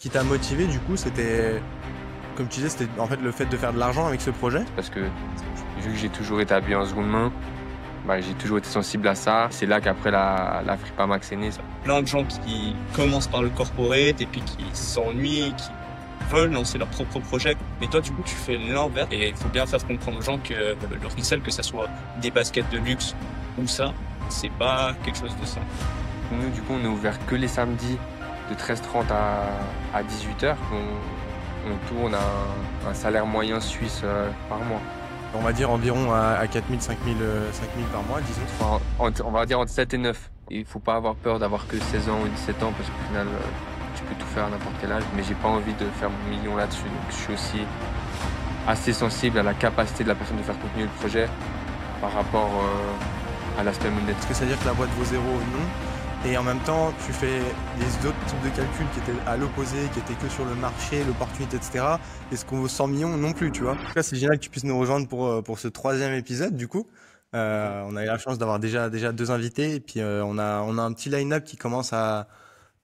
qui t'a motivé, du coup, c'était, comme tu disais, c'était en fait le fait de faire de l'argent avec ce projet? Parce que vu que j'ai toujours été habillé en seconde main, bah, j'ai toujours été sensible à ça. C'est là qu'après la Fripa Max est née. Plein de gens qui commencent par le corporate et puis qui s'ennuient, qui veulent lancer leur propre projet. Mais toi, du coup, tu fais l'inverse. Et il faut bien faire comprendre aux gens que le resell, que ça soit des baskets de luxe ou ça, c'est pas quelque chose de simple. Nous, du coup, on est ouvert que les samedis de 13h30 à 18h. On tourne à un salaire moyen suisse par mois. On va dire environ à 4000, 5000, 5000 par mois, disons. Enfin, on va dire entre 7 et 9. Il faut pas avoir peur d'avoir que 16 ans ou 17 ans parce qu'au final, tu peux tout faire à n'importe quel âge. Mais j'ai pas envie de faire mon million là-dessus. Donc je suis aussi assez sensible à la capacité de la personne de faire continuer le projet par rapport à l'aspect monétaire. Est-ce que ça veut dire que la boîte vaut zéro? Non. Et en même temps, tu fais les autres types de calculs qui étaient à l'opposé, qui étaient que sur le marché, l'opportunité, etc. Est-ce qu'on vaut 100 millions? Non plus, tu vois. En tout cas, c'est génial que tu puisses nous rejoindre pour ce troisième épisode, du coup. On a eu la chance d'avoir déjà deux invités, et puis on a un petit line-up qui commence à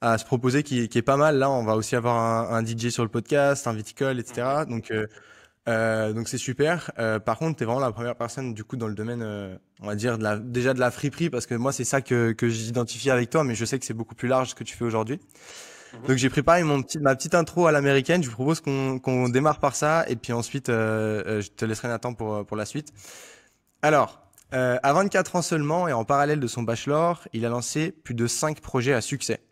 se proposer, qui est pas mal. Là, on va aussi avoir un DJ sur le podcast, un viticole, etc. Donc c'est super. Par contre, t'es vraiment la première personne du coup dans le domaine, on va dire déjà de la friperie, parce que moi c'est ça que j'identifie avec toi, mais je sais que c'est beaucoup plus large ce que tu fais aujourd'hui. Donc j'ai préparé ma petite intro à l'américaine. Je vous propose qu'on démarre par ça, et puis ensuite je te laisserai Nathan pour la suite. Alors, à 24 ans seulement et en parallèle de son bachelor, il a lancé plus de 5 projets à succès.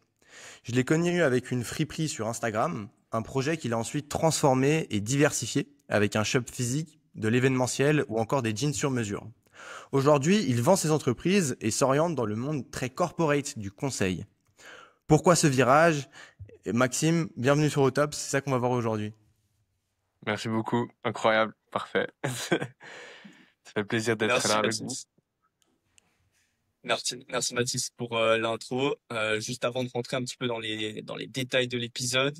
Je l'ai connu avec une friperie sur Instagram, un projet qu'il a ensuite transformé et diversifié avec un shop physique, de l'événementiel ou encore des jeans sur mesure. Aujourd'hui, il vend ses entreprises et s'oriente dans le monde très corporate du conseil. Pourquoi ce virage? Maxime, bienvenue sur Autop, c'est ça qu'on va voir aujourd'hui. Merci beaucoup. Incroyable. Parfait. Ça fait plaisir d'être là Merci avec vous. Mathis. Merci Mathis pour l'intro. Juste avant de rentrer un petit peu dans les détails de l'épisode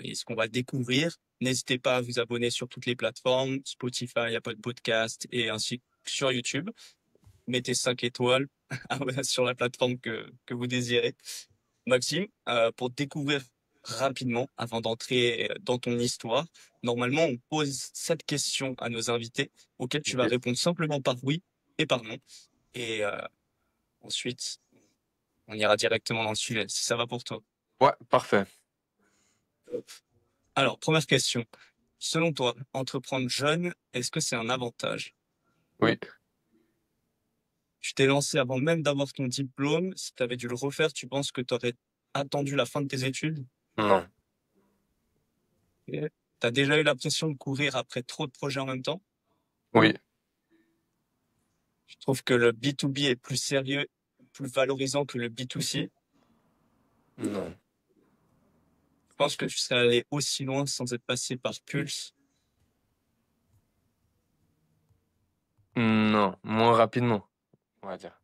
et ce qu'on va découvrir, n'hésitez pas à vous abonner sur toutes les plateformes, Spotify, Apple Podcast et ainsi que sur YouTube. Mettez 5 étoiles sur la plateforme que vous désirez. Maxime, pour découvrir rapidement, avant d'entrer dans ton histoire, normalement on pose cette question à nos invités auxquelles tu vas Ok. répondre simplement par oui et par non. Et ensuite, on ira directement dans le sujet, si ça va pour toi. Ouais, parfait. Alors, première question. Selon toi, entreprendre jeune, est-ce que c'est un avantage? Oui. Tu t'es lancé avant même d'avoir ton diplôme. Si tu avais dû le refaire, tu penses que tu aurais attendu la fin de tes études? Non. Tu as déjà eu l'impression de courir après trop de projets en même temps? Oui. Je trouve que le B2B est plus sérieux, plus valorisant que le B2C. Non. Je pense que tu serais allé aussi loin sans être passé par Pulse. Non. Moins rapidement, on va dire.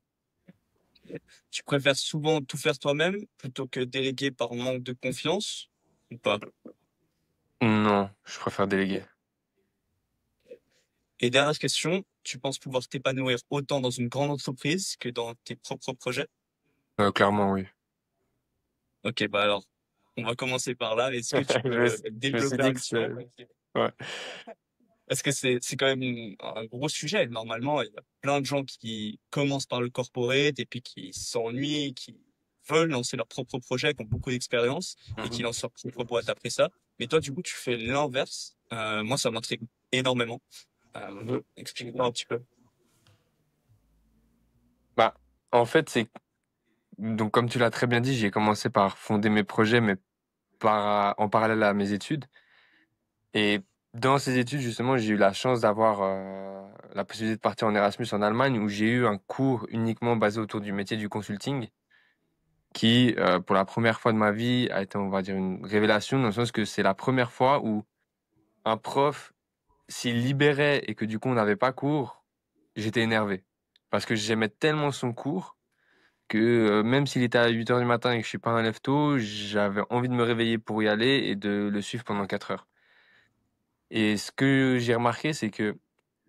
Tu préfères souvent tout faire toi-même plutôt que déléguer par manque de confiance ou pas? Non. Je préfère déléguer. Et dernière question, tu penses pouvoir t'épanouir autant dans une grande entreprise que dans tes propres projets? Clairement, oui. Ok, bah alors, on va commencer par là. Est-ce que tu Je me, peux je me suis développer dit un que petit peu? ouais. Parce que c'est quand même un gros sujet. Normalement, il y a plein de gens qui commencent par le corporate et puis qui s'ennuient, qui veulent lancer leur propre projet, qui ont beaucoup d'expérience et qui Mhm. lancent leur propre boîte après ça. Mais toi, du coup, tu fais l'inverse. Moi, ça m'intrigue énormément. Explique-moi un petit peu. Bah, en fait, c'est donc comme tu l'as très bien dit, j'ai commencé par fonder mes projets, mais en parallèle à mes études. Et dans ces études, justement, j'ai eu la chance d'avoir la possibilité de partir en Erasmus en Allemagne, où j'ai eu un cours uniquement basé autour du métier du consulting, qui, pour la première fois de ma vie, a été, on va dire, une révélation, dans le sens que c'est la première fois où un prof s'il libérait et que du coup on n'avait pas cours, j'étais énervé. Parce que j'aimais tellement son cours que même s'il était à 8 heures du matin et que je suis pas un lève-tôt, j'avais envie de me réveiller pour y aller et de le suivre pendant 4 heures. Et ce que j'ai remarqué, c'est que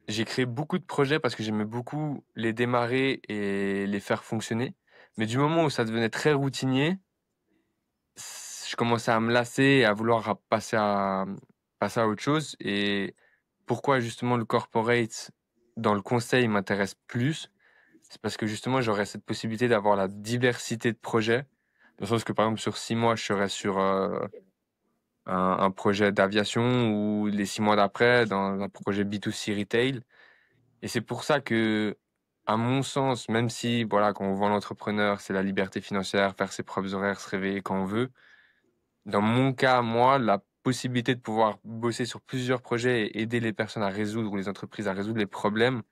j'ai créé beaucoup de projets parce que j'aimais beaucoup les démarrer et les faire fonctionner. Mais du moment où ça devenait très routinier, je commençais à me lasser et à vouloir passer à autre chose. Et pourquoi justement le corporate dans le conseil m'intéresse plus, c'est parce que justement j'aurais cette possibilité d'avoir la diversité de projets. Dans le sens que par exemple sur 6 mois, je serais sur un projet d'aviation ou les 6 mois d'après dans un projet B2C retail. Et c'est pour ça que, à mon sens, même si voilà, quand on vend l'entrepreneur, c'est la liberté financière, faire ses propres horaires, se réveiller quand on veut. Dans mon cas, moi, la possibilité de pouvoir bosser sur plusieurs projets et aider les personnes à résoudre ou les entreprises à résoudre les problèmes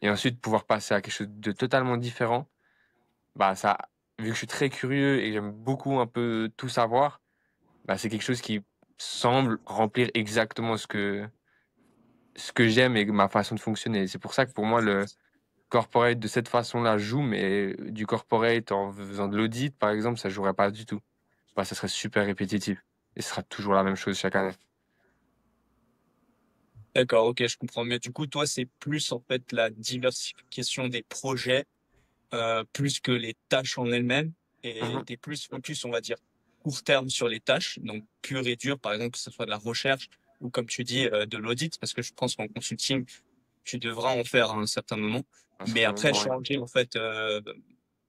et ensuite pouvoir passer à quelque chose de totalement différent, bah ça, vu que je suis très curieux et que j'aime beaucoup un peu tout savoir, bah c'est quelque chose qui semble remplir exactement ce que j'aime et ma façon de fonctionner. C'est pour ça que pour moi, le corporate de cette façon-là joue, mais du corporate en faisant de l'audit, par exemple, ça jouerait pas du tout. Bah, ça serait super répétitif et ce sera toujours la même chose chaque année. D'accord, ok, je comprends. Mais du coup, toi, c'est plus en fait la diversification des projets plus que les tâches en elles-mêmes. Et Mhm. tu es plus focus, on va dire, court terme sur les tâches, donc pur et dur, par exemple, que ce soit de la recherche ou comme tu dis, de l'audit, parce que je pense qu'en consulting, tu devras en faire à un certain moment. À un Mais certain après, moment, ouais. changer en fait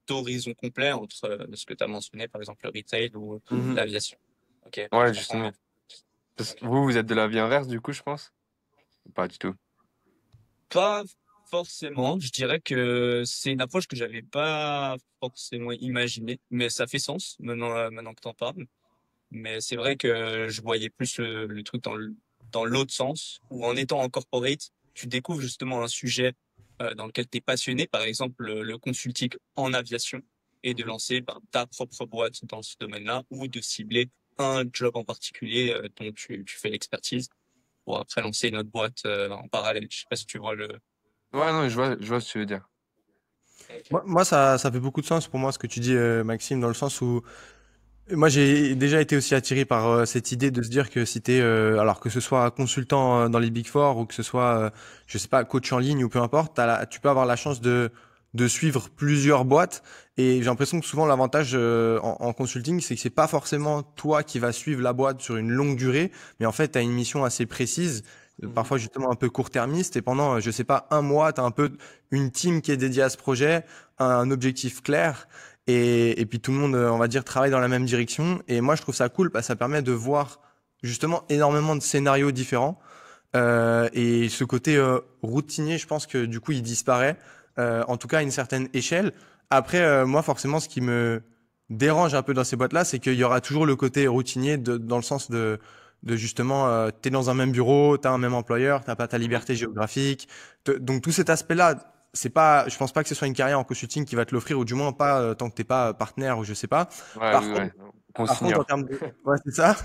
d'horizon complet entre ce que tu as mentionné, par exemple, le retail ou Mhm. l'aviation. Ok, Ouais, je comprends justement. mieux. Vous, vous êtes de la vie inverse, du coup, je pense? Pas du tout. Pas forcément. Je dirais que c'est une approche que j'avais pas forcément imaginée, mais ça fait sens maintenant que t'en parles. Mais c'est vrai que je voyais plus le truc dans l'autre sens, où en étant en corporate, tu découvres justement un sujet dans lequel tu es passionné, par exemple le consulting en aviation, et de Mhm. lancer ta propre boîte dans ce domaine-là, ou de cibler un job en particulier dont tu fais l'expertise, pour après lancer une autre boîte en parallèle. Je sais pas si tu vois le... Ouais, non, je vois ce que tu veux dire. Moi, ça fait beaucoup de sens pour moi ce que tu dis, Maxime, dans le sens où moi j'ai déjà été aussi attiré par cette idée de se dire que si t'es, alors que ce soit consultant dans les Big Four ou que ce soit, je sais pas, coach en ligne ou peu importe, tu peux avoir la chance de suivre plusieurs boîtes. Et j'ai l'impression que souvent l'avantage en consulting, c'est que c'est pas forcément toi qui vas suivre la boîte sur une longue durée, mais en fait, tu as une mission assez précise, Mhm. parfois justement un peu court-termiste. Et pendant, je sais pas, un mois, tu as un peu une team qui est dédiée à ce projet, un objectif clair. Et puis tout le monde, on va dire, travaille dans la même direction. Et moi, je trouve ça cool parce que ça permet de voir justement énormément de scénarios différents. Et ce côté routinier, je pense que du coup, il disparaît, en tout cas à une certaine échelle. Après, moi, forcément, ce qui me dérange un peu dans ces boîtes-là, c'est qu'il y aura toujours le côté routinier dans le sens de justement, t'es dans un même bureau, t'as un même employeur, t'as pas ta Mhm. liberté géographique. Donc tout cet aspect-là, c'est pas, je pense pas que ce soit une carrière en consulting qui va te l'offrir, ou du moins pas tant que t'es pas partenaire ou je sais pas. Ouais, Par oui, contre, ouais. Qu'on par contre, en s'ignore. termes de, ouais, c'est ça.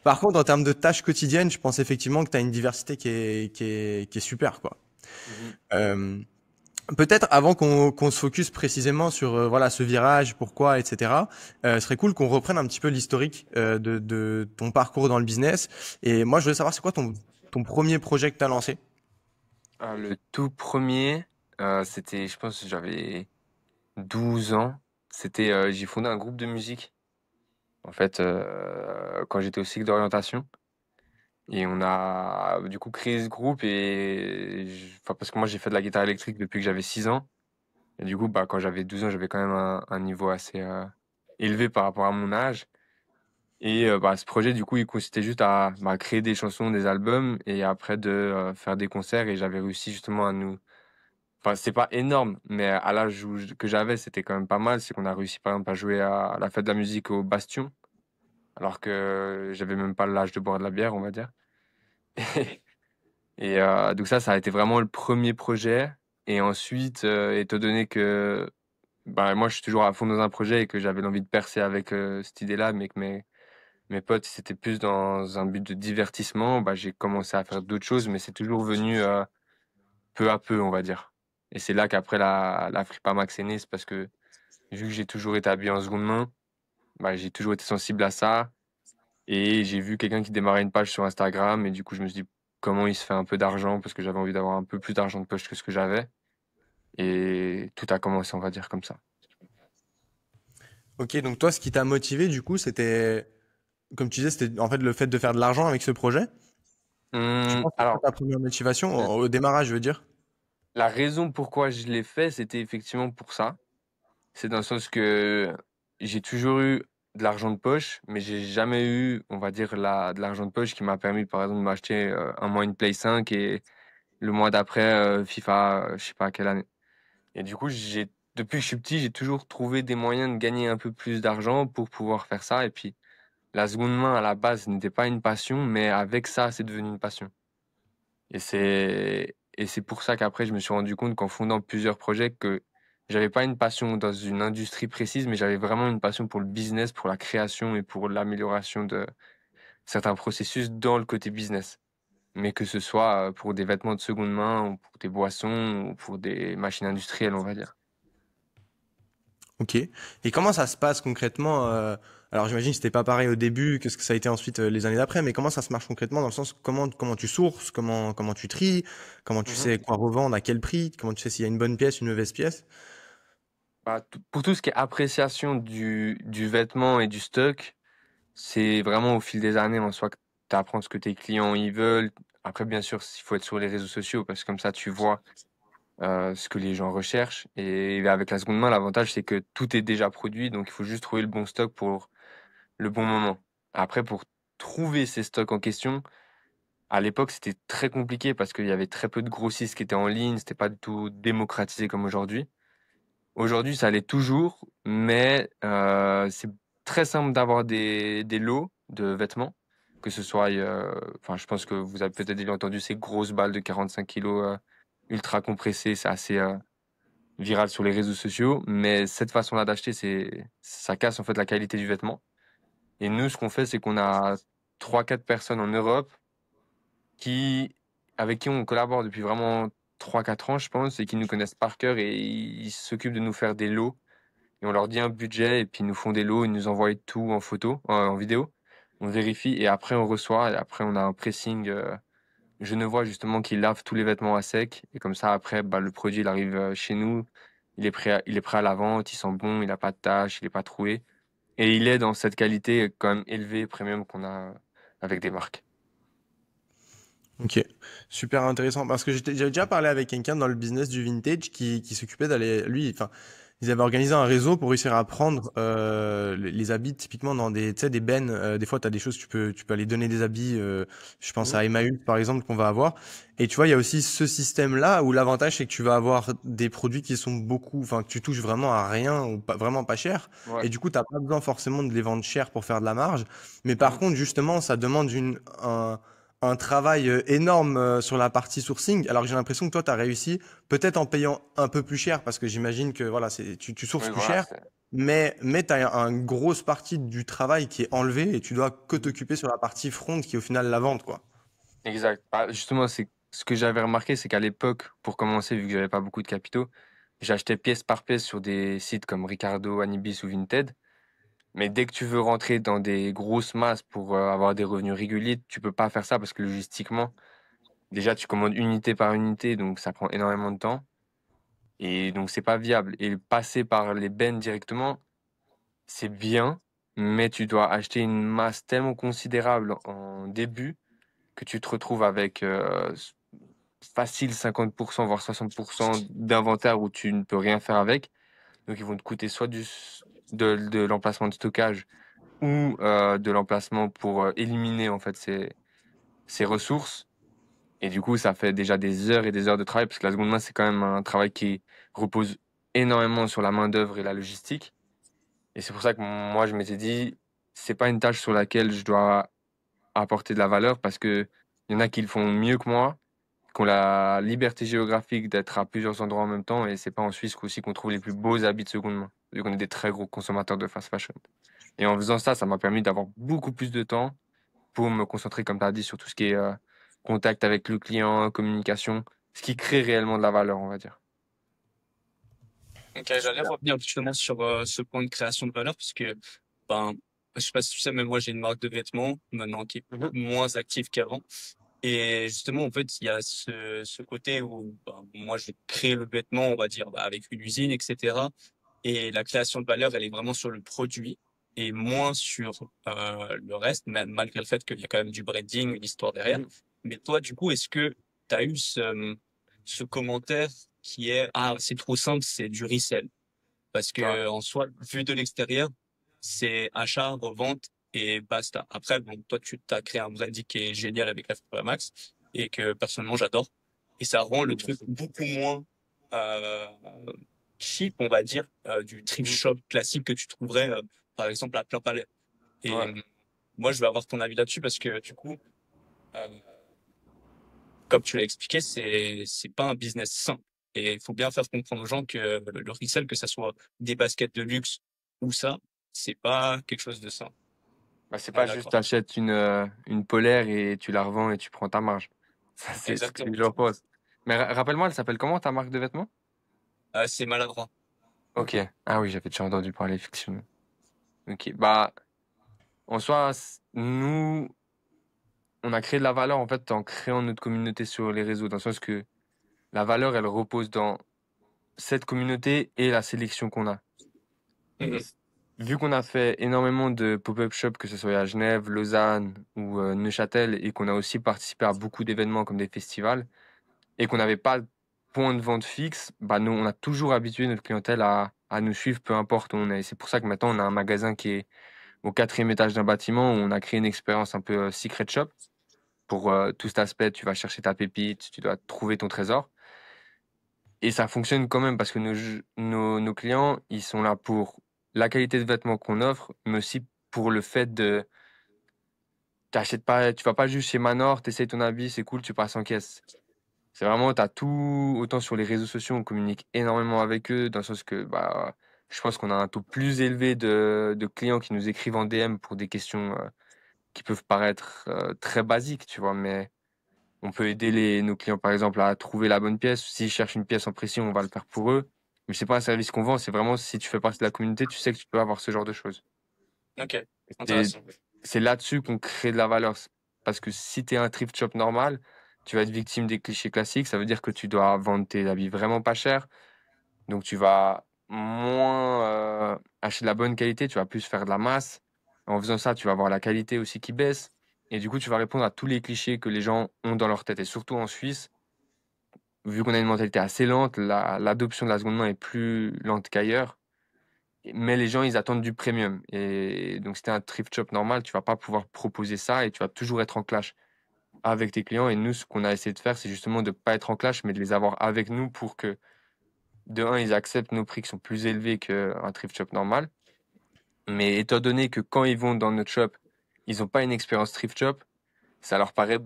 Par contre, en termes de tâches quotidiennes, je pense effectivement que tu as une diversité qui est super, quoi. Mhm. Euh, Peut-être avant qu'on se focus précisément sur voilà ce virage, pourquoi, etc. Ce serait cool qu'on reprenne un petit peu l'historique de ton parcours dans le business. Et moi, je voulais savoir c'est quoi ton premier projet que tu as lancé? Le tout premier, c'était, je pense, que j'avais 12 ans. C'était, j'ai fondé un groupe de musique, en fait, quand j'étais au cycle d'orientation. Et on a du coup créé ce groupe enfin, parce que moi j'ai fait de la guitare électrique depuis que j'avais 6 ans. Et du coup, bah, quand j'avais 12 ans, j'avais quand même un niveau assez élevé par rapport à mon âge. Et bah, ce projet, du coup, il consistait juste à créer des chansons, des albums, et après de faire des concerts. Et j'avais réussi justement à nous... Enfin, c'est pas énorme, mais à l'âge que j'avais, c'était quand même pas mal. C'est qu'on a réussi, par exemple, à jouer à la fête de la musique au Bastion, alors que j'avais même pas l'âge de boire de la bière, on va dire. Et donc ça a été vraiment le premier projet. Et ensuite, étant donné que bah, moi, je suis toujours à fond dans un projet et que j'avais l'envie de percer avec cette idée-là, mais que mes potes, c'était plus dans un but de divertissement, bah, j'ai commencé à faire d'autres choses, mais c'est toujours venu peu à peu, on va dire. Et c'est là qu'après la Fripa Max est née, c'est parce que vu que j'ai toujours été habillé en seconde main, bah, j'ai toujours été sensible à ça. Et j'ai vu quelqu'un qui démarrait une page sur Instagram, et du coup, je me suis dit comment il se fait un peu d'argent, parce que j'avais envie d'avoir un peu plus d'argent de poche que ce que j'avais. Et tout a commencé, on va dire, comme ça. Ok, donc toi, ce qui t'a motivé, du coup, c'était comme tu disais, c'était en fait le fait de faire de l'argent avec ce projet. Tu penses que c'était Alors, ta première motivation au démarrage, je veux dire? la raison pourquoi je l'ai fait, c'était effectivement pour ça. C'est dans le sens que j'ai toujours eu de l'argent de poche, mais j'ai jamais eu, on va dire, de l'argent de poche qui m'a permis, par exemple, de m'acheter un mois une Play 5 et le mois d'après FIFA, je sais pas à quelle année. Et du coup, depuis que je suis petit, j'ai toujours trouvé des moyens de gagner un peu plus d'argent pour pouvoir faire ça. Et puis, la seconde main, à la base, n'était pas une passion, mais avec ça, c'est devenu une passion. Et c'est pour ça qu'après, je me suis rendu compte qu'en fondant plusieurs projets, que j'avais pas une passion dans une industrie précise, mais j'avais vraiment une passion pour le business, pour la création et pour l'amélioration de certains processus dans le côté business. Mais que ce soit pour des vêtements de seconde main, ou pour des boissons, ou pour des machines industrielles, on va dire. Ok. Et comment ça se passe concrètement alors j'imagine que c'était pas pareil au début que ce que ça a été ensuite les années d'après, mais comment ça se marche concrètement dans le sens comment tu sources, comment tu tries, comment tu Mhm. sais quoi revendre, à quel prix, comment tu sais s'il y a une bonne pièce, une mauvaise pièce? Bah, pour tout ce qui est appréciation du vêtement et du stock, c'est vraiment au fil des années en soi que tu apprends ce que tes clients ils veulent. Après, bien sûr, il faut être sur les réseaux sociaux parce que comme ça, tu vois ce que les gens recherchent. Et avec la seconde main, l'avantage, c'est que tout est déjà produit, donc il faut juste trouver le bon stock pour le bon moment. Après, pour trouver ces stocks en question, à l'époque, c'était très compliqué parce qu'il y avait très peu de grossistes qui étaient en ligne, c'était pas du tout démocratisé comme aujourd'hui. Aujourd'hui, ça l'est toujours, mais c'est très simple d'avoir des lots de vêtements, que ce soit, enfin, je pense que vous avez peut-être déjà entendu ces grosses balles de 45 kilos ultra compressées, c'est assez viral sur les réseaux sociaux, mais cette façon-là d'acheter, ça casse en fait la qualité du vêtement. Et nous, ce qu'on fait, c'est qu'on a trois, quatre personnes en Europe qui, avec qui on collabore depuis vraiment trois, quatre ans, je pense, et qui nous connaissent par cœur et ils s'occupent de nous faire des lots et on leur dit un budget et puis ils nous font des lots, ils nous envoient tout en photo, en vidéo. On vérifie et après on reçoit et après on a un pressing. Je ne vois justement qu'ils lavent tous les vêtements à sec et comme ça après bah, le produit il arrive chez nous, il est prêt à la vente, il sent bon, il n'a pas de taches, il n'est pas troué et il est dans cette qualité quand même élevée, premium qu'on a avec des marques. Ok, super intéressant parce que j'avais déjà parlé avec quelqu'un dans le business du vintage qui s'occupait d'aller, lui, enfin, ils avaient organisé un réseau pour réussir à prendre les habits typiquement dans des, tu sais, des bennes. Des fois, tu as des choses, tu peux aller donner des habits. Je pense Mhm. à Emmaüs par exemple qu'on va avoir. Et tu vois, il y a aussi ce système-là où l'avantage c'est que tu vas avoir des produits qui sont beaucoup, enfin, que tu touches vraiment à rien ou pas, vraiment pas cher. Ouais. Et du coup, t'as pas besoin forcément de les vendre cher pour faire de la marge. Mais par Mhm. contre, justement, ça demande un travail énorme sur la partie sourcing, alors que j'ai l'impression que toi, tu as réussi, peut-être en payant un peu plus cher, parce que j'imagine que voilà, tu sources Oui, plus voilà, cher, mais tu as une grosse partie du travail qui est enlevée et tu dois que t'occuper sur la partie front qui est au final la vente, quoi. exact. Bah, justement, c'est ce que j'avais remarqué, c'est qu'à l'époque, pour commencer, vu que j'avais pas beaucoup de capitaux, j'achetais pièce par pièce sur des sites comme Ricardo, Anibis ou Vinted. Mais dès que tu veux rentrer dans des grosses masses pour avoir des revenus réguliers, tu peux pas faire ça parce que logistiquement, déjà, tu commandes unité par unité, donc ça prend énormément de temps. Et donc, c'est pas viable. Et passer par les bennes directement, c'est bien, mais tu dois acheter une masse tellement considérable en début que tu te retrouves avec facile 50%, voire 60% d'inventaire où tu ne peux rien faire avec. Donc, ils vont te coûter soit de l'emplacement de stockage ou de l'emplacement pour éliminer en fait ces ressources. Et du coup, ça fait déjà des heures et des heures de travail parce que la seconde main, c'est quand même un travail qui repose énormément sur la main-d'œuvre et la logistique. Et c'est pour ça que moi, je m'étais dit, c'est pas une tâche sur laquelle je dois apporter de la valeur parce que il y en a qui le font mieux que moi, qui ont la liberté géographique d'être à plusieurs endroits en même temps. Et c'est pas en Suisse aussi qu'on trouve les plus beaux habits de seconde main, vu qu'on est des très gros consommateurs de fast fashion. Et en faisant ça, ça m'a permis d'avoir beaucoup plus de temps pour me concentrer, comme tu as dit, sur tout ce qui est contact avec le client, communication, ce qui crée réellement de la valeur, on va dire. Ok, j'allais revenir justement sur ce point de création de valeur, parce que, ben, je sais pas si tu sais, mais moi j'ai une marque de vêtements maintenant qui est Mhm. moins active qu'avant. Et justement, en fait, il y a ce côté où ben, moi j'ai créé le vêtement, on va dire, bah, avec une usine, etc. Et la création de valeur, elle est vraiment sur le produit. et moins sur le reste, même malgré le fait qu'il y a quand même du branding, une histoire derrière. Mais toi, du coup, est-ce que tu as eu ce commentaire qui est ah, c'est trop simple, c'est du resell? Parce Ouais. que en soi, vu de l'extérieur, c'est achat, revente et basta. Après, bon, toi, tu as créé un branding qui est génial avec la Fibre Max et que personnellement, j'adore. Et ça rend le truc beaucoup moins euh, cheap, on va dire, du thrift Mhm. shop classique que tu trouverais, par exemple, à plein palais. Et Ouais. moi, je vais avoir ton avis là-dessus parce que du coup, euh, comme tu l'as expliqué, c'est pas un business sain. Et il faut bien faire comprendre aux gens que le resell, que ça soit des baskets de luxe ou ça, c'est pas quelque chose de sain. Bah, c'est On est pas juste d'accord. t'achètes une polaire et tu la revends et tu prends ta marge. Ça, c'est ce que Exactement. je pense. Mais rappelle-moi, elle s'appelle comment ta marque de vêtements? C'est maladroit. Ok. Ah oui, j'avais déjà entendu parler, effectivement. Ok. Bah, en soi, nous, on a créé de la valeur en fait en créant notre communauté sur les réseaux, dans le sens que la valeur, elle repose dans cette communauté et la sélection qu'on a. Mhm. Vu qu'on a fait énormément de pop-up shop, que ce soit à Genève, Lausanne ou Neuchâtel, et qu'on a aussi participé à beaucoup d'événements comme des festivals, et qu'on n'avait pas de point de vente fixe, bah nous, on a toujours habitué notre clientèle à nous suivre, peu importe où on est. Et c'est pour ça que maintenant, on a un magasin qui est au quatrième étage d'un bâtiment où on a créé une expérience un peu secret shop pour tout cet aspect. Tu vas chercher ta pépite, tu dois trouver ton trésor. Et ça fonctionne quand même parce que nos clients, ils sont là pour la qualité de vêtements qu'on offre, mais aussi pour le fait de t'achètes pas, tu vas pas juste chez Manor, t'essayes ton habit, c'est cool, tu passes en caisse. C'est vraiment, t'as tout, autant sur les réseaux sociaux, on communique énormément avec eux, dans le sens que bah, je pense qu'on a un taux plus élevé de clients qui nous écrivent en DM pour des questions qui peuvent paraître très basiques, tu vois, mais on peut aider nos clients, par exemple, à trouver la bonne pièce. S'ils cherchent une pièce en pression, on va le faire pour eux. Mais c'est pas un service qu'on vend, c'est vraiment si tu fais partie de la communauté, tu sais que tu peux avoir ce genre de choses. Ok, Et intéressant. c'est là-dessus qu'on crée de la valeur. Parce que si tu es un thrift shop normal, tu vas être victime des clichés classiques. Ça veut dire que tu dois vendre tes habits vraiment pas cher. Donc tu vas moins acheter de la bonne qualité, tu vas plus faire de la masse. En faisant ça, tu vas avoir la qualité aussi qui baisse. Et du coup, tu vas répondre à tous les clichés que les gens ont dans leur tête. Et surtout en Suisse, vu qu'on a une mentalité assez lente, l'adoption de la seconde main est plus lente qu'ailleurs. Mais les gens, ils attendent du premium. Et donc, si tu un thrift shop normal, tu vas pas pouvoir proposer ça et tu vas toujours être en clash avec tes clients. Et nous, ce qu'on a essayé de faire, c'est justement de pas être en clash, mais de les avoir avec nous pour que, de un, ils acceptent nos prix qui sont plus élevés qu'un thrift shop normal. Mais étant donné que quand ils vont dans notre shop, ils n'ont pas une expérience thrift shop, ça leur paraît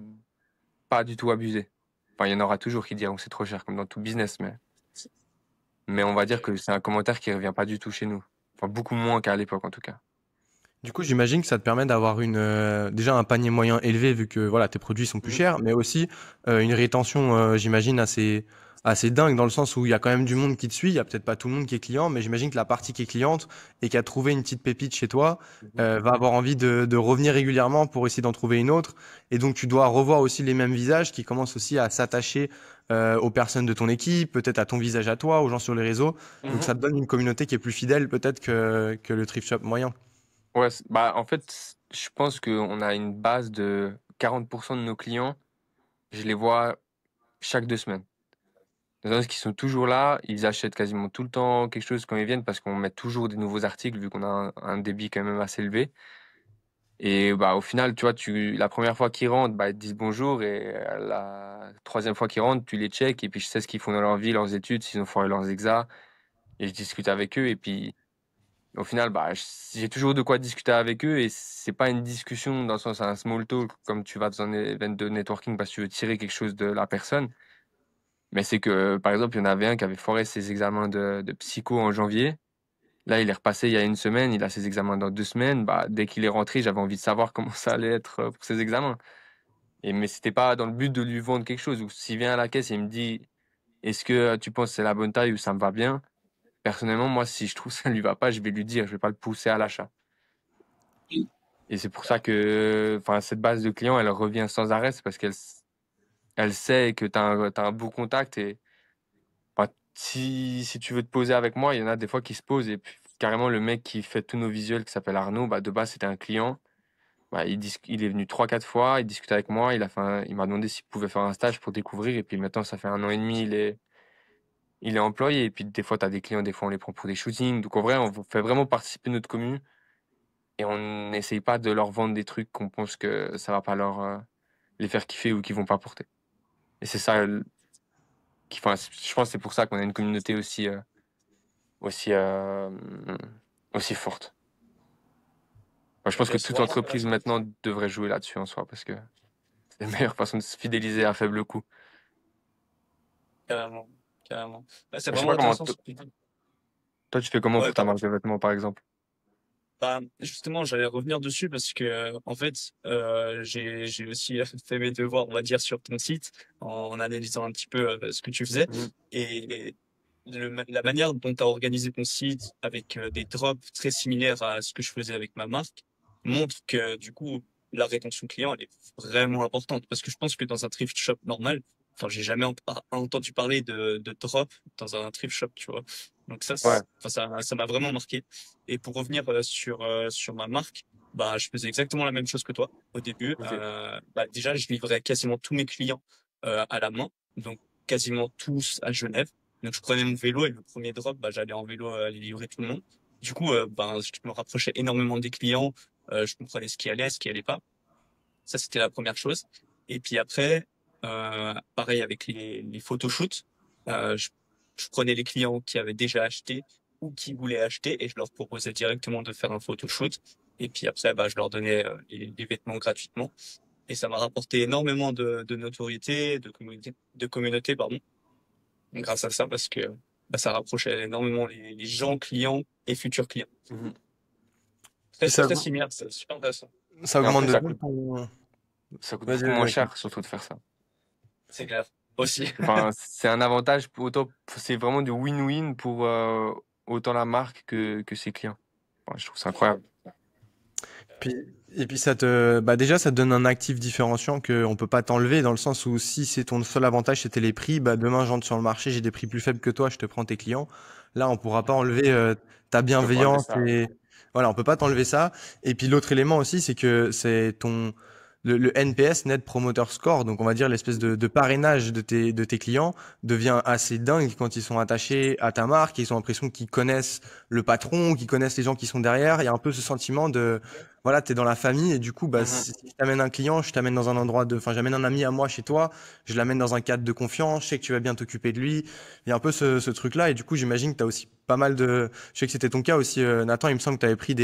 pas du tout abusé. Enfin, il y en aura toujours qui diront que c'est trop cher, comme dans tout business, mais on va dire que c'est un commentaire qui revient pas du tout chez nous. Enfin, beaucoup moins qu'à l'époque, en tout cas. Du coup, j'imagine que ça te permet d'avoir déjà un panier moyen élevé vu que voilà, tes produits sont plus Mhm. chers, mais aussi une rétention, j'imagine, assez dingue dans le sens où il y a quand même du monde qui te suit. Il y a peut-être pas tout le monde qui est client, mais j'imagine que la partie qui est cliente et qui a trouvé une petite pépite chez toi Mhm. va avoir envie de revenir régulièrement pour essayer d'en trouver une autre. Et donc, tu dois revoir aussi les mêmes visages qui commencent aussi à s'attacher aux personnes de ton équipe, peut-être à ton visage à toi, aux gens sur les réseaux. Donc, Mhm. ça te donne une communauté qui est plus fidèle peut-être que le thrift shop moyen. Ouais, bah, en fait, je pense qu'on a une base de 40% de nos clients, je les vois chaque 2 semaines. Dans qui sont toujours là, ils achètent quasiment tout le temps quelque chose quand ils viennent parce qu'on met toujours des nouveaux articles vu qu'on a un débit quand même assez élevé. Et bah, au final, tu vois, la première fois qu'ils rentrent, bah, ils te disent bonjour et la troisième fois qu'ils rentrent, tu les check et puis je sais ce qu'ils font dans leur vie, leurs études, s'ils ont foiré leurs exas et je discute avec eux et puis au final, bah, j'ai toujours de quoi discuter avec eux et c'est pas une discussion dans le sens un small talk comme tu vas dans un événement de networking parce que tu veux tirer quelque chose de la personne. Mais c'est que, par exemple, il y en avait un qui avait foiré ses examens de psycho en janvier. Là, il est repassé il y a une semaine, il a ses examens dans 2 semaines. Bah, dès qu'il est rentré, j'avais envie de savoir comment ça allait être pour ses examens. Mais c'était pas dans le but de lui vendre quelque chose. Ou s'il vient à la caisse et il me dit, est-ce que tu penses que c'est la bonne taille ou ça me va bien? Personnellement, moi, si je trouve que ça lui va pas, je vais lui dire, je vais pas le pousser à l'achat. Et c'est pour ça que, enfin, cette base de clients, elle revient sans arrêt, c'est parce elle sait que t'as un beau contact et enfin, si tu veux te poser avec moi, il y en a des fois qui se posent et puis carrément le mec qui fait tous nos visuels, qui s'appelle Arnaud, bah, de base, c'était un client. Bah, il est venu 3-4 fois, il discutait avec moi, il m'a demandé s'il pouvait faire un stage pour découvrir. Et puis maintenant, ça fait 1 an et demi, il est employé. Et puis des fois, tu as des clients, des fois, on les prend pour des shootings. Donc en vrai, on fait vraiment participer notre commune et on n'essaye pas de leur vendre des trucs qu'on pense que ça va pas les faire kiffer ou qu'ils vont pas porter. Et c'est ça, enfin, je pense que c'est pour ça qu'on a une communauté aussi, euh, aussi forte. Moi, je pense que Ouais, c'est toute vraiment entreprise intéressant. maintenant devrait jouer là-dessus en soi parce que c'est la meilleure façon de se fidéliser à faible coût. Carrément, carrément. Bah, c'est Je sais vraiment pas comment intéressant ce que tu dis. toi tu fais comment Ouais, pour ta pardon. marque de vêtements par exemple? Bah, justement, j'allais revenir dessus parce que, en fait, j'ai aussi fait mes devoirs, on va dire, sur ton site, en analysant un petit peu ce que tu faisais. Mhm. Et la manière dont tu as organisé ton site avec des drops très similaires à ce que je faisais avec ma marque montre que, du coup, la rétention client, elle est vraiment importante. Parce que je pense que dans un thrift shop normal, enfin, j'ai jamais entendu parler de drop dans un thrift shop, tu vois. Donc ça, Ouais, enfin, ça m'a vraiment marqué. Et pour revenir sur ma marque, bah, je faisais exactement la même chose que toi au début. ok. Bah, déjà, je livrais quasiment tous mes clients à la main, donc quasiment tous à Genève. Donc, je prenais mon vélo et le premier drop, bah, j'allais en vélo aller livrer tout le monde. Du coup, ben, je me rapprochais énormément des clients. Je comprenais ce qui allait pas. Ça, c'était la première chose. Et puis après, pareil avec les photoshoots, je prenais les clients qui avaient déjà acheté ou qui voulaient acheter et je leur proposais directement de faire un photoshoot. Et puis après, bah, je leur donnais les vêtements gratuitement. Et ça m'a rapporté énormément de notoriété, de communauté, pardon, grâce à ça, parce que bah, ça rapprochait énormément les gens, clients et futurs clients. Mhm. Très, Et ça, très similaire, c'est super intéressant. ça Et en augmente plus, de temps ton... ça coûte Vas-y, beaucoup moins vas-y. cher surtout de faire ça. C'est clair. Aussi. Enfin, c'est un avantage pour autant, c'est vraiment du win-win pour autant la marque que ses clients. Enfin, je trouve ça incroyable. Puis, et puis bah déjà ça te donne un actif différenciant que on peut pas t'enlever dans le sens où si c'est ton seul avantage c'était les prix, bah demain j'entre sur le marché, j'ai des prix plus faibles que toi, je te prends tes clients. Là on pourra pas enlever ta Tu peux pas enlever bienveillance ça. et voilà on peut pas t'enlever ça. Et puis l'autre élément aussi c'est que c'est ton le NPS Net Promoter Score, donc on va dire l'espèce de parrainage de tes clients devient assez dingue quand ils sont attachés à ta marque, ils ont l'impression qu'ils connaissent le patron, qu'ils connaissent les gens qui sont derrière. Il y a un peu ce sentiment de voilà, tu es dans la famille et du coup, bah, Mhm. si je t'amène un client, je t'amène dans un endroit enfin, j'amène un ami à moi chez toi, je l'amène dans un cadre de confiance, je sais que tu vas bien t'occuper de lui. Il y a un peu ce truc-là et du coup, j'imagine que tu as aussi pas mal je sais que c'était ton cas aussi, Nathan, il me semble que tu avais pris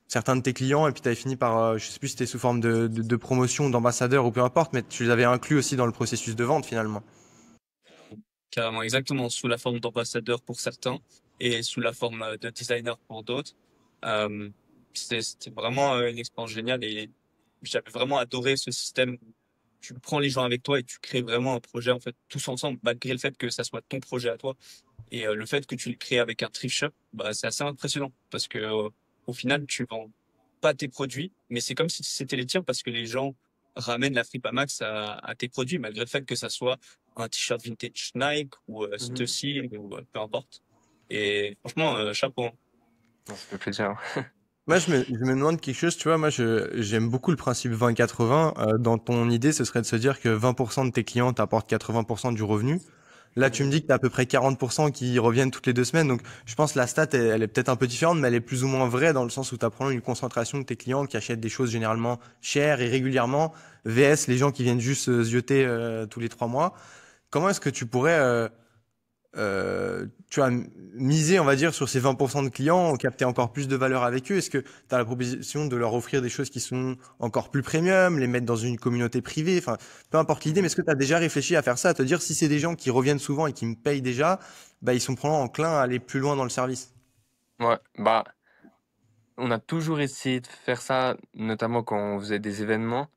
certains de tes clients et puis tu avais fini par, je sais plus si c'était sous forme de promotion, d'ambassadeur ou peu importe, mais tu les avais inclus aussi dans le processus de vente finalement. Carrément, exactement, sous la forme d'ambassadeur pour certains et sous la forme de designer pour d'autres. Euh, c'était vraiment une expérience géniale et j'avais vraiment adoré ce système. Tu prends les gens avec toi et tu crées vraiment un projet en fait tous ensemble, malgré le fait que ça soit ton projet à toi. Et le fait que tu le crées avec un thrift shop, bah, c'est assez impressionnant parce que au final, tu vends pas tes produits, mais c'est comme si c'était les tiens parce que les gens ramènent la fripe à max à tes produits, malgré le fait que ça soit un t-shirt vintage Nike ou Mhm. Stussy ou peu importe. Et franchement, chapeau, hein. Non, ça fait plaisir. Moi, je me demande quelque chose, tu vois, moi, j'aime beaucoup le principe 20-80. Dans ton idée, ce serait de se dire que 20% de tes clients t'apportent 80% du revenu. Là, tu me Mhm. dis que tu as à peu près 40% qui reviennent toutes les 2 semaines. Donc, je pense que la stat, elle est peut-être un peu différente, mais elle est plus ou moins vraie dans le sens où tu as probablement une concentration de tes clients qui achètent des choses généralement chères et régulièrement, VS les gens qui viennent juste se zioter tous les 3 mois. Comment est-ce que tu pourrais tu as misé, on va dire, sur ces 20% de clients, capter encore plus de valeur avec eux? Est-ce que tu as la proposition de leur offrir des choses qui sont encore plus premium, les mettre dans une communauté privée? Enfin, peu importe l'idée, mais Mhm. est-ce que tu as déjà réfléchi à faire ça, à te dire si c'est des gens qui reviennent souvent et qui me payent déjà, bah, ils sont probablement enclins à aller plus loin dans le service? Ouais, bah, on a toujours essayé de faire ça, notamment quand on faisait des événements.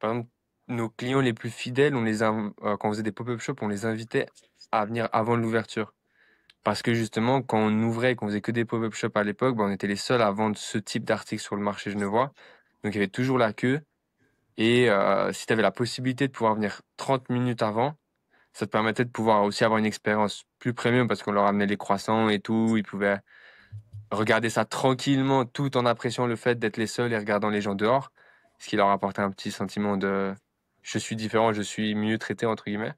Par exemple, nos clients les plus fidèles, quand on faisait des pop-up shops, on les invitait à venir avant l'ouverture. Parce que justement, quand on ouvrait, qu'on faisait que des pop-up shops à l'époque, bah, on était les seuls à vendre ce type d'article sur le marché genevois. Donc il y avait toujours la queue. Et si tu avais la possibilité de pouvoir venir 30 minutes avant, ça te permettait de pouvoir aussi avoir une expérience plus premium parce qu'on leur amenait les croissants et tout. Ils pouvaient regarder ça tranquillement tout en appréciant le fait d'être les seuls et regardant les gens dehors, ce qui leur apportait un petit sentiment de je suis différent, je suis mieux traité, entre guillemets.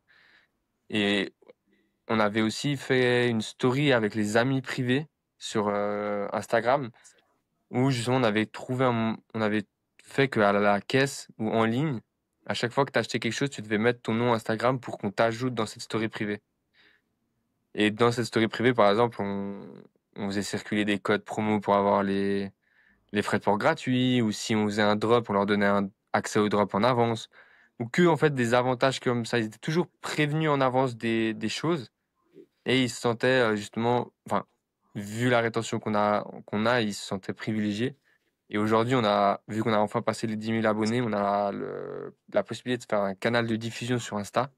Et on avait aussi fait une story avec les amis privés sur Instagram où justement on avait fait qu'à la caisse ou en ligne, à chaque fois que tu achetais quelque chose, tu devais mettre ton nom Instagram pour qu'on t'ajoute dans cette story privée. Et dans cette story privée, par exemple, on faisait circuler des codes promo pour avoir les frais de port gratuits, ou si on faisait un drop, on leur donnait un accès au drop en avance, ou que en fait des avantages comme ça. Ils étaient toujours prévenus en avance des choses, et ils se sentaient justement, enfin, vu la rétention qu'on a, ils se sentaient privilégiés. Et aujourd'hui, vu qu'on a enfin passé les 10 000 abonnés, on a la possibilité de faire un canal de diffusion sur Insta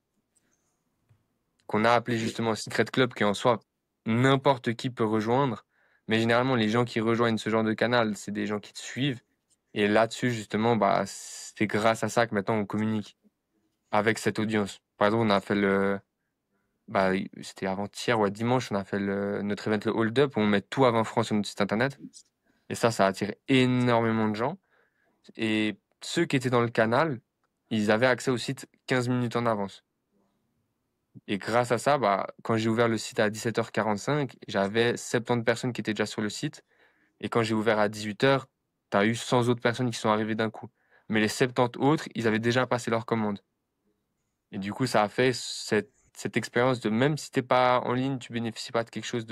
qu'on a appelé justement Secret Club, qui en soi, n'importe qui peut rejoindre. Mais généralement, les gens qui rejoignent ce genre de canal, c'est des gens qui te suivent. Et là-dessus, justement, bah, c'est grâce à ça que maintenant on communique avec cette audience. Par exemple, on a fait bah, c'était avant-hier ou dimanche, on a fait notre event, le Hold Up, où on met tout à 20 francs sur notre site internet. Et ça attire énormément de gens. Et ceux qui étaient dans le canal, ils avaient accès au site 15 minutes en avance. Et grâce à ça, bah, quand j'ai ouvert le site à 17h45, j'avais 70 personnes qui étaient déjà sur le site. Et quand j'ai ouvert à 18h, tu as eu 100 autres personnes qui sont arrivées d'un coup. Mais les 70 autres, ils avaient déjà passé leur commande. Et du coup, ça a fait cette expérience de même si t'es pas en ligne, tu bénéficies pas de quelque chose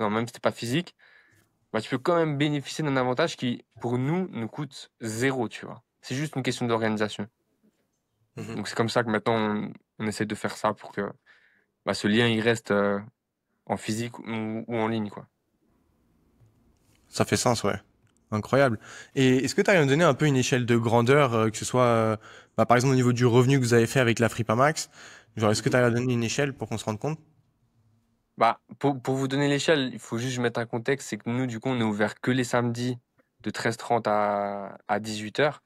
non, même si t'es pas physique, bah, tu peux quand même bénéficier d'un avantage qui, pour nous coûte zéro, tu vois. C'est juste une question d'organisation. Mhm. Donc c'est comme ça que maintenant, on essaie de faire ça pour que bah, ce lien, il reste en physique ou en ligne, quoi. Ça fait sens, ouais. Incroyable. Et est-ce que tu arrives à me donner un peu une échelle de grandeur, que ce soit, bah, par exemple, au niveau du revenu que vous avez fait avec la Fripamax? Genre, est-ce que tu arrives à donner une échelle pour qu'on se rende compte? Bah, pour vous donner l'échelle, il faut juste que je mette un contexte, c'est que nous, du coup, on est ouvert que les samedis de 13h30 à 18h.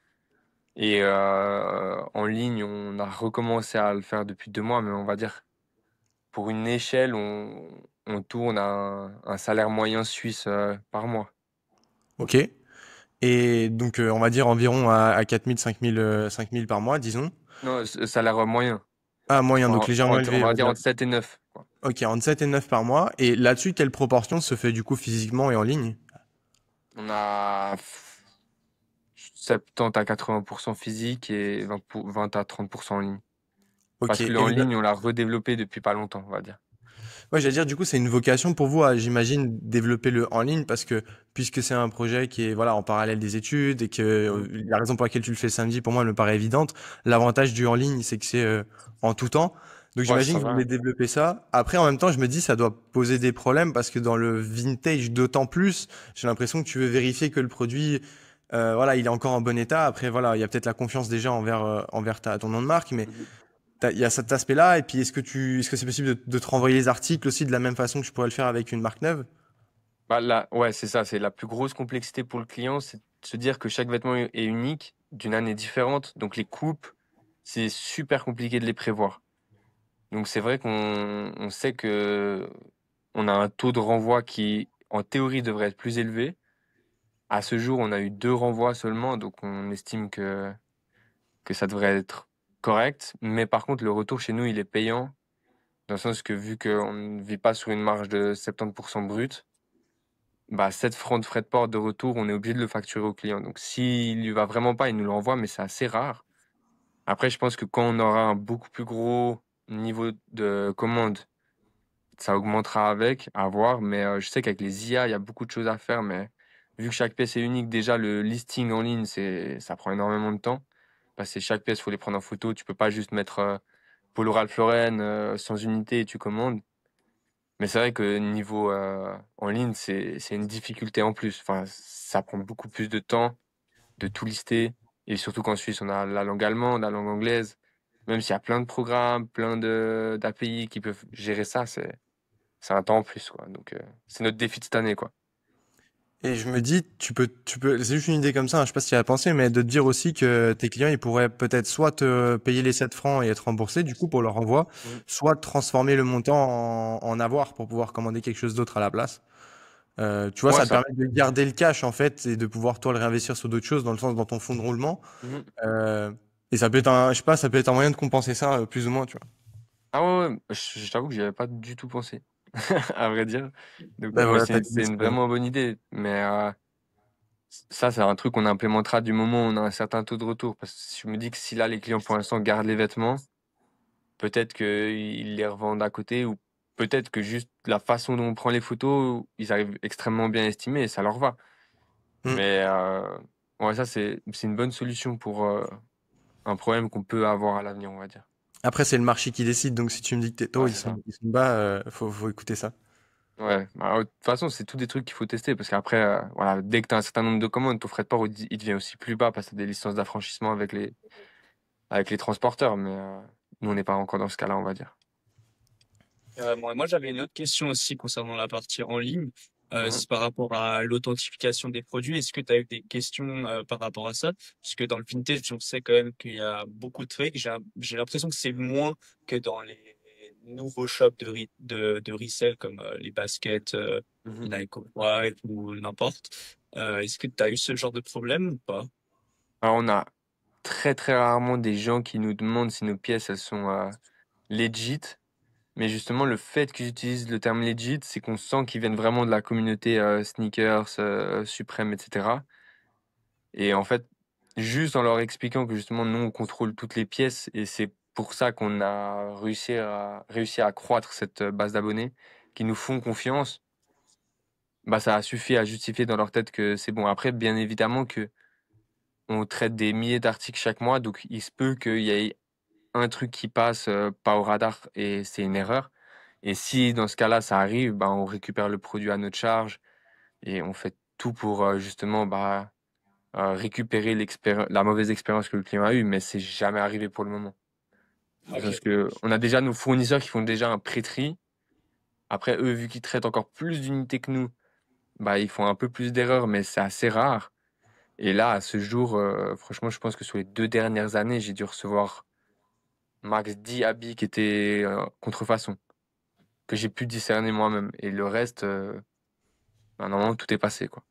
Et en ligne, on a recommencé à le faire depuis 2 mois, mais on va dire, pour une échelle, on tourne à un salaire moyen suisse par mois. Ok. Et donc, on va dire environ à 4 000, 5 000, 5 000 par mois, disons. Non, salaire moyen. Ah, moyen, donc légèrement On élevé, on va va dire dire. entre 7 et 9, quoi. Ok, entre 7 et 9 par mois. Et là-dessus, quelle proportion se fait du coup physiquement et en ligne? On a 70 à 80% physique et 20 à 30% en ligne. Ok. Parce que le en ligne, on l'a redéveloppé depuis pas longtemps, on va dire. Ouais, j'allais dire, du coup, c'est une vocation pour vous à, j'imagine, développer le en ligne parce que, puisque c'est un projet qui est, voilà, en parallèle des études et que Mhm. la raison pour laquelle tu le fais le samedi, pour moi, elle me paraît évidente. L'avantage du en ligne, c'est que c'est en tout temps. Donc, Ouais, j'imagine ça que vous va. voulez développer ça. Après, en même temps, je me dis, ça doit poser des problèmes parce que dans le vintage, d'autant plus, j'ai l'impression que tu veux vérifier que le produit, voilà, il est encore en bon état. Après, voilà, il y a peut-être la confiance déjà envers ton nom de marque, mais Mhm. il y a cet aspect-là, et puis est-ce que c'est possible de te renvoyer les articles aussi de la même façon que je pourrais le faire avec une marque neuve? Bah là, ouais, c'est ça. C'est la plus grosse complexité pour le client, c'est de se dire que chaque vêtement est unique, d'une année différente. Donc les coupes, c'est super compliqué de les prévoir. Donc c'est vrai qu'on sait que on a un taux de renvoi qui, en théorie, devrait être plus élevé. À ce jour, on a eu 2 renvois seulement, donc on estime que ça devrait être correct. Mais par contre, le retour chez nous, il est payant, dans le sens que vu qu'on ne vit pas sur une marge de 70% brut, bah, 7 francs de frais de port de retour, on est obligé de le facturer au client. Donc s'il lui va vraiment pas, il nous le renvoie, mais c'est assez rare. Après, je pense que quand on aura un beaucoup plus gros niveau de commande, ça augmentera avec, à voir. Mais je sais qu'avec les IA, il y a beaucoup de choses à faire. Mais vu que chaque pièce est unique, déjà, le listing en ligne, ça prend énormément de temps. Parce que chaque pièce, il faut les prendre en photo. Tu peux pas juste mettre Polo Ralph Lauren sans unité et tu commandes. Mais c'est vrai que niveau en ligne, c'est une difficulté en plus. Enfin, ça prend beaucoup plus de temps de tout lister. Et surtout qu'en Suisse, on a la langue allemande, la langue anglaise. Même s'il y a plein de programmes, plein de d'API qui peuvent gérer ça, c'est un temps en plus, quoi. Donc, c'est notre défi de cette année, quoi. Et je me dis, c'est juste une idée comme ça, hein, je sais pas si tu y as pensé, mais de te dire aussi que tes clients, ils pourraient peut-être soit te payer les 7 francs et être remboursés, du coup, pour leur envoi, Mhm. soit transformer le montant en avoir pour pouvoir commander quelque chose d'autre à la place. Tu vois, Ouais, ça te ça. permet de garder le cash en fait et de pouvoir toi le réinvestir sur d'autres choses, dans le sens dans ton fonds de roulement. Mhm. Euh, et ça peut être je sais pas, ça peut être un moyen de compenser ça plus ou moins, tu vois. Ah ouais, ouais, je t'avoue que j'y avais pas du tout pensé, à vrai dire. Donc, Ben mais voilà, t'as c'est dit c'est une vraiment bonne idée. Mais ça, c'est un truc qu'on implémentera du moment où on a un certain taux de retour. Parce que je me dis que si là, les clients pour l'instant gardent les vêtements, peut-être qu'ils les revendent à côté ou peut-être que juste la façon dont on prend les photos, ils arrivent extrêmement bien estimés et ça leur va. Hmm. Mais ouais, ça, c'est une bonne solution pour un problème qu'on peut avoir à l'avenir, on va dire. Après, c'est le marché qui décide, donc si tu me dis que tes taux Ouais, c'est ça. ils sont bas, faut écouter ça. Ouais, bah, de toute façon, c'est tous des trucs qu'il faut tester parce qu'après, voilà, dès que tu as un certain nombre de commandes, ton frais de port, il devient aussi plus bas parce que tu as des licences d'affranchissement avec les transporteurs. Mais nous, on n'est pas encore dans ce cas-là, on va dire. Moi, j'avais une autre question aussi concernant la partie en ligne. Mhm. C'est par rapport à l'authentification des produits. Est-ce que tu as eu des questions par rapport à ça? Puisque dans le vintage, on sait quand même qu'il y a beaucoup de fake. J'ai l'impression que c'est moins que dans les nouveaux shops de resell comme les baskets Mhm. Nike White ou n'importe. Est-ce que tu as eu ce genre de problème ou pas? Alors, on a très, très rarement des gens qui nous demandent si nos pièces, elles sont legit. Mais justement, le fait qu'ils utilisent le terme legit, c'est qu'on sent qu'ils viennent vraiment de la communauté sneakers, Supreme, etc. Et en fait, juste en leur expliquant que justement, nous, on contrôle toutes les pièces et c'est pour ça qu'on a réussi à accroître cette base d'abonnés qui nous font confiance, bah, ça a suffi à justifier dans leur tête que c'est bon. Après, bien évidemment que on traite des milliers d'articles chaque mois, donc il se peut qu'il y ait un truc qui passe pas au radar et c'est une erreur. Et si dans ce cas-là, ça arrive, bah, on récupère le produit à notre charge et on fait tout pour justement bah, récupérer la mauvaise expérience que le client a eue, mais c'est jamais arrivé pour le moment. Ok. Parce que on a déjà nos fournisseurs qui font déjà un pré-tri. Après, eux, vu qu'ils traitent encore plus d'unités que nous, bah, ils font un peu plus d'erreurs, mais c'est assez rare. Et là, à ce jour, franchement, je pense que sur les 2 dernières années, j'ai dû recevoir max 10 habits qui étaient contrefaçon, que j'ai pu discerner moi-même. Et le reste, bah, normalement, tout est passé, quoi.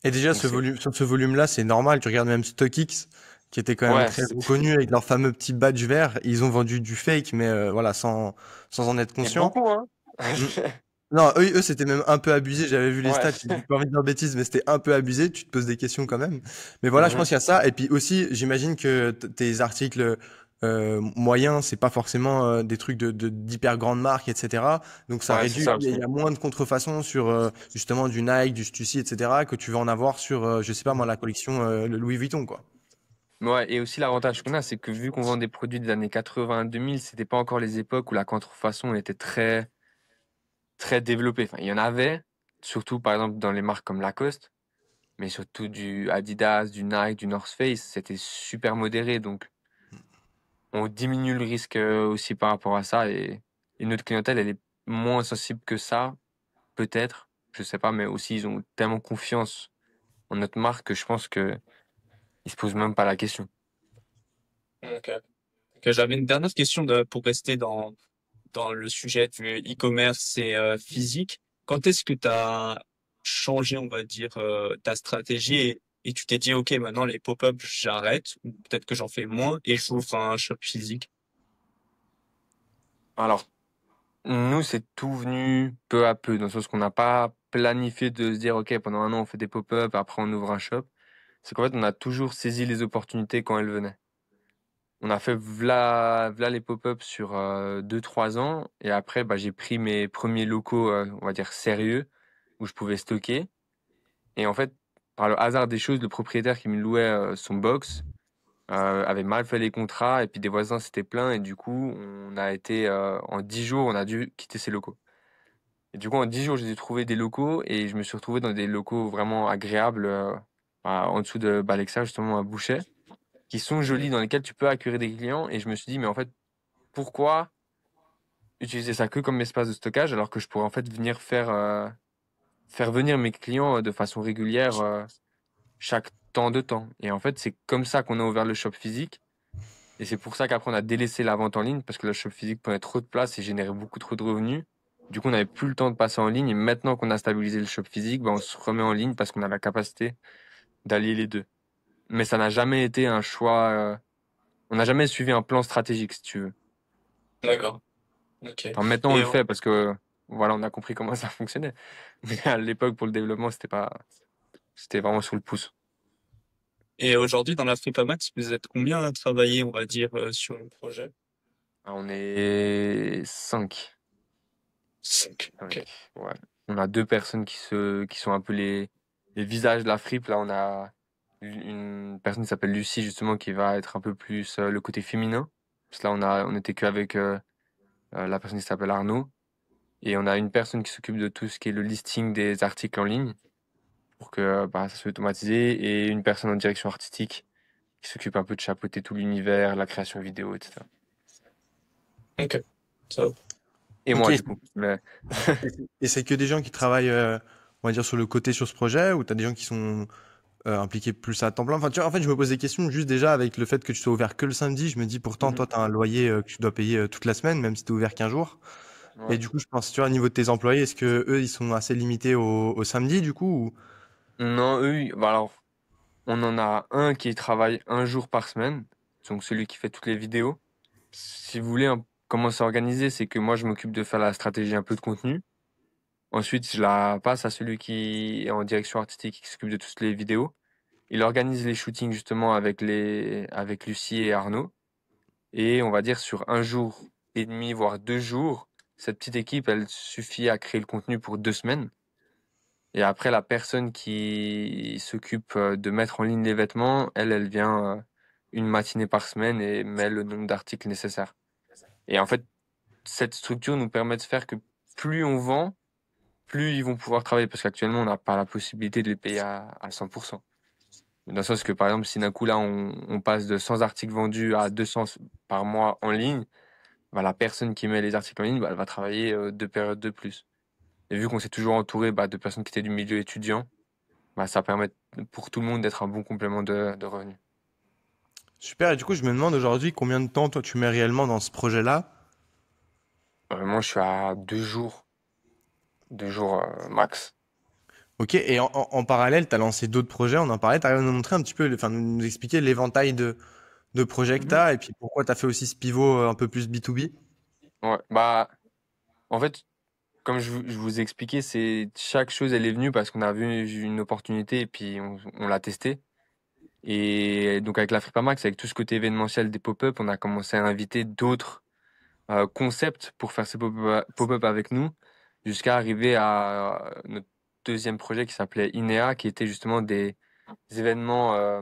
Et déjà, Donc c'est. sur ce volume-là, c'est normal. Tu regardes même StockX, qui était quand même Ouais, très reconnu avec leur fameux petit badge vert. Ils ont vendu du fake, mais voilà, sans en être et conscient. beaucoup, hein. Mm. Non, eux c'était même un peu abusé. J'avais vu les Ouais. stats. J'ai pas envie de dire de bêtises, mais c'était un peu abusé. Tu te poses des questions quand même. Mais voilà, je pense Mhm. qu'il y a ça. Et puis aussi, j'imagine que tes articles moyens, c'est pas forcément des trucs d'hyper grandes marques, etc. Donc ça Ouais, c'est réduit. ça Il aussi. y a moins de contrefaçon sur justement du Nike, du Stussy, etc. que tu vas en avoir sur, je sais pas moi, la collection le Louis Vuitton, quoi. Ouais, et aussi l'avantage qu'on a, c'est que vu qu'on vend des produits des années 80-2000, c'était pas encore les époques où la contrefaçon était très, très développée. Enfin, il y en avait, surtout par exemple dans les marques comme Lacoste, mais surtout du Adidas, du Nike, du North Face, c'était super modéré. Donc, on diminue le risque aussi par rapport à ça. Et notre clientèle, elle est moins sensible que ça, peut-être. Je sais pas, mais aussi, ils ont tellement confiance en notre marque que je pense que ils se posent même pas la question. Ok. Ok, j'avais une dernière question pour rester dans le sujet du e-commerce et physique. Quand est-ce que tu as changé, on va dire, ta stratégie et tu t'es dit, OK, maintenant les pop-up, j'arrête, ou peut-être que j'en fais moins et j'ouvre un shop physique? Alors, nous, c'est tout venu peu à peu, dans le sens qu'on n'a pas planifié de se dire, OK, pendant un an, on fait des pop-up, après on ouvre un shop. C'est qu'en fait, on a toujours saisi les opportunités quand elles venaient. On a fait v'là les pop-up sur 2-3 ans, et après, bah, j'ai pris mes premiers locaux, on va dire sérieux, où je pouvais stocker. Et en fait, par le hasard des choses, le propriétaire qui me louait son box avait mal fait les contrats, et puis des voisins s'étaient plaints, et du coup, on a été, en 10 jours, on a dû quitter ces locaux. Et du coup, en 10 jours, j'ai dû trouver des locaux et je me suis retrouvé dans des locaux vraiment agréables, en dessous de Balexa, justement à Boucher, qui sont jolis, dans lesquels tu peux accueillir des clients. Et je me suis dit, mais en fait, pourquoi utiliser ça que comme espace de stockage alors que je pourrais en fait venir faire venir mes clients de façon régulière chaque temps de temps. Et en fait, c'est comme ça qu'on a ouvert le shop physique. Et c'est pour ça qu'après, on a délaissé la vente en ligne parce que le shop physique prenait trop de place et générait beaucoup trop de revenus. Du coup, on n'avait plus le temps de passer en ligne. Et maintenant qu'on a stabilisé le shop physique, on se remet en ligne parce qu'on a la capacité d'allier les deux. Mais ça n'a jamais été un choix. On n'a jamais suivi un plan stratégique, si tu veux. D'accord. Ok. Enfin, maintenant, on Et, le fait parce que voilà, on a compris comment ça fonctionnait. Mais à l'époque, pour le développement, c'était vraiment sur le pouce. et aujourd'hui, dans la Max, vous êtes combien à travailler, on va dire, sur le projet? Ah, on est 5. 5. Ok. Ouais. On a 2 personnes qui sont un peu les visages de la fripe. Là, on a une personne qui s'appelle Lucie, justement, qui va être un peu plus le côté féminin. Parce que là, on était qu'avec la personne qui s'appelle Arnaud. Et on a une personne qui s'occupe de tout ce qui est le listing des articles en ligne pour que bah, ça soit automatisé. Et une personne en direction artistique qui s'occupe un peu de chapeauter tout l'univers, la création vidéo, etc. Ok. Ça va. Et Ok. moi, du coup. Mais Et c'est que des gens qui travaillent, on va dire, sur le côté sur ce projet, ou t'as des gens qui sont impliqués plus à temps plein? Enfin, tu vois, en fait, je me pose des questions juste déjà avec le fait que tu sois ouvert que le samedi. Je me dis, pourtant, Mhm. toi, t'as un loyer que tu dois payer toute la semaine, même si t'es ouvert qu'un jour. Et ouais. du coup, je pense, tu vois, au niveau de tes employés, est-ce que eux, ils sont assez limités au samedi, du coup, ou... Non, bah alors, on en a un qui travaille un jour par semaine, donc celui qui fait toutes les vidéos. Si vous voulez, comment c'est organisé, c'est que moi, je m'occupe de faire la stratégie un peu de contenu. Ensuite, je la passe à celui qui est en direction artistique, qui s'occupe de toutes les vidéos. Il organise les shootings justement avec Lucie et Arnaud. Et on va dire sur un jour et demi, voire 2 jours, cette petite équipe, elle suffit à créer le contenu pour 2 semaines. Et après, la personne qui s'occupe de mettre en ligne les vêtements, elle vient une matinée par semaine et met le nombre d'articles nécessaires. Et en fait, cette structure nous permet de faire que plus on vend, plus ils vont pouvoir travailler. Parce qu'actuellement, on n'a pas la possibilité de les payer à 100%. Dans le sens que, par exemple, si d'un coup, là, on passe de 100 articles vendus à 200 par mois en ligne, bah, la personne qui met les articles en ligne, bah, elle va travailler 2 périodes de plus. Et vu qu'on s'est toujours entouré de personnes qui étaient du milieu étudiant, bah, ça permet pour tout le monde d'être un bon complément de revenus. Super. Et du coup, je me demande aujourd'hui combien de temps, toi, tu mets réellement dans ce projet-là. Moi, je suis à 2 jours, 2 jours max. Ok. Et en parallèle, tu as lancé d'autres projets. On en parlait. Tu arrives à nous montrer un petit peu, enfin, nous expliquer l'éventail de projets que tu Mhm. as et puis pourquoi tu as fait aussi ce pivot un peu plus B2B. Ouais, bah, en fait, comme je vous ai expliqué, c'est chaque chose, elle est venue parce qu'on a vu une opportunité et puis on l'a testé. Et donc, avec la Fripamax, avec tout ce côté événementiel des pop-up, on a commencé à inviter d'autres concepts pour faire ces pop-up avec nous, jusqu'à arriver à notre deuxième projet qui s'appelait INEA, qui était justement des événements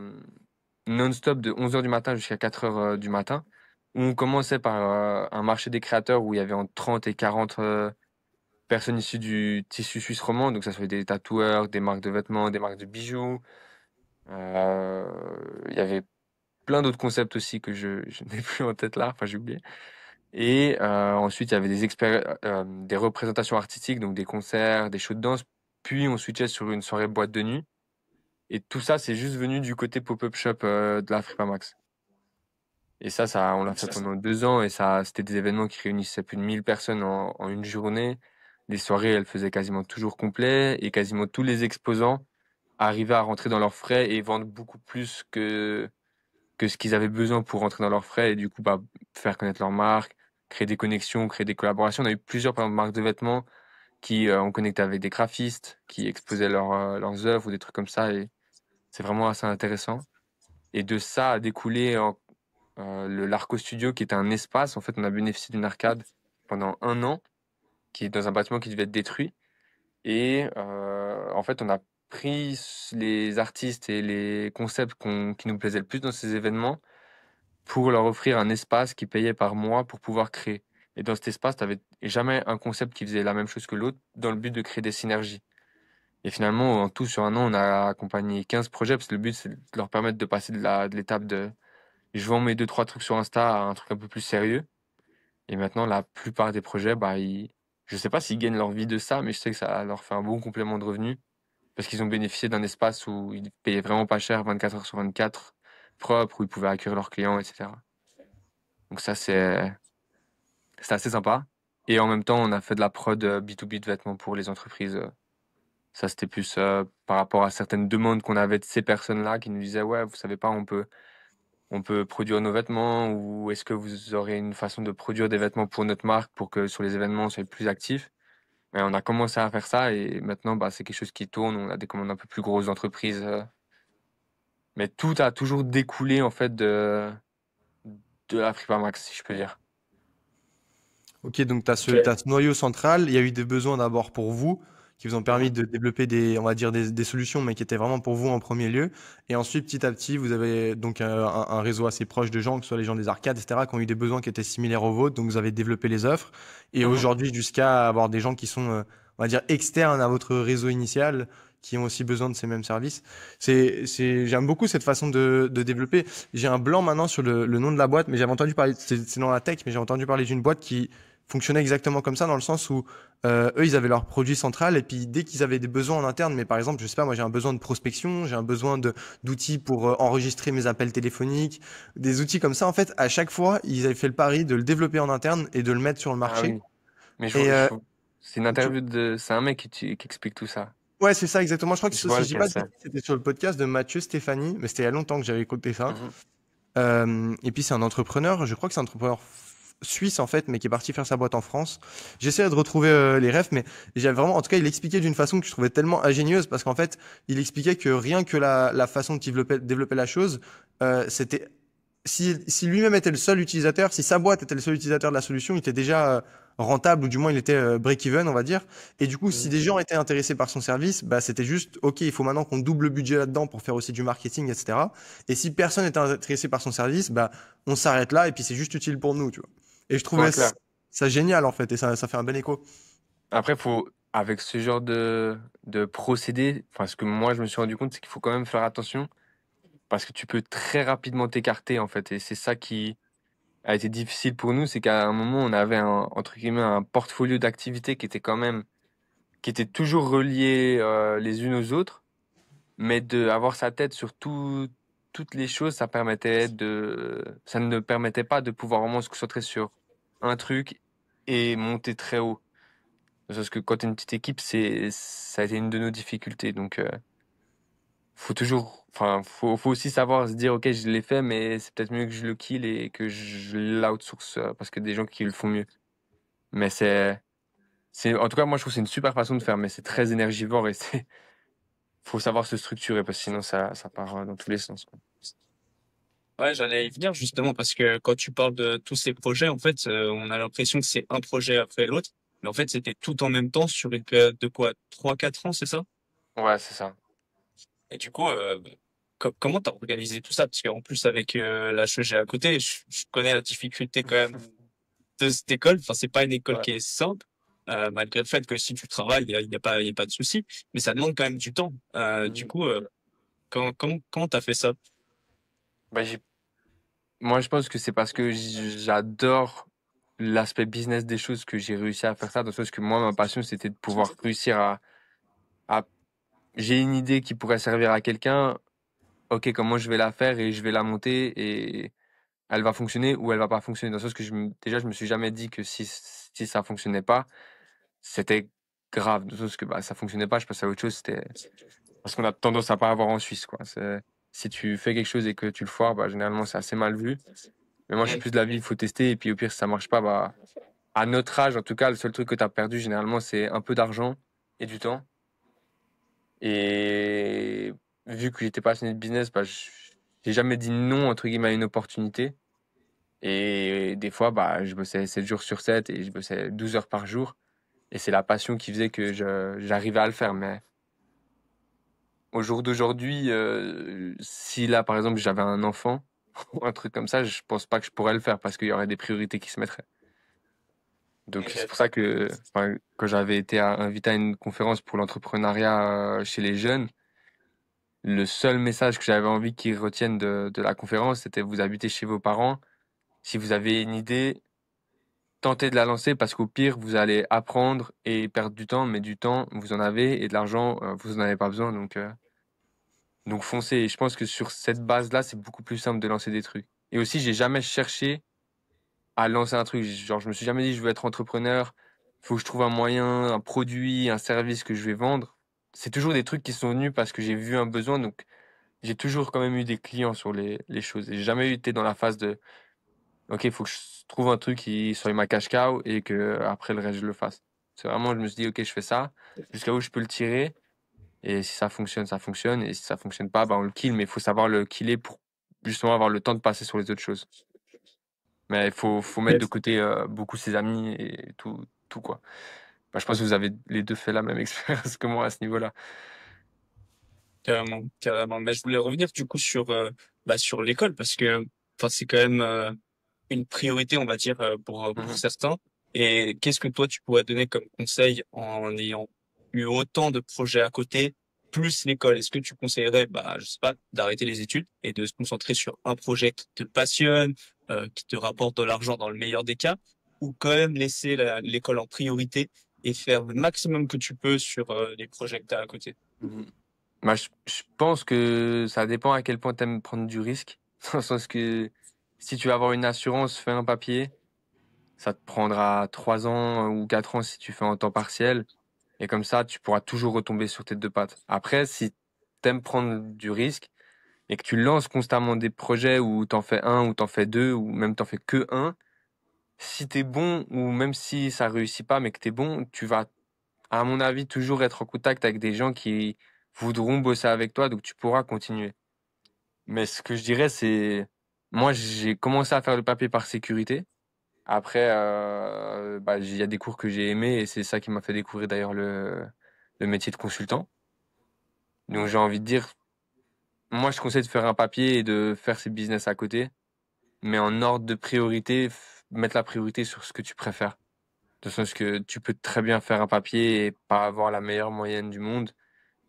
non-stop de 11 h du matin jusqu'à 4 h du matin, où on commençait par un marché des créateurs où il y avait entre 30 et 40 personnes issues du tissu suisse romand, donc ça soit des tatoueurs, des marques de vêtements, des marques de bijoux. Euh, Il y avait plein d'autres concepts aussi que je n'ai plus en tête là, enfin j'ai oublié. Et ensuite, il y avait des représentations artistiques, donc des concerts, des shows de danse. Puis on switchait sur une soirée boîte de nuit. Et tout ça, c'est juste venu du côté pop-up shop de la Fripamax. Et ça, on l'a fait Ça, pendant 2 ans. Et ça, c'était des événements qui réunissaient plus de 1000 personnes en une journée. Les soirées, elles faisaient quasiment toujours complet. Et quasiment tous les exposants arrivaient à rentrer dans leurs frais et vendre beaucoup plus que ce qu'ils avaient besoin pour rentrer dans leurs frais et du coup bah, faire connaître leur marque, créer des connexions, créer des collaborations. On a eu plusieurs par exemple, marques de vêtements qui ont connecté avec des graphistes, qui exposaient leurs œuvres ou des trucs comme ça et c'est vraiment assez intéressant. Et de ça a découlé le Larco Studio qui était un espace. En fait, on a bénéficié d'une arcade pendant un an qui est dans un bâtiment qui devait être détruit. Et en fait, on a pris les artistes et les concepts qui nous plaisaient le plus dans ces événements pour leur offrir un espace qui payait par mois pour pouvoir créer. Et dans cet espace, tu n'avais jamais un concept qui faisait la même chose que l'autre dans le but de créer des synergies. Et finalement, en tout, sur un an, on a accompagné 15 projets parce que le but, c'est de leur permettre de passer de l'étape de je vends mes deux, trois trucs sur Insta à un truc un peu plus sérieux. Et maintenant, la plupart des projets, bah, je sais pas s'ils gagnent leur vie de ça, mais je sais que ça leur fait un bon complément de revenus parce qu'ils ont bénéficié d'un espace où ils payaient vraiment pas cher, 24 heures sur 24, propre, où ils pouvaient accueillir leurs clients, etc. Donc ça, c'est assez sympa. Et en même temps, on a fait de la prod B2B de vêtements pour les entreprises. Ça, c'était plus par rapport à certaines demandes qu'on avait de ces personnes-là qui nous disaient, ouais, vous savez pas, on peut produire nos vêtements, ou est-ce que vous aurez une façon de produire des vêtements pour notre marque pour que sur les événements, on soit plus actif? Mais on a commencé à faire ça et maintenant, bah, c'est quelque chose qui tourne. On a des commandes un peu plus grosses d'entreprises. Mais tout a toujours découlé, en fait, de la Prépa Max, si je peux dire. Ok, donc tu as Ok. ce noyau central. Il y a eu des besoins d'abord pour vous, qui vous ont permis Mhm. de développer on va dire des solutions, mais qui étaient vraiment pour vous en premier lieu. Et ensuite, petit à petit, vous avez donc un réseau assez proche de gens, que ce soit les gens des arcades, etc., qui ont eu des besoins qui étaient similaires aux vôtres. Donc, vous avez développé les offres. Et Mhm. aujourd'hui, jusqu'à avoir des gens qui sont, on va dire, externes à votre réseau initial, qui ont aussi besoin de ces mêmes services. J'aime beaucoup cette façon de développer. J'ai un blanc maintenant sur le nom de la boîte, mais j'avais entendu parler, c'est dans la tech, mais j'ai entendu parler d'une boîte qui fonctionnait exactement comme ça, dans le sens où eux, ils avaient leur produit central, et puis dès qu'ils avaient des besoins en interne, mais par exemple, je sais pas, moi j'ai un besoin de prospection, j'ai un besoin d'outils pour enregistrer mes appels téléphoniques, des outils comme ça, en fait, à chaque fois, ils avaient fait le pari de le développer en interne et de le mettre sur le Ah marché. oui. Mais Et c'est une tu- interview de. C'est un mec qui explique tout ça. ouais, c'est ça exactement. Je crois que Je vois si je dis pas lequel de c'est. bêtises, c'était sur le podcast de Mathieu Stéphanie, mais c'était il y a longtemps que j'avais écouté ça. Mhm. Et puis c'est un entrepreneur, je crois que c'est un entrepreneur suisse en fait, mais qui est parti faire sa boîte en France. J'essaie de retrouver les refs, mais j'avais vraiment, en tout cas, il expliquait d'une façon que je trouvais tellement ingénieuse, parce qu'en fait, il expliquait que rien que la façon dont il développait la chose, c'était si lui-même était le seul utilisateur, si sa boîte était le seul utilisateur de la solution, il était déjà rentable, ou du moins il était break-even, on va dire. Et du coup, si Mhm. des gens étaient intéressés par son service, bah, c'était juste, OK, il faut maintenant qu'on double le budget là-dedans pour faire aussi du marketing, etc. Et si personne n'était intéressé par son service, bah, on s'arrête là et puis c'est juste utile pour nous, tu vois. Et je Ouais, trouvais clair. ça génial, en fait, et ça fait un bon écho. Après, avec ce genre de procédé, enfin, ce que moi je me suis rendu compte, c'est qu'il faut quand même faire attention parce que tu peux très rapidement t'écarter, en fait. Et c'est ça qui a été difficile pour nous, c'est qu'à un moment, on avait entre guillemets, un portfolio d'activités qui était toujours relié les unes aux autres, mais avoir sa tête sur toutes les choses, ça ne permettait pas de pouvoir vraiment se concentrer sur un truc et monter très haut. Parce que quand tu es une petite équipe, ça a été une de nos difficultés. Donc, faut aussi savoir se dire, ok, je l'ai fait, mais c'est peut-être mieux que je le kill et que je l'outsource parce que des gens qui le font mieux. Mais en tout cas, moi, je trouve que c'est une super façon de faire, mais c'est très énergivore et faut savoir se structurer parce que sinon, ça part dans tous les sens, quoi. Ouais, j'allais y venir justement parce que quand tu parles de tous ces projets, en fait, on a l'impression que c'est un projet après l'autre, mais en fait, c'était tout en même temps sur une période de quoi, 3, 4 ans, c'est ça? Ouais, c'est ça. Et du coup, comment t'as organisé tout ça? Parce qu'en plus, avec la HEG à côté, je connais la difficulté quand même de cette école. Enfin, c'est pas une école Ouais. qui est simple, malgré le fait que si tu travailles, il y a pas de souci, mais ça demande quand même du temps. Du Mhm. coup, comment t'as fait ça? Bah, moi, je pense que c'est parce que j'adore l'aspect business des choses que j'ai réussi à faire ça. Dans le sens que moi, ma passion, c'était de pouvoir réussir à j'ai une idée qui pourrait servir à quelqu'un. Ok, comment je vais la faire et je vais la monter et elle va fonctionner ou elle va pas fonctionner. Dans le sens que déjà, je me suis jamais dit que si ça fonctionnait pas, c'était grave. Dans le sens que bah, ça fonctionnait pas, je passais à autre chose. C'était parce qu'on a tendance à pas avoir en Suisse, quoi. Si tu fais quelque chose et que tu le foires, bah, généralement, c'est assez mal vu. Mais moi, je suis plus de la vie, il faut tester. Et puis, au pire, si ça marche pas, bah, à notre âge, en tout cas, le seul truc que tu as perdu, généralement, c'est un peu d'argent et du temps. Et vu que j'étais passionné de business, bah, j'ai jamais dit non, entre guillemets, à une opportunité. Et des fois, bah, je bossais 7 jours sur 7 et je bossais 12 heures par jour. Et c'est la passion qui faisait que j'arrivais à le faire. Mais au jour d'aujourd'hui, si là, par exemple, j'avais un enfant ou un truc comme ça, je pense pas que je pourrais le faire parce qu'il y aurait des priorités qui se mettraient. Donc, c'est Ok. pour ça que enfin, quand j'avais été invité à une conférence pour l'entrepreneuriat chez les jeunes, le seul message que j'avais envie qu'ils retiennent de la conférence, c'était vous habitez chez vos parents. Si vous avez une idée, tentez de la lancer parce qu'au pire, vous allez apprendre et perdre du temps, mais du temps, vous en avez et de l'argent, vous en avez pas besoin. Donc foncez. Et je pense que sur cette base-là, c'est beaucoup plus simple de lancer des trucs. Et aussi, j'ai jamais cherché à lancer un truc. Genre, je me suis jamais dit, je veux être entrepreneur, faut que je trouve un moyen, un produit, un service que je vais vendre. C'est toujours des trucs qui sont venus parce que j'ai vu un besoin, donc j'ai toujours quand même eu des clients sur les choses. Et j'ai jamais été dans la phase de, OK, il faut que je trouve un truc qui soit ma cash cow et que après le reste, je le fasse. C'est vraiment, je me suis dit, OK, je fais ça, jusqu'à où je peux le tirer. Et si ça fonctionne, ça fonctionne. Et si ça fonctionne pas, bah, on le kill. Mais il faut savoir le killer pour justement avoir le temps de passer sur les autres choses. Mais il faut mettre de côté beaucoup ses amis et tout quoi. Bah, je pense que vous avez les deux fait la même expérience que moi à ce niveau-là. Carrément, carrément. Mais je voulais revenir du coup sur l'école parce que enfin c'est quand même une priorité, on va dire, pour Mhm. certains. Et qu'est-ce que toi, tu pourrais donner comme conseil en ayant eu autant de projets à côté, plus l'école? Est-ce que tu conseillerais, bah, je sais pas, d'arrêter les études et de se concentrer sur un projet qui te passionne, qui te rapporte de l'argent dans le meilleur des cas, ou quand même laisser l'école en priorité et faire le maximum que tu peux sur les projets que tu as à côté? Mhm. Bah, je pense que ça dépend à quel point tu aimes prendre du risque. Dans le sens que si tu veux avoir une assurance, fais un papier. Ça te prendra 3 ans ou 4 ans si tu fais en temps partiel. Et comme ça, tu pourras toujours retomber sur tes deux pattes. Après, si t'aimes prendre du risque et que tu lances constamment des projets où t'en fais un, ou t'en fais deux, ou même t'en fais que un, si t'es bon, ou même si ça réussit pas, mais que t'es bon, tu vas, à mon avis, toujours être en contact avec des gens qui voudront bosser avec toi, donc tu pourras continuer. Mais ce que je dirais, c'est, moi, j'ai commencé à faire le papier par sécurité. Après, bah, il y a des cours que j'ai aimés et c'est ça qui m'a fait découvrir d'ailleurs le métier de consultant. Donc j'ai envie de dire, moi je conseille de faire un papier et de faire ses business à côté, mais en ordre de priorité, mettre la priorité sur ce que tu préfères. De sens que tu peux très bien faire un papier et pas avoir la meilleure moyenne du monde,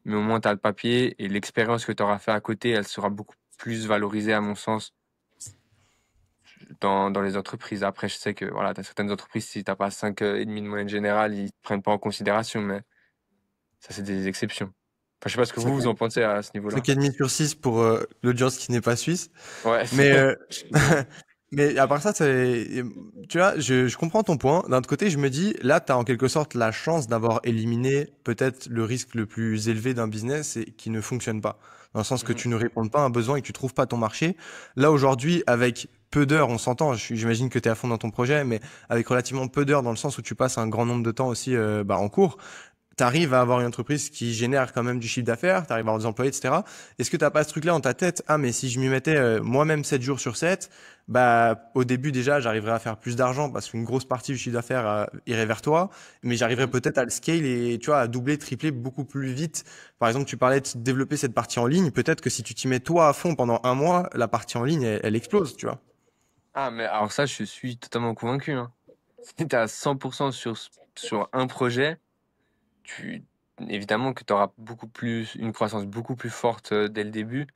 mais au moins tu as le papier et l'expérience que tu auras fait à côté, elle sera beaucoup plus valorisée à mon sens dans les entreprises. Après, je sais que voilà, tu as certaines entreprises, si t'as pas 5 et demi de moyenne générale, ils te prennent pas en considération, mais ça, c'est des exceptions. Enfin, je sais pas ce que vous en pensez à ce niveau-là. 5,5 sur 6 pour l'audience qui n'est pas suisse. Ouais, Mais, mais à part ça, tu vois, je comprends ton point. D'un autre côté, je me dis, là, tu as en quelque sorte la chance d'avoir éliminé peut-être le risque le plus élevé d'un business et qui ne fonctionne pas. Dans le sens que Mhm. tu ne réponds pas à un besoin et que tu trouves pas ton marché. Là, aujourd'hui, avec peu d'heures, on s'entend, j'imagine que tu es à fond dans ton projet, mais avec relativement peu d'heures dans le sens où tu passes un grand nombre de temps aussi bah, en cours, t'arrives à avoir une entreprise qui génère quand même du chiffre d'affaires, t'arrives à avoir des employés, etc. Est-ce que t'as pas ce truc-là dans ta tête? Ah, mais si je m'y mettais moi-même 7 jours sur 7, bah, au début déjà, j'arriverais à faire plus d'argent parce qu'une grosse partie du chiffre d'affaires irait vers toi, mais j'arriverais Mhm. peut-être à le scale et, tu vois, à doubler, tripler beaucoup plus vite. Par exemple, tu parlais de développer cette partie en ligne. Peut-être que si tu t'y mets toi à fond pendant un mois, la partie en ligne, elle explose, tu vois. Ah, mais alors ça, je suis totalement convaincu, hein. Si tu es à 100% sur un projet, tu, évidemment que tu auras une croissance beaucoup plus forte dès le début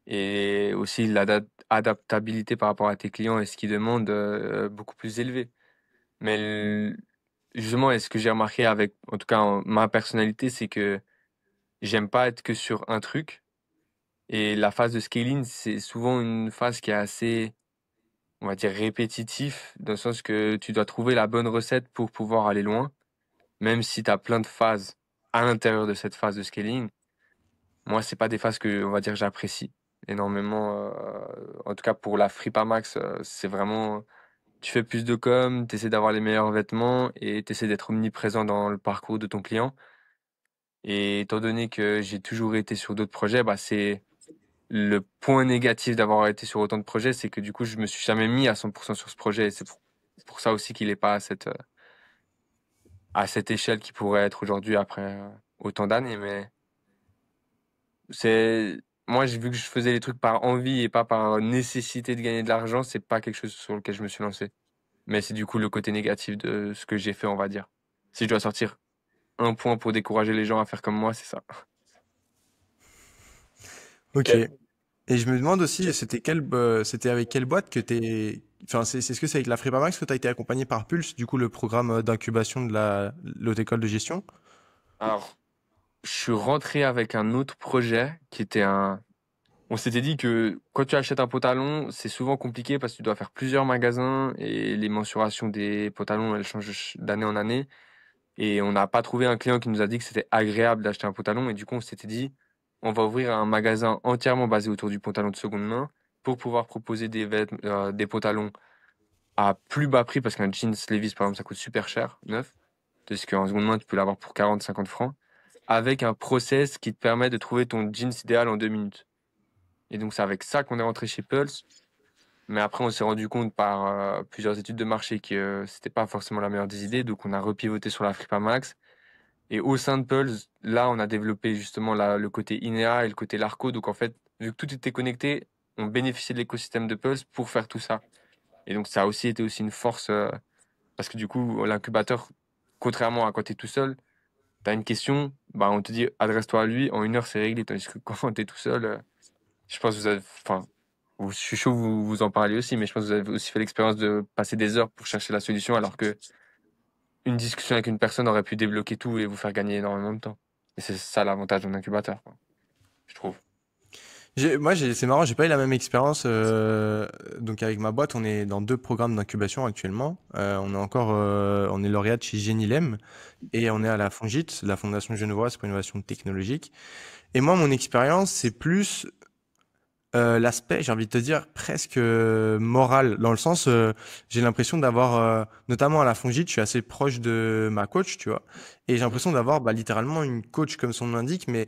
et aussi l'adaptabilité par rapport à tes clients et ce qu'ils demandent beaucoup plus élevée. Mais justement, et ce que j'ai remarqué avec, en tout cas, ma personnalité, c'est que j'aime pas être que sur un truc. Et la phase de scaling, c'est souvent une phase qui est assez, on va dire, répétitif, dans le sens que tu dois trouver la bonne recette pour pouvoir aller loin, même si tu as plein de phases à l'intérieur de cette phase de scaling. Moi, c'est pas des phases que, on va dire, j'apprécie énormément. En tout cas, pour la Fripamax, c'est vraiment, tu fais plus de com, tu essaies d'avoir les meilleurs vêtements et tu essaies d'être omniprésent dans le parcours de ton client. Et étant donné que j'ai toujours été sur d'autres projets, bah, c'est le point négatif d'avoir été sur autant de projets, c'est que du coup, je me suis jamais mis à 100% sur ce projet. Et c'est pour ça aussi qu'il est pas à cette échelle qu'il pourrait être aujourd'hui après autant d'années. Mais moi, j'ai vu que je faisais les trucs par envie et pas par nécessité de gagner de l'argent. C'est pas quelque chose sur lequel je me suis lancé. Mais c'est du coup le côté négatif de ce que j'ai fait, on va dire. Si je dois sortir un point pour décourager les gens à faire comme moi, c'est ça. Ok. Ok. Et je me demande aussi, c'était avec quelle boîte que enfin, est-ce que c'est avec la Fripamax que tu as été accompagné par Pulse, du coup, le programme d'incubation de l'autre école de gestion? Alors, je suis rentré avec un autre projet qui était on s'était dit que quand tu achètes un pantalon, c'est souvent compliqué parce que tu dois faire plusieurs magasins et les mensurations des pantalons, elles changent d'année en année. Et on n'a pas trouvé un client qui nous a dit que c'était agréable d'acheter un pantalon. Et du coup, on s'était dit, on va ouvrir un magasin entièrement basé autour du pantalon de seconde main pour pouvoir proposer des pantalons à plus bas prix parce qu'un jeans Levi's, par exemple, ça coûte super cher, neuf. Parce qu'en seconde main, tu peux l'avoir pour 40-50 francs. Avec un process qui te permet de trouver ton jeans idéal en 2 minutes. Et donc, c'est avec ça qu'on est rentré chez Pulse. Mais après, on s'est rendu compte par plusieurs études de marché que c'était pas forcément la meilleure des idées. Donc, on a repivoté sur la Fripa Max. Et au sein de Pulse, là, on a développé justement le côté INEA et le côté Larco. Donc, en fait, vu que tout était connecté, on bénéficiait de l'écosystème de Pulse pour faire tout ça. Et donc, ça a aussi été aussi une force parce que du coup, l'incubateur, contrairement à quand tu es tout seul, tu as une question, bah, on te dit adresse-toi à lui, en 1 heure, c'est réglé. Tandis que quand tu es tout seul, je pense que vous avez, enfin, je suis chaud, vous en parliez aussi, mais je pense que vous avez aussi fait l'expérience de passer des heures pour chercher la solution, alors que une discussion avec une personne aurait pu débloquer tout et vous faire gagner énormément de temps. Et c'est ça l'avantage d'un incubateur, quoi, je trouve. C'est marrant, j'ai pas eu la même expérience. Donc avec ma boîte, on est dans 2 programmes d'incubation actuellement. On est lauréat chez Genilem et on est à la Fongit, la Fondation Genevoise pour l'innovation technologique. Et moi, mon expérience, c'est plus l'aspect, j'ai envie de te dire, presque moral, dans le sens, j'ai l'impression d'avoir, notamment à la Fongit, je suis assez proche de ma coach, tu vois, et j'ai Mhm. l'impression d'avoir bah, littéralement une coach comme son nom l'indique, mais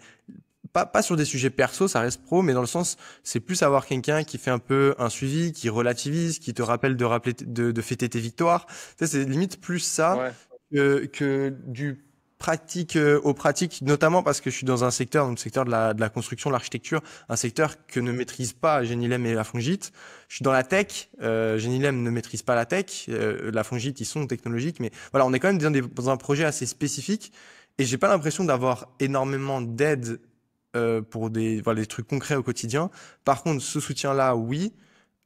pas sur des sujets perso, ça reste pro, mais dans le sens, c'est plus avoir quelqu'un qui fait un peu un suivi, qui relativise, qui te rappelle de fêter tes victoires. Tu sais, c'est limite plus ça Ouais. que du pratique au pratique, notamment parce que je suis dans un secteur, donc le secteur de la construction, de l'architecture, un secteur que ne maîtrise pas Genilem et la Fongite. Je suis dans la tech, Genilem ne maîtrise pas la tech, la Fongite, ils sont technologiques, mais voilà, on est quand même dans un projet assez spécifique et j'ai pas l'impression d'avoir énormément d'aide pour voilà, des trucs concrets au quotidien. Par contre, ce soutien-là, oui.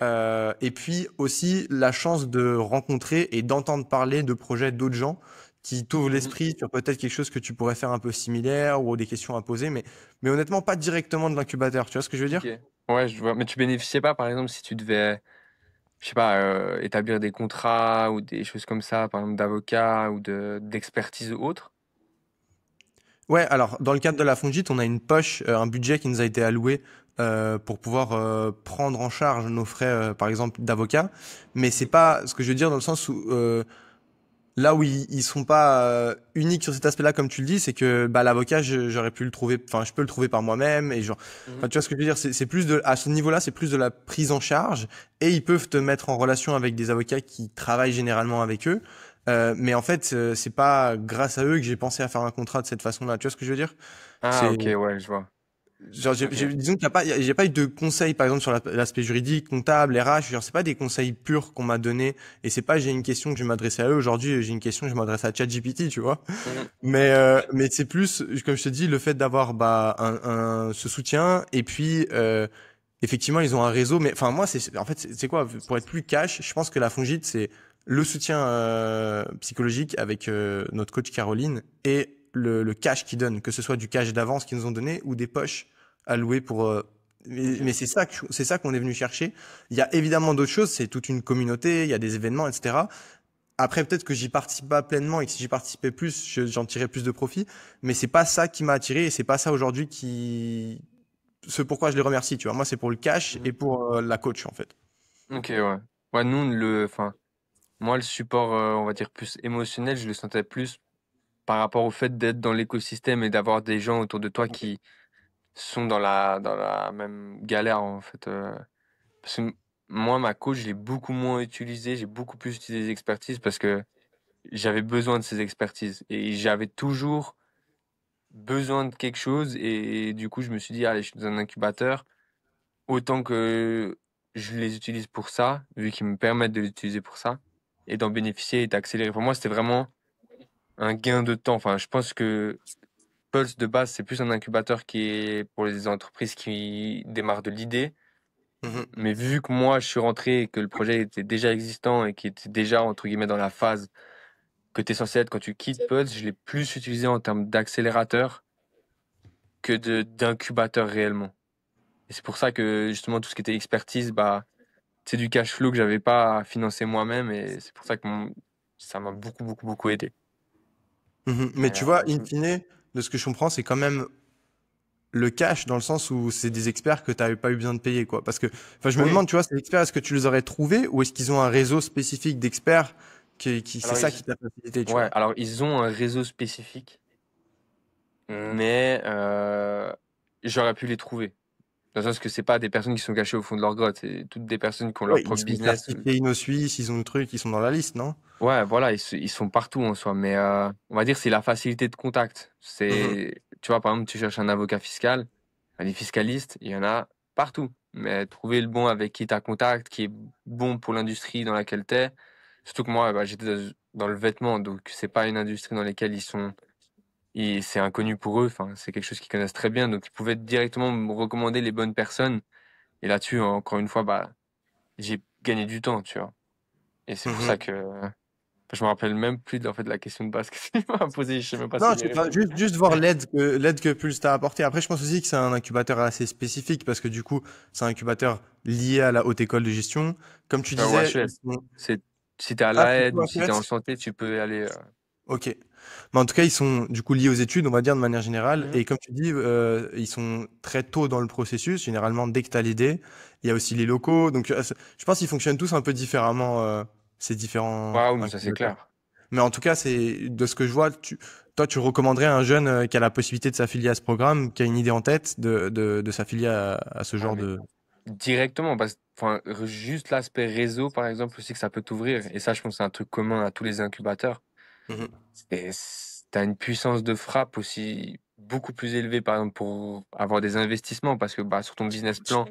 Et puis aussi la chance de rencontrer et d'entendre parler de projets d'autres gens qui t'ouvrent Mhm. l'esprit sur peut-être quelque chose que tu pourrais faire un peu similaire ou des questions à poser, mais honnêtement pas directement de l'incubateur. Tu vois ce que je veux Ok. dire? Ouais, je vois. Mais tu bénéficiais pas, par exemple, si tu devais, je sais pas, établir des contrats ou des choses comme ça, par exemple d'avocat ou d'expertise ou autre. Ouais, alors dans le cadre de la Fongite, on a une poche, un budget qui nous a été alloué pour pouvoir prendre en charge nos frais, par exemple, d'avocat. Mais c'est Mhm. pas ce que je veux dire dans le sens où là où ils sont pas uniques sur cet aspect-là, comme tu le dis, c'est que bah, l'avocat, j'aurais pu le trouver, enfin, je peux le trouver par moi-même et genre, Mhm. enfin, tu vois ce que je veux dire, c'est plus à ce niveau-là, c'est plus de la prise en charge et ils peuvent te mettre en relation avec des avocats qui travaillent généralement avec eux. Mais en fait, c'est pas grâce à eux que j'ai pensé à faire un contrat de cette façon-là. Tu vois ce que je veux dire? Ah, C'est ok, ouais, je vois. Genre, Ok. disons qu'il n'y a pas, j'ai pas eu de conseils, par exemple, sur l'aspect juridique, comptable, RH. Genre, c'est pas des conseils purs qu'on m'a donnés. Et c'est pas, j'ai une question que je vais m'adresser à eux. Aujourd'hui, j'ai une question, je m'adresse à ChatGPT, tu vois. Mhm. Mais c'est plus, comme je te dis, le fait d'avoir, bah, ce soutien. Et puis, effectivement, ils ont un réseau. Mais, enfin, moi, en fait, c'est quoi? Pour être plus cash, je pense que la Fongite, c'est le soutien, psychologique avec, notre coach Caroline et le cash qu'ils donnent, que ce soit du cash d'avance qu'ils nous ont donné ou des poches alloué pour. Mais Ok. c'est ça qu'on est venu chercher. Il y a évidemment d'autres choses, c'est toute une communauté, il y a des événements, etc. Après, peut-être que j'y participe pas pleinement et que si j'y participais plus, j'en tirais plus de profit. Mais c'est pas ça qui m'a attiré et c'est pas ça aujourd'hui ce pourquoi je les remercie, tu vois. Moi, c'est pour le cash et Mhm. pour la coach, en fait. Ok, ouais. Ouais, nous, enfin, moi, le support, on va dire plus émotionnel, je le sentais plus par rapport au fait d'être dans l'écosystème et d'avoir des gens autour de toi qui sont dans la même galère, en fait. Parce que moi, ma coach, je l'ai beaucoup moins utilisée, j'ai beaucoup plus utilisé des expertises parce que j'avais besoin de ces expertises et j'avais toujours besoin de quelque chose et du coup, je me suis dit, allez, je suis dans un incubateur, autant que je les utilise pour ça, vu qu'ils me permettent de l'utiliser pour ça et d'en bénéficier et d'accélérer. Pour moi, c'était vraiment un gain de temps. Enfin, je pense que Pulse de base, c'est plus un incubateur qui est pour les entreprises qui démarrent de l'idée. Mhm. Mais vu que moi, je suis rentré et que le projet était déjà existant et qui était déjà, entre guillemets, dans la phase que tu es censé être quand tu quittes Pulse, je l'ai plus utilisé en termes d'accélérateur que d'incubateur réellement. Et c'est pour ça que justement tout ce qui était expertise, bah, c'est du cash flow que j'avais pas à financer moi-même et c'est pour ça que ça m'a beaucoup, beaucoup, beaucoup aidé. Mais Mais, tu vois, in fine, de ce que je comprends, c'est quand même le cash dans le sens où c'est des experts que tu n'avais pas eu besoin de payer, quoi. Parce que, enfin, je me oui, demande, tu vois, ces experts, est-ce que tu les aurais trouvés ou est-ce qu'ils ont un réseau spécifique d'experts c'est alors ça qui t'a facilité, tu ouais, vois? alors ils ont un réseau spécifique, mais j'aurais pu les trouver. Dans le sens que c'est pas des personnes qui sont cachées au fond de leur grotte, c'est toutes des personnes qui ont leur Ouais, ils propre sont business. certifiés InnoSuisse, ils ont le truc, ils sont dans la liste, non? Ouais, voilà, ils sont partout en soi, mais on va dire c'est la facilité de contact. Mhm. Tu vois, par exemple, tu cherches un avocat fiscal, des fiscalistes, il y en a partout. Mais trouver le bon avec qui tu as contact, qui est bon pour l'industrie dans laquelle tu es, surtout que moi, bah, j'étais dans le vêtement, donc c'est pas une industrie dans laquelle c'est inconnu pour eux, enfin, c'est quelque chose qu'ils connaissent très bien, donc ils pouvaient directement me recommander les bonnes personnes. Et là-dessus, encore une fois, bah, j'ai gagné du temps, tu vois. Et c'est pour ça Mhm. que je me rappelle même plus de, en fait, de la question de base que tu m'as posée. Je sais même pas si Non, je j'ai sais pas, répondu. juste voir l'aide que Pulse t'a apporté. Après, je pense aussi que c'est un incubateur assez spécifique parce que du coup, c'est un incubateur lié à la haute école de gestion. Comme tu Au disais, ils HES. sont... C'est, si t'es à Ah, c'est l'AED tout ou un si t'es en PS? santé, tu peux aller. Ok. Mais en tout cas, ils sont du coup liés aux études, on va dire de manière générale. Mhm. Et comme tu dis, ils sont très tôt dans le processus. Généralement, dès que tu as l'idée, il y a aussi les locaux. Donc, je pense qu'ils fonctionnent tous un peu différemment, ces différents Ouais, oui, mais ça c'est incubateurs. clair. Mais en tout cas, c'est de ce que je vois, toi, tu recommanderais à un jeune qui a la possibilité de s'affilier à ce programme, qui a une idée en tête, de s'affilier à ce Ah, genre mais de. directement, parce enfin, juste l'aspect réseau, par exemple, aussi que ça peut t'ouvrir. Et ça, je pense que c'est un truc commun à tous les incubateurs. Mhm. Et t'as une puissance de frappe aussi beaucoup plus élevée, par exemple, pour avoir des investissements, parce que bah, sur ton business plan,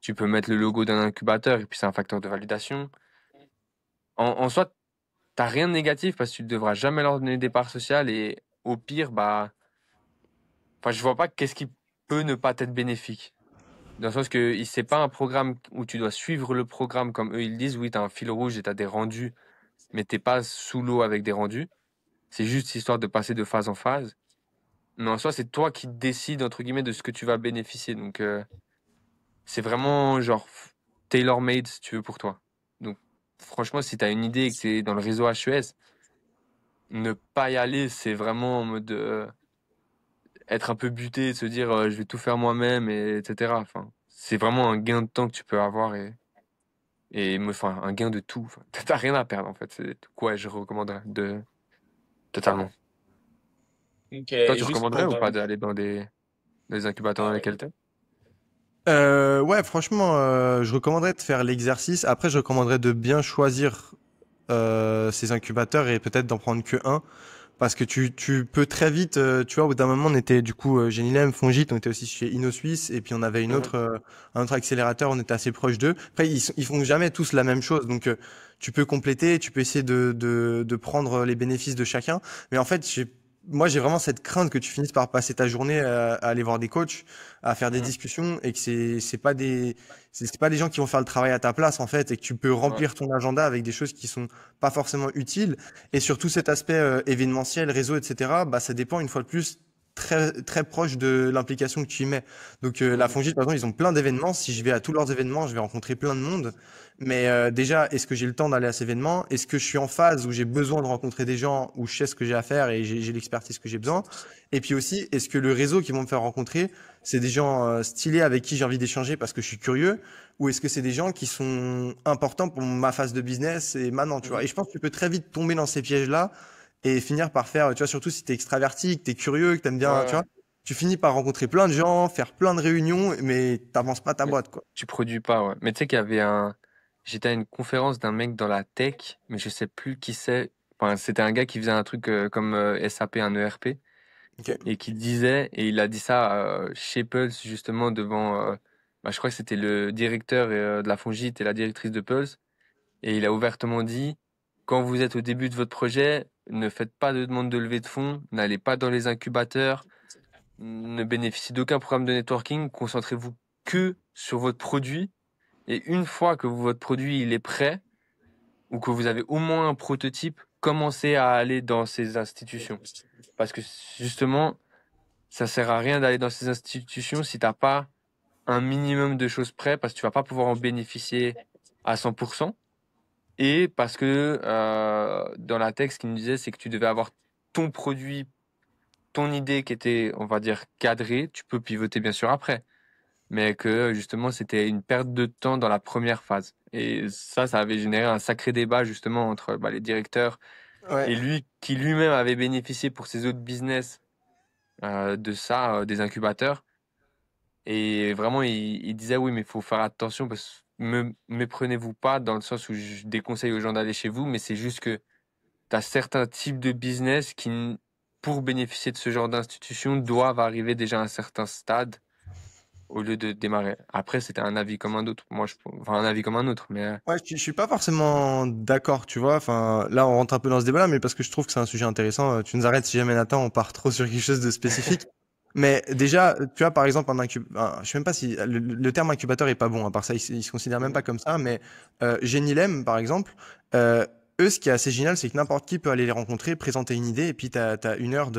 tu peux mettre le logo d'un incubateur et puis c'est un facteur de validation. En soi, t'as rien de négatif parce que tu ne devras jamais leur donner des parts sociales et au pire, bah, enfin, je vois pas qu'est-ce qui peut ne pas être bénéfique. Dans le sens que c'est pas un programme où tu dois suivre le programme comme eux ils disent. Oui, tu as un fil rouge et tu as des rendus, mais t'es pas sous l'eau avec des rendus. C'est juste histoire de passer de phase en phase. Mais en soi, c'est toi qui décides, entre guillemets, de ce que tu vas bénéficier. Donc, c'est vraiment genre tailor-made, si tu veux, pour toi. Donc, franchement, si tu as une idée et que tu es dans le réseau HES, ne pas y aller, c'est vraiment en mode être un peu buté, de se dire je vais tout faire moi-même, etc. Enfin, c'est vraiment un gain de temps que tu peux avoir enfin, un gain de tout. Enfin, t'as rien à perdre en fait. C'est quoi je recommanderais totalement. Ok, Toi, et tu juste recommanderais pour, ou pas d'aller dans des incubateurs ah dans ouais. lesquels t'es? Ouais, franchement, je recommanderais de faire l'exercice. Après, je recommanderais de bien choisir ces incubateurs et peut-être d'en prendre que un. Parce que tu peux très vite, tu vois, au bout d'un moment, on était du coup, Genilem, Fongit, on était aussi chez InnoSuisse, et puis on avait Mhm. un autre accélérateur, on était assez proche d'eux. Après, ils font jamais tous la même chose, donc tu peux compléter, tu peux essayer de prendre les bénéfices de chacun. Mais en fait, moi, j'ai vraiment cette crainte que tu finisses par passer ta journée à aller voir des coachs, à faire des Mhm. discussions, et que c'est pas des gens qui vont faire le travail à ta place, en fait, et que tu peux Ouais. remplir ton agenda avec des choses qui sont pas forcément utiles. Et surtout cet aspect événementiel, réseau, etc., bah, ça dépend une fois de plus très, très proche de l'implication que tu y mets. Donc la Mhm. Fongite, par exemple, ils ont plein d'événements. Si je vais à tous leurs événements, je vais rencontrer plein de monde. Mais déjà, est-ce que j'ai le temps d'aller à ces événements? Est-ce que je suis en phase où j'ai besoin de rencontrer des gens, où je sais ce que j'ai à faire et j'ai l'expertise que j'ai besoin? Et puis aussi, est-ce que le réseau qu'ils vont me faire rencontrer, c'est des gens stylés avec qui j'ai envie d'échanger parce que je suis curieux? Ou est-ce que c'est des gens qui sont importants pour ma phase de business et maintenant, tu vois? Mhm. Et je pense que tu peux très vite tomber dans ces pièges-là et finir par faire, tu vois, surtout si t'es extraverti, que t'es curieux, que t'aimes Ouais, bien, tu ouais. vois, tu finis par rencontrer plein de gens, faire plein de réunions, mais t'avances pas ta Mais boîte, quoi. tu produis pas, ouais. Mais tu sais qu'il y avait j'étais à une conférence d'un mec dans la tech, mais je sais plus qui c'est. Enfin, c'était un gars qui faisait un truc comme SAP, un ERP, Ok. et qui disait, et il a dit ça chez Pulse, justement, devant, bah, je crois que c'était le directeur de la Fongite et la directrice de Pulse, et il a ouvertement dit, quand vous êtes au début de votre projet, ne faites pas de demande de levée de fonds, n'allez pas dans les incubateurs, ne bénéficiez d'aucun programme de networking, concentrez-vous que sur votre produit. Et une fois que votre produit il est prêt, ou que vous avez au moins un prototype, commencez à aller dans ces institutions. Parce que justement, ça sert à rien d'aller dans ces institutions si t'as pas un minimum de choses près parce que tu vas pas pouvoir en bénéficier à 100%. Et parce que dans la texte, ce qu'il nous disait, c'est que tu devais avoir ton produit, ton idée qui était, on va dire, cadrée. Tu peux pivoter bien sûr après, mais que justement, c'était une perte de temps dans la première phase. Et ça avait généré un sacré débat justement entre les directeurs Ouais. et lui, qui lui-même avait bénéficié pour ses autres business de ça, des incubateurs. Et vraiment, il disait oui, mais il faut faire attention parce que méprenez-vous pas dans le sens où je déconseille aux gens d'aller chez vous, mais c'est juste que tu as certains types de business qui, pour bénéficier de ce genre d'institution, doivent arriver déjà à un certain stade au lieu de démarrer. Après, c'était un avis comme un autre. Enfin, un avis comme un autre, mais Ouais, je suis pas forcément d'accord, tu vois. Enfin, là, on rentre un peu dans ce débat-là, mais parce que je trouve que c'est un sujet intéressant. Tu nous arrêtes si jamais Nathan, on part trop sur quelque chose de spécifique. Mais déjà, tu vois, par exemple, je sais même pas si le terme incubateur est pas bon. À part ça, il se considère même pas comme ça. Mais Genilem, par exemple, euh, eux, ce qui est assez génial, c'est que n'importe qui peut aller les rencontrer, présenter une idée, et puis t'as une heure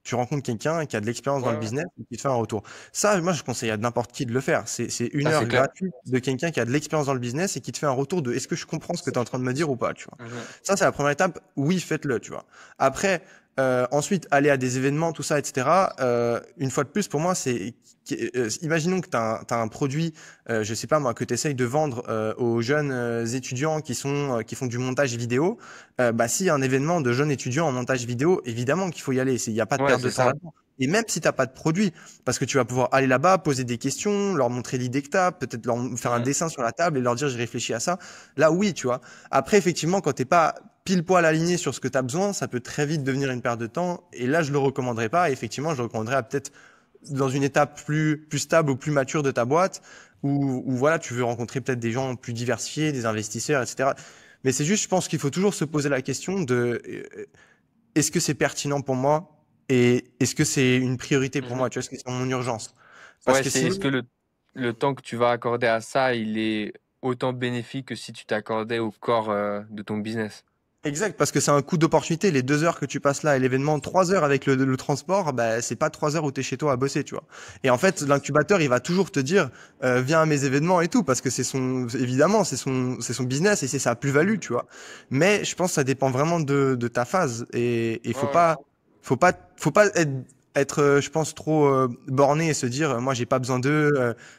tu rencontres quelqu'un qui a de l'expérience dans ouais, le ouais. business et qui te fait un retour. Ça, moi, je conseille à n'importe qui de le faire. C'est une Ah, c'est heure clair. gratuite de quelqu'un qui a de l'expérience dans le business et qui te fait un retour de est-ce que je comprends ce que tu es en train de me dire ou pas, tu vois. Mhm. Ça, c'est la première étape. Oui, faites-le, tu vois. Après, ensuite, aller à des événements, tout ça, etc. Une fois de plus, pour moi, imaginons que tu as, un produit, je sais pas moi, que tu essayes de vendre aux jeunes étudiants qui font du montage vidéo. Bah, s'il y a un événement de jeunes étudiants en montage vidéo, évidemment qu'il faut y aller. Il n'y a pas de Ouais, perte de c'est temps ça. là-dedans. Et même si t'as pas de produit, parce que tu vas pouvoir aller là-bas, poser des questions, leur montrer l'idée que t'as, peut-être leur faire un Mhm. dessin sur la table et leur dire j'ai réfléchi à ça. Là, oui, tu vois. Après, effectivement, quand t'es pas pile poil aligné sur ce que tu as besoin, ça peut très vite devenir une perte de temps. Et là, je le recommanderais pas. Et effectivement, je le recommanderais à peut-être dans une étape plus stable ou plus mature de ta boîte, où voilà, tu veux rencontrer peut-être des gens plus diversifiés, des investisseurs, etc. Mais c'est juste, je pense qu'il faut toujours se poser la question de est-ce que c'est pertinent pour moi et est-ce que c'est une priorité pour Mhm. moi, tu vois, est-ce que c'est mon urgence? Parce Ouais, que est-ce sinon, que le temps que tu vas accorder à ça, il est autant bénéfique que si tu t'accordais au corps de ton business? exact, parce que c'est un coût d'opportunité. Les 2 heures que tu passes là à l'événement, 3 heures avec le transport, bah, c'est pas 3 heures où t'es chez toi à bosser, tu vois. Et en fait, l'incubateur, il va toujours te dire, viens à mes événements et tout, parce que évidemment, c'est son business et c'est sa plus-value, Mhm. tu vois. Mais je pense que ça dépend vraiment de ta phase et Ouais, ouais. faut pas être, je pense, trop borné et se dire, moi, j'ai pas besoin d'eux,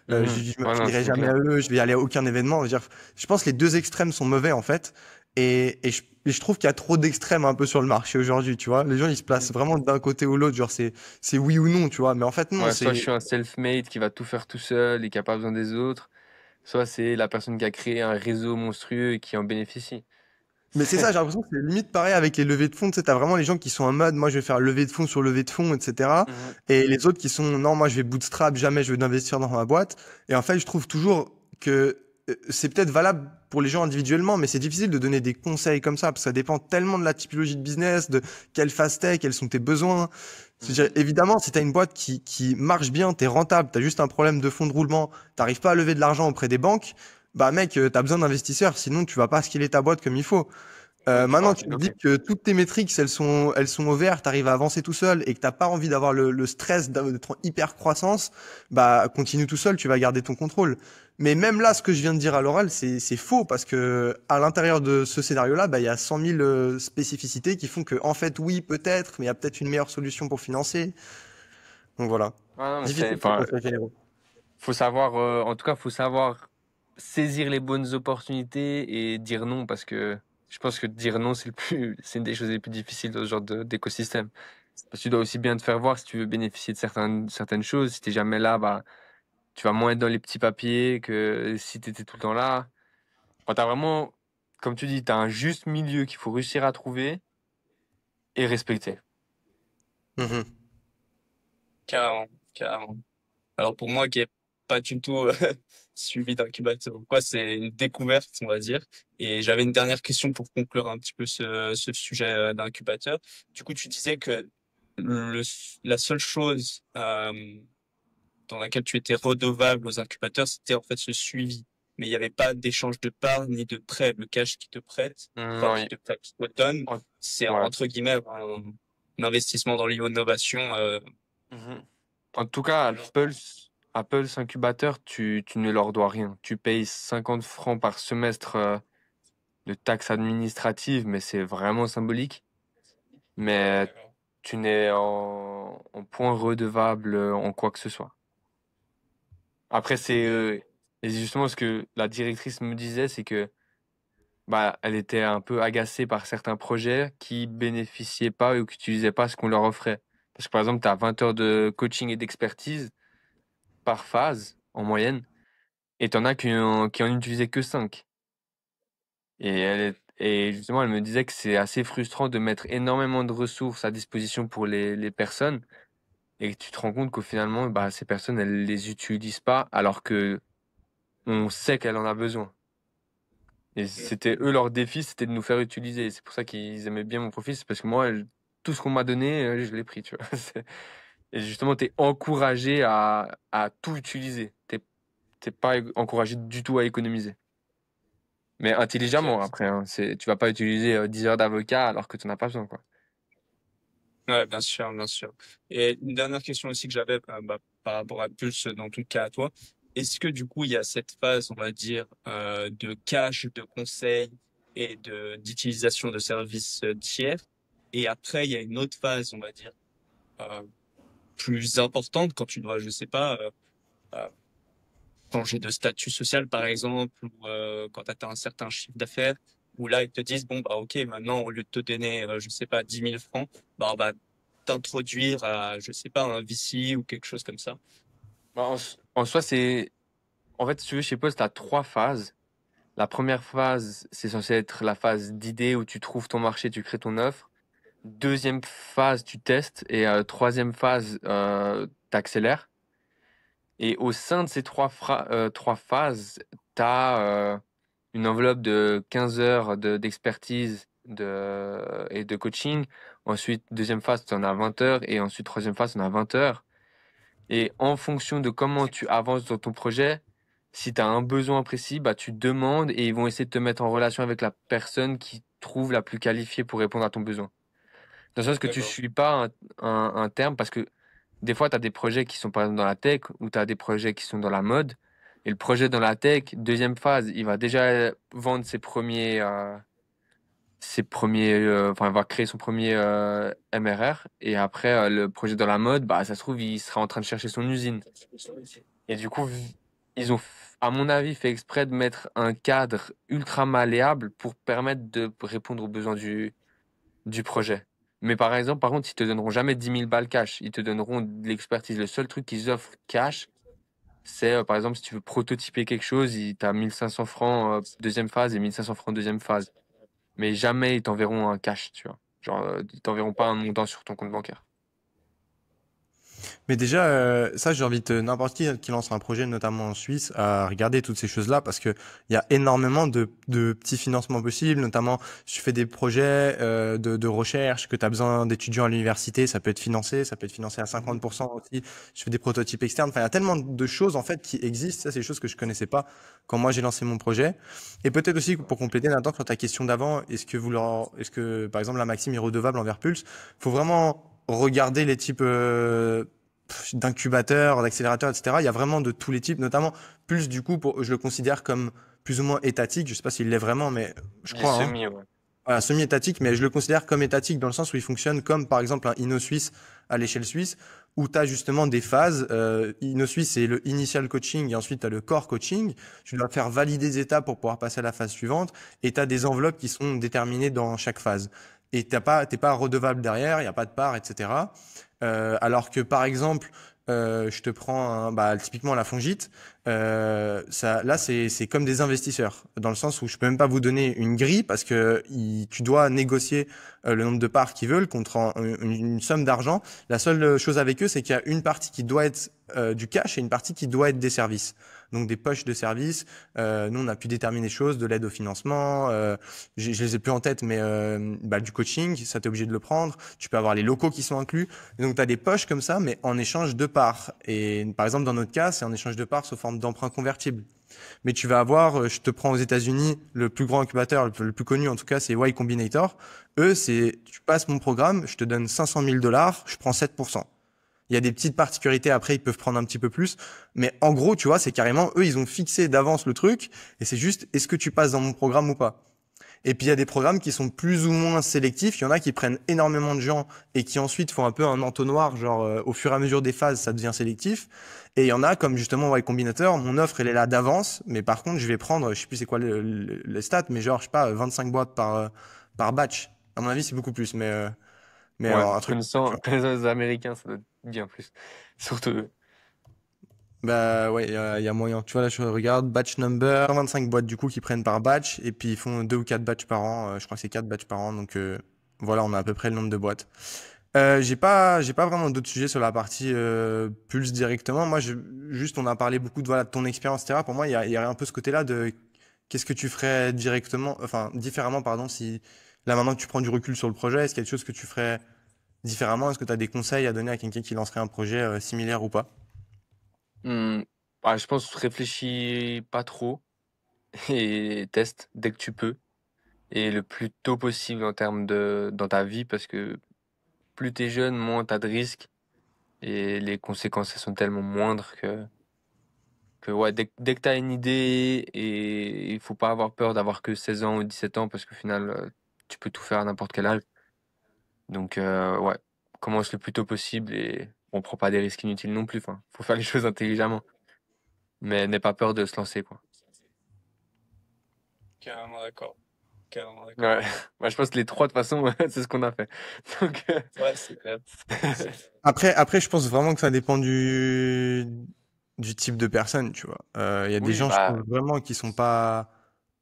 Mhm. je me Ouais, non, fierai c'est jamais clair. à eux, je vais aller à aucun événement. Je veux dire, je pense que les deux extrêmes sont mauvais, en fait. Et je trouve qu'il y a trop d'extrêmes un peu sur le marché aujourd'hui, tu vois. Les gens, ils se placent Mhm. vraiment d'un côté ou l'autre, genre c'est oui ou non, tu vois. Mais en fait, non, Ouais, soit je c'est. suis un self-made qui va tout faire tout seul et qui a pas besoin des autres, soit c'est la personne qui a créé un réseau monstrueux et qui en bénéficie. Mais c'est ça, j'ai l'impression que c'est limite pareil avec les levées de fonds. Tu sais, t'as vraiment les gens qui sont en mode, moi, je vais faire levée de fonds sur levée de fonds, etc. Mhm. Et les autres qui sont, non, moi, je vais bootstrap, jamais je vais investir dans ma boîte. Et en fait, je trouve toujours que c'est peut-être valable pour les gens individuellement, mais c'est difficile de donner des conseils comme ça, parce que ça dépend tellement de la typologie de business, de quelle phase t'es, quels sont tes besoins. C'est-à-dire, Mhm. évidemment, si t'as une boîte qui marche bien, t'es rentable, t'as juste un problème de fonds de roulement, t'arrives pas à lever de l'argent auprès des banques, bah mec, t'as besoin d'investisseurs, sinon tu vas pas scaler ta boîte comme il faut. Ouais, tu vas Maintenant, rater tu le te dis loquet. que toutes tes métriques, elles sont au vert, tu arrives à avancer tout seul et que t'as pas envie d'avoir le stress d'être en hyper croissance, bah continue tout seul, tu vas garder ton contrôle. Mais même là, ce que je viens de dire à l'oral, c'est faux parce que à l'intérieur de ce scénario-là, bah il y a 100 000 spécificités qui font que en fait oui peut-être, mais il y a peut-être une meilleure solution pour financer. Donc voilà, Ouais, non, mais difficile ces enfin, conseils généraux. faut savoir, en tout cas, faut savoir saisir les bonnes opportunités et dire non parce que je pense que dire non, c'est une des choses les plus difficiles dans ce genre d'écosystème. Parce que tu dois aussi bien te faire voir si tu veux bénéficier de certaines choses. Si t'es jamais là, bah, tu vas moins être dans les petits papiers que si tu étais tout le temps là. Enfin, t'as vraiment, comme tu dis, t'as un juste milieu qu'il faut réussir à trouver et respecter. Mhm. Carrément, carrément. Alors pour moi qui est pas du tout suivi d'incubateur ou quoi, c'est une découverte, on va dire. Et j'avais une dernière question pour conclure un petit peu ce sujet d'incubateur. Du coup, tu disais que le, la seule chose dans laquelle tu étais redevable aux incubateurs, c'était en fait ce suivi. Mais il n'y avait pas d'échange de parts ni de prêt. Le cash qui te prête, enfin Non, qui te prête, qui te donne, en- c'est ouais. entre guillemets un investissement dans l'innovation. Mhm. En tout cas, Alors, Pulse. Apple, incubateur, tu ne leur dois rien. Tu payes 50 francs par semestre de taxes administratives, mais c'est vraiment symbolique. Mais D'accord. tu n'es en point redevable en quoi que ce soit. Après, et justement ce que la directrice me disait, c'est que bah, elle était un peu agacée par certains projets qui bénéficiaient pas ou qui n'utilisaient pas ce qu'on leur offrait. Parce que par exemple, tu as 20 heures de coaching et d'expertise par phase en moyenne, et tu en as qui en utilisaient que 5. Et justement, elle me disait que c'est assez frustrant de mettre énormément de ressources à disposition pour les personnes, et que tu te rends compte qu'au finalement, bah, ces personnes, elles les utilisent pas, alors que on sait qu'elles en a besoin. Et c'était eux, leur défi, c'était de nous faire utiliser. C'est pour ça qu'ils aimaient bien mon profil, c'est parce que moi, tout ce qu'on m'a donné, je l'ai pris, tu vois. Et justement, tu es encouragé à tout utiliser. T'es pas encouragé du tout à économiser. Mais intelligemment, Ok. après, hein. Tu vas pas utiliser 10 heures d'avocat alors que tu n'en as pas besoin, quoi. Ouais, bien sûr, bien sûr. Et une dernière question aussi que j'avais par rapport à Pulse, dans ton cas à toi. Est-ce que du coup, il y a cette phase, on va dire, de cash, de conseil et de d'utilisation de services tiers, et après, il y a une autre phase, on va dire, euh, plus importante quand tu dois, je sais pas, euh, changer de statut social, par exemple, ou quand tu atteins un certain chiffre d'affaires, où là, ils te disent, bon, bah, OK, maintenant, au lieu de te donner, je sais pas, 10 000 francs, bah, on va t'introduire à, je sais pas, un VC ou quelque chose comme ça. Bah, en soi, en fait, si tu veux, chez Post, tu as 3 phases. La première phase, c'est censé être la phase d'idée où tu trouves ton marché, tu crées ton offre. Deuxième phase, tu testes. Et troisième phase, tu accélères. Et au sein de ces 3 phases, tu as une enveloppe de 15 heures d'expertise et de coaching. Ensuite, deuxième phase, tu en as 20 heures. Et ensuite, troisième phase, tu en as 20 heures. Et en fonction de comment tu avances dans ton projet, si tu as un besoin précis, bah, tu demandes et ils vont essayer de te mettre en relation avec la personne qui trouve la plus qualifiée pour répondre à ton besoin. Dans le sens que tu ne D'accord. suis pas un terme, parce que des fois, tu as des projets qui sont par exemple dans la tech ou tu as des projets qui sont dans la mode. Et le projet dans la tech, deuxième phase, il va déjà vendre enfin, il va créer son premier MRR. Et après, le projet dans la mode, bah, ça se trouve, il sera en train de chercher son usine. Et du coup, ils ont, à mon avis, fait exprès de mettre un cadre ultra malléable pour permettre de répondre aux besoins du projet. Mais par contre, ils te donneront jamais 10 000 balles cash. Ils te donneront de l'expertise. Le seul truc qu'ils offrent cash, c'est, par exemple, si tu veux prototyper quelque chose, tu as 1500 francs deuxième phase et 1500 francs deuxième phase. Mais jamais ils t'enverront un cash, tu vois. Genre, ils t'enverront pas un montant sur ton compte bancaire. Mais déjà, ça, j'invite n'importe qui lance un projet, notamment en Suisse, à regarder toutes ces choses-là parce que il y a énormément de petits financements possibles, notamment si tu fais des projets de recherche, que tu as besoin d'étudiants à l'université, ça peut être financé à 50% aussi. Je fais des prototypes externes. Enfin, il y a tellement de choses en fait qui existent. Ça, c'est des choses que je connaissais pas quand moi j'ai lancé mon projet. Et peut-être aussi pour compléter, Nathan, sur ta question d'avant, est-ce que par exemple la maxime est redevable envers Pulse? Faut vraiment regarder les types d'incubateurs, d'accélérateurs, etc. Il y a vraiment de tous les types, notamment plus du coup, je le considère comme plus ou moins étatique. Je sais pas s'il l'est vraiment, mais je Des crois, hein. semis, ouais. Voilà, semi-étatique, mais je le considère comme étatique dans le sens où il fonctionne comme par exemple un Inno Suisse à l'échelle suisse, où tu as justement des phases. Inno Suisse, c'est le initial coaching et ensuite tu as le core coaching. Tu dois faire valider des étapes pour pouvoir passer à la phase suivante et tu as des enveloppes qui sont déterminées dans chaque phase. Et t'es pas redevable derrière, il n'y a pas de part, etc. Alors que par exemple, je te prends typiquement la Fongite, là c'est comme des investisseurs dans le sens où je peux même pas vous donner une grille parce que tu dois négocier le nombre de parts qu'ils veulent contre une somme d'argent. La seule chose avec eux, c'est qu'il y a une partie qui doit être du cash et une partie qui doit être des services. Donc des poches de services. Nous on a pu déterminer des choses, de l'aide au financement. Je les ai plus en tête, mais du coaching, ça t'es obligé de le prendre. Tu peux avoir les locaux qui sont inclus. Et donc tu as des poches comme ça, mais en échange de parts. Et par exemple dans notre cas, c'est en échange de parts sous forme d'emprunt convertible. Mais tu vas avoir, je te prends aux États-Unis, le plus grand incubateur, le plus connu en tout cas, c'est Y Combinator. Eux, tu passes mon programme, je te donne 500 000 dollars, je prends 7%. Il y a des petites particularités après, ils peuvent prendre un petit peu plus. Mais en gros, tu vois, c'est carrément, eux, ils ont fixé d'avance le truc. Et c'est juste, est-ce que tu passes dans mon programme ou pas? Et puis il y a des programmes qui sont plus ou moins sélectifs. Il y en a qui prennent énormément de gens et qui ensuite font un peu un entonnoir, genre au fur et à mesure des phases, ça devient sélectif. Et il y en a comme justement Y Combinator, mon offre elle est là d'avance, mais par contre je vais prendre, je sais plus c'est quoi les stats, mais genre je sais pas 25 boîtes par batch. À mon avis c'est beaucoup plus, mais Ouais, un truc. Tu vois. connaissant les Américains, ça doit être bien plus. Surtout eux. Bah ouais, il y a moyen. Tu vois là je regarde batch number, 25 boîtes du coup qui prennent par batch et puis ils font 2 ou 4 batchs par an. Je crois que c'est 4 batchs par an, donc voilà on a à peu près le nombre de boîtes. J'ai pas vraiment d'autres sujets sur la partie Pulse directement. Moi, juste, on a parlé beaucoup de, voilà, de ton expérience, etc. Pour moi, il y a un peu ce côté-là de qu'est-ce que tu ferais directement, enfin, différemment, pardon, si là maintenant que tu prends du recul sur le projet, est-ce qu'il y a quelque chose que tu ferais différemment? Est-ce que tu as des conseils à donner à quelqu'un qui lancerait un projet similaire ou pas? Hmm, je pense réfléchis pas trop et teste dès que tu peux et le plus tôt possible en termes de dans ta vie parce que plus t'es jeune, moins t'as de risques et les conséquences elles sont tellement moindres que ouais, dès que t'as une idée et il faut pas avoir peur d'avoir que 16 ans ou 17 ans parce qu'au final tu peux tout faire à n'importe quel âge. Donc ouais, commence le plus tôt possible et on prend pas des risques inutiles non plus. Enfin, faut faire les choses intelligemment, mais n'aie pas peur de se lancer quoi. Carrément d'accord. Carrément d'accord. Ouais, bah, je pense que les trois de toute façon c'est ce qu'on a fait. Donc Ouais, c'est clair. C'est clair. Après, je pense vraiment que ça dépend du type de personne, tu vois. Il y a des oui, gens, je bah trouve vraiment, qui sont pas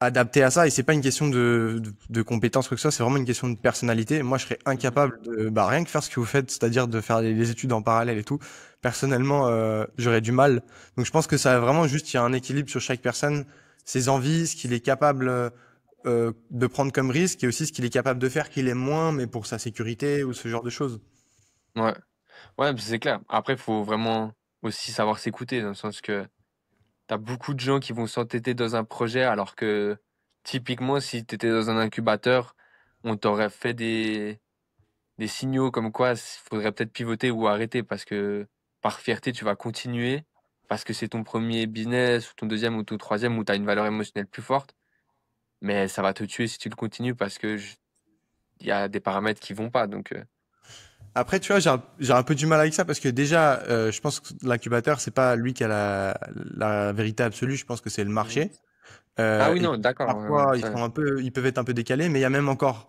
adaptés à ça, et c'est pas une question de compétences ou quoi que ce soit, c'est vraiment une question de personnalité. Moi, je serais mhm. incapable de, bah, rien que faire ce que vous faites, c'est-à-dire de faire les études en parallèle et tout. Personnellement, j'aurais du mal. Donc, je pense que ça, vraiment, juste, il y a un équilibre sur chaque personne, ses envies, ce qu'il est capable, de prendre comme risque, et aussi ce qu'il est capable de faire, qu'il aime moins, mais pour sa sécurité ou ce genre de choses. Ouais, ouais, c'est clair. Après, faut vraiment aussi savoir s'écouter dans le sens que t'as beaucoup de gens qui vont s'entêter dans un projet alors que typiquement si t'étais dans un incubateur, on t'aurait fait des signaux comme quoi il faudrait peut-être pivoter ou arrêter parce que par fierté tu vas continuer parce que c'est ton premier business ou ton deuxième ou ton troisième où tu as une valeur émotionnelle plus forte, mais ça va te tuer si tu le continues parce que il y a des paramètres qui vont pas donc Après, tu vois, j'ai un peu du mal avec ça parce que déjà, je pense que l'incubateur, c'est pas lui qui a la vérité absolue. Je pense que c'est le Mhm. marché. Ah oui Et non puis, d'accord ouais, ouais, parfois, ça ils peuvent être un peu décalés, mais il y a même encore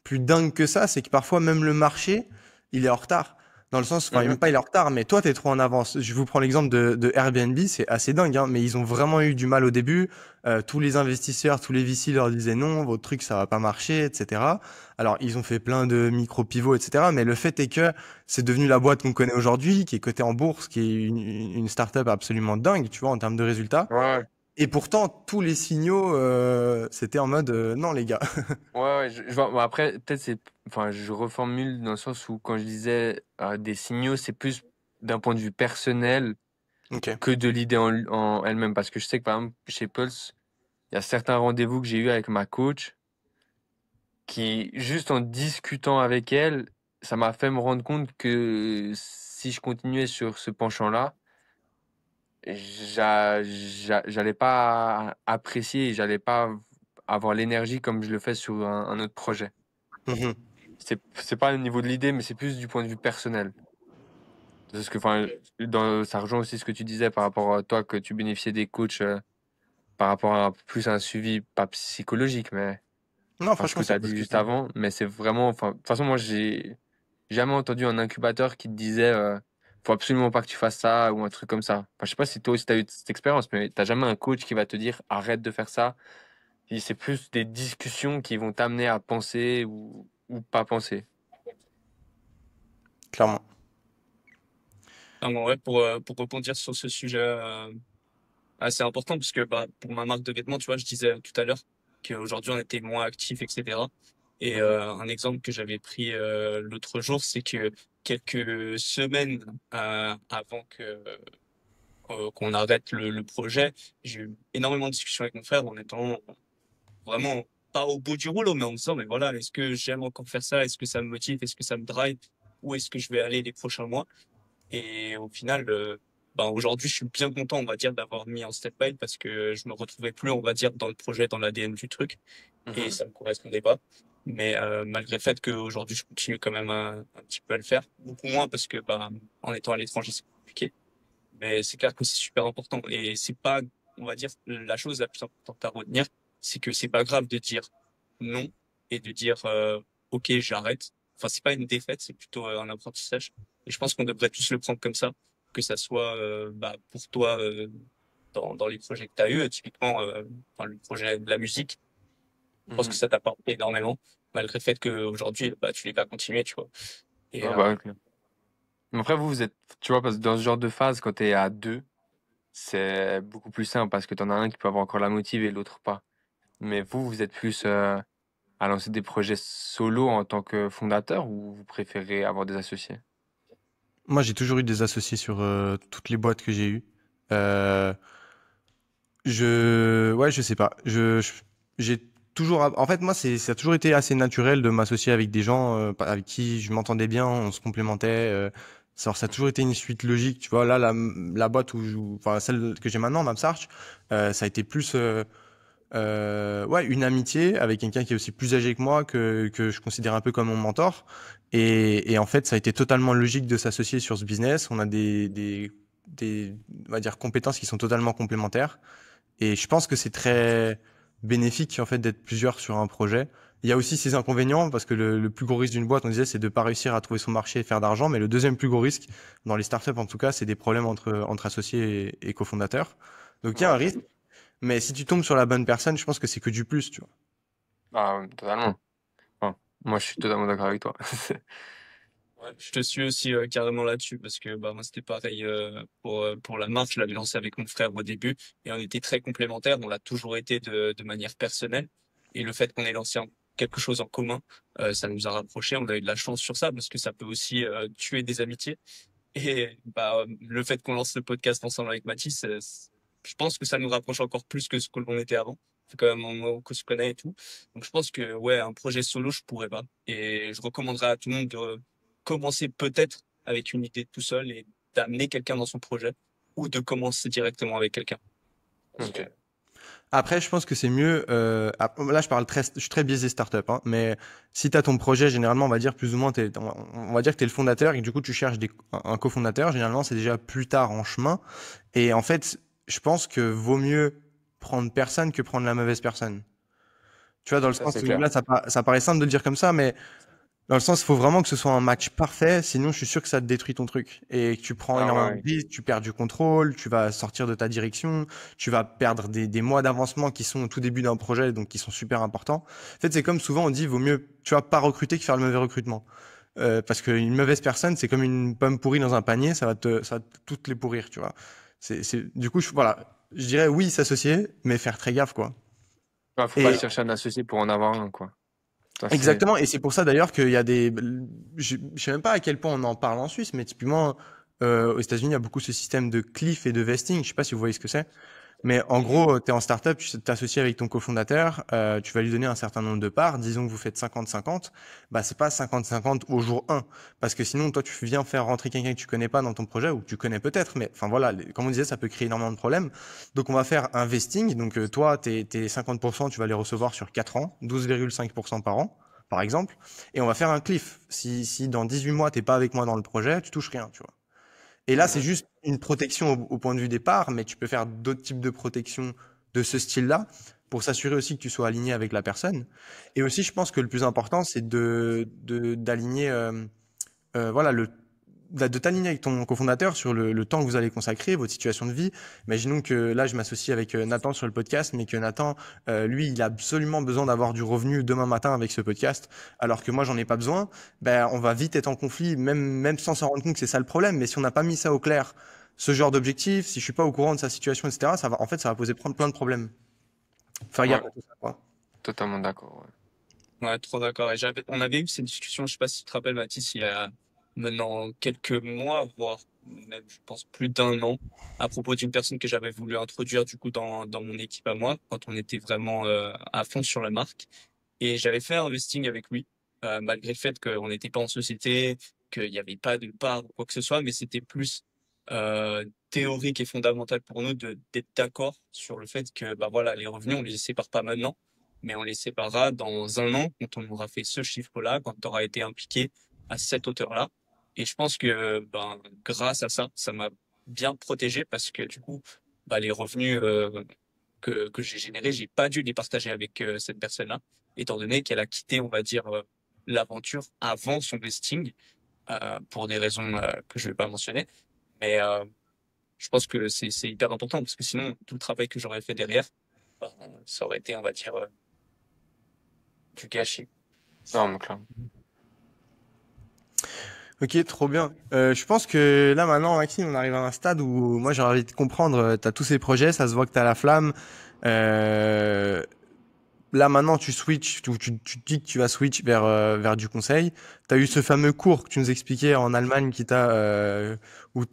plus dingue que ça, c'est que parfois même le marché, il est en retard. Dans le sens, enfin, Mhm. même pas il est en retard, mais toi, t'es trop en avance. Je vous prends l'exemple de Airbnb, c'est assez dingue, hein, mais ils ont vraiment eu du mal au début. Tous les investisseurs, tous les VC leur disaient non, votre truc, ça va pas marcher, etc. Alors, ils ont fait plein de micro-pivots, etc. Mais le fait est que c'est devenu la boîte qu'on connaît aujourd'hui, qui est cotée en bourse, qui est une startup absolument dingue, tu vois, en termes de résultats. ouais, ouais. Et pourtant, tous les signaux, c'était en mode non, les gars. Ouais, ouais, je vois. Bon, après, peut-être c'est. Enfin, je reformule dans le sens où quand je disais des signaux, c'est plus d'un point de vue personnel Ok. que de l'idée en elle-même. Parce que je sais que par exemple, chez Pulse, il y a certains rendez-vous que j'ai eu avec ma coach qui, juste en discutant avec elle, ça m'a fait me rendre compte que si je continuais sur ce penchant-là, j'allais pas apprécier, et j'allais pas avoir l'énergie comme je le fais sur un autre projet. Mhm. C'est pas au niveau de l'idée, mais c'est plus du point de vue personnel. Parce que, enfin, ça rejoint aussi ce que tu disais par rapport à toi, que tu bénéficiais des coachs par rapport à plus un suivi, pas psychologique, mais Non, enfin, ce que franchement, tu c'est as pas dit ce que je juste dis. avant. Mais c'est vraiment, enfin, de toute façon, moi, j'ai jamais entendu un incubateur qui te disait, faut absolument pas que tu fasses ça ou un truc comme ça. Enfin, je sais pas si toi aussi tu as eu cette expérience, mais t'as jamais un coach qui va te dire, arrête de faire ça. Et c'est plus des discussions qui vont t'amener à penser ou pas penser. Clairement. Ah, bon, ouais, pour rebondir sur ce sujet assez important, parce que bah, pour ma marque de vêtements, tu vois, je disais tout à l'heure qu'aujourd'hui on était moins actifs, etc. Et un exemple que j'avais pris l'autre jour, c'est que quelques semaines avant qu'on arrête le projet, j'ai eu énormément de discussions avec mon frère en étant vraiment pas au bout du rouleau, mais en me disant, mais voilà, est-ce que j'aime encore faire ça? Est-ce que ça me motive? Est-ce que ça me drive? Où est-ce que je vais aller les prochains mois? Et au final, ben, aujourd'hui, je suis bien content, on va dire, d'avoir mis en stand-by parce que je me retrouvais plus, on va dire, dans le projet, dans l'ADN du truc et Mhm. ça me correspondait pas. Mais malgré le fait qu'aujourd'hui, je continue quand même un petit peu à le faire, beaucoup moins parce que bah, en étant à l'étranger, c'est compliqué. Mais c'est clair que c'est super important et c'est pas, on va dire, la chose la plus importante à retenir, c'est que c'est pas grave de dire non et de dire ok, j'arrête. Enfin, c'est pas une défaite, c'est plutôt un apprentissage. Et je pense qu'on devrait tous le prendre comme ça, que ça soit bah, pour toi dans les projets que tu as eu, typiquement enfin, le projet de la musique. Je pense que Mhm. ça t'apporte énormément, malgré le fait qu'aujourd'hui, bah, tu l'aies pas continué, tu vois. Et Ouais, bah, ok. Mais après, vous êtes, tu vois, parce que dans ce genre de phase, quand t'es à deux, c'est beaucoup plus simple parce que t'en as un qui peut avoir encore la motive et l'autre pas. Mais vous êtes plus à lancer des projets solo en tant que fondateur ou vous préférez avoir des associés? Moi, j'ai toujours eu des associés sur toutes les boîtes que j'ai eues. Euh, ouais, je sais pas. J'ai toujours, en fait, moi, ça a toujours été assez naturel de m'associer avec des gens avec qui je m'entendais bien, on se complémentait. Ça a toujours été une suite logique, tu vois. Là, la boîte enfin, celle que j'ai maintenant, Mamsarch, ça a été plus, ouais, une amitié avec quelqu'un qui est aussi plus âgé que moi, que je considère un peu comme mon mentor. Et en fait, ça a été totalement logique de s'associer sur ce business. On a on va dire, compétences qui sont totalement complémentaires. Et je pense que c'est très bénéfique en fait d'être plusieurs sur un projet. Il y a aussi ses inconvénients parce que le plus gros risque d'une boîte, on disait, c'est de pas réussir à trouver son marché et faire d'argent. Mais le deuxième plus gros risque dans les startups, en tout cas, c'est des problèmes entre associés et cofondateurs. Donc il y a un Ouais. risque. Mais si tu tombes sur la bonne personne, je pense que c'est que du plus, tu vois. Ah, ouais, totalement. Enfin, moi, je suis totalement d'accord avec toi. ouais, je te suis aussi carrément là-dessus parce que bah, moi c'était pareil pour la marque. Je l'avais lancé avec mon frère au début et on était très complémentaires. On l'a toujours été de manière personnelle. Et le fait qu'on ait lancé quelque chose en commun, ça nous a rapprochés. On a eu de la chance sur ça parce que ça peut aussi tuer des amitiés. Et bah, le fait qu'on lance le podcast ensemble avec Mathis, je pense que ça nous rapproche encore plus que ce que l'on était avant. C'est quand même un moment qu'on se connaît et tout. Donc je pense que ouais, un projet solo, je pourrais pas. Et je recommanderais à tout le monde de commencer peut-être avec une idée tout seul et d'amener quelqu'un dans son projet ou de commencer directement avec quelqu'un. Parce que Ok. Après, je pense que c'est mieux. Là, je suis très biaisé startup, hein, mais si tu as ton projet, généralement, on va dire plus ou moins, on va dire que tu es le fondateur et que du coup, tu cherches un cofondateur. Généralement, c'est déjà plus tard en chemin. Et en fait, je pense que vaut mieux prendre personne que prendre la mauvaise personne. Tu vois, dans le Ça, sens c'est où clair. là, ça paraît simple de le dire comme ça, mais dans le sens, il faut vraiment que ce soit un match parfait, sinon je suis sûr que ça te détruit ton truc et que tu prends Ah énormément ouais, de risques, tu perds du contrôle, tu vas sortir de ta direction, tu vas perdre des mois d'avancement qui sont au tout début d'un projet, donc qui sont super importants. En fait, c'est comme souvent on dit, vaut mieux, tu vois, pas recruter que faire le mauvais recrutement. Parce qu'une mauvaise personne, c'est comme une pomme pourrie dans un panier, ça va toutes les pourrir, tu vois. Du coup, voilà, je dirais oui, s'associer, mais faire très gaffe, quoi. ouais. Faut pas Et chercher un associé pour en avoir un, quoi. Ça, c'est. exactement, et c'est pour ça d'ailleurs qu'il y a je sais même pas à quel point on en parle en Suisse, mais typiquement aux États-Unis, il y a beaucoup ce système de cliff et de vesting. Je sais pas si vous voyez ce que c'est, mais en Mhm. gros, tu es en startup, tu t'associes avec ton cofondateur, tu vas lui donner un certain nombre de parts. Disons que vous faites 50-50, bah c'est pas 50-50 au jour 1, parce que sinon toi tu viens faire rentrer quelqu'un que tu connais pas dans ton projet ou que tu connais peut-être, mais enfin voilà, comme on disait, ça peut créer énormément de problèmes. Donc on va faire un vesting. Donc toi, tes 50%, tu vas les recevoir sur 4 ans, 12,5% par an, par exemple. Et on va faire un cliff. Si dans 18 mois, t'es pas avec moi dans le projet, tu touches rien, tu vois. Et là, c'est Mhm. juste une protection au point de vue départ, mais tu peux faire d'autres types de protection de ce style-là pour s'assurer aussi que tu sois aligné avec la personne. Et aussi, je pense que le plus important, c'est d'aligner voilà, de t'aligner avec ton cofondateur sur le temps que vous allez consacrer, votre situation de vie. Imaginons que là, je m'associe avec Nathan sur le podcast, mais que Nathan, lui, il a absolument besoin d'avoir du revenu demain matin avec ce podcast, alors que moi, j'en ai pas besoin. Ben, on va vite être en conflit, même sans s'en rendre compte que c'est ça le problème. Mais si on n'a pas mis ça au clair, ce genre d'objectif, si je suis pas au courant de sa situation, etc., en fait, ça va poser plein de problèmes. Faire gaffe Ouais, à tout ça, quoi. totalement d'accord. Ouais. Ouais, trop d'accord. Et on avait eu cette discussion, je sais pas si tu te rappelles, Mathis, il y a maintenant quelques mois, voire même, je pense, plus d'un an, à propos d'une personne que j'avais voulu introduire, du coup, dans mon équipe à moi, quand on était vraiment à fond sur la marque. Et j'avais fait un vesting avec lui, malgré le fait qu'on n'était pas en société. qu'il n'y avait pas de part ou quoi que ce soit, mais c'était plus théorique et fondamental pour nous d'être d'accord sur le fait que bah voilà, les revenus, on les sépare pas maintenant, mais on les séparera dans un an quand on aura fait ce chiffre-là, quand tu auras été impliqué à cette hauteur-là. Et je pense que ben, grâce à ça, ça m'a bien protégé parce que du coup, bah, les revenus que j'ai générés, j'ai pas dû les partager avec cette personne-là, étant donné qu'elle a quitté, on va dire, l'aventure avant son vesting, pour des raisons que je vais pas mentionner. Mais je pense que c'est hyper important parce que sinon, tout le travail que j'aurais fait derrière, ben, ça aurait été, on va dire, du gâchis. Non, mais clairement. Ok, trop bien. Je pense que là maintenant, Maxime, on arrive à un stade où moi j'ai envie de comprendre. T'as tous ces projets, ça se voit que t'as la flamme. Euh, Là maintenant, tu switches, tu te dis que tu vas switch vers du conseil. T'as eu ce fameux cours que tu nous expliquais en Allemagne qui où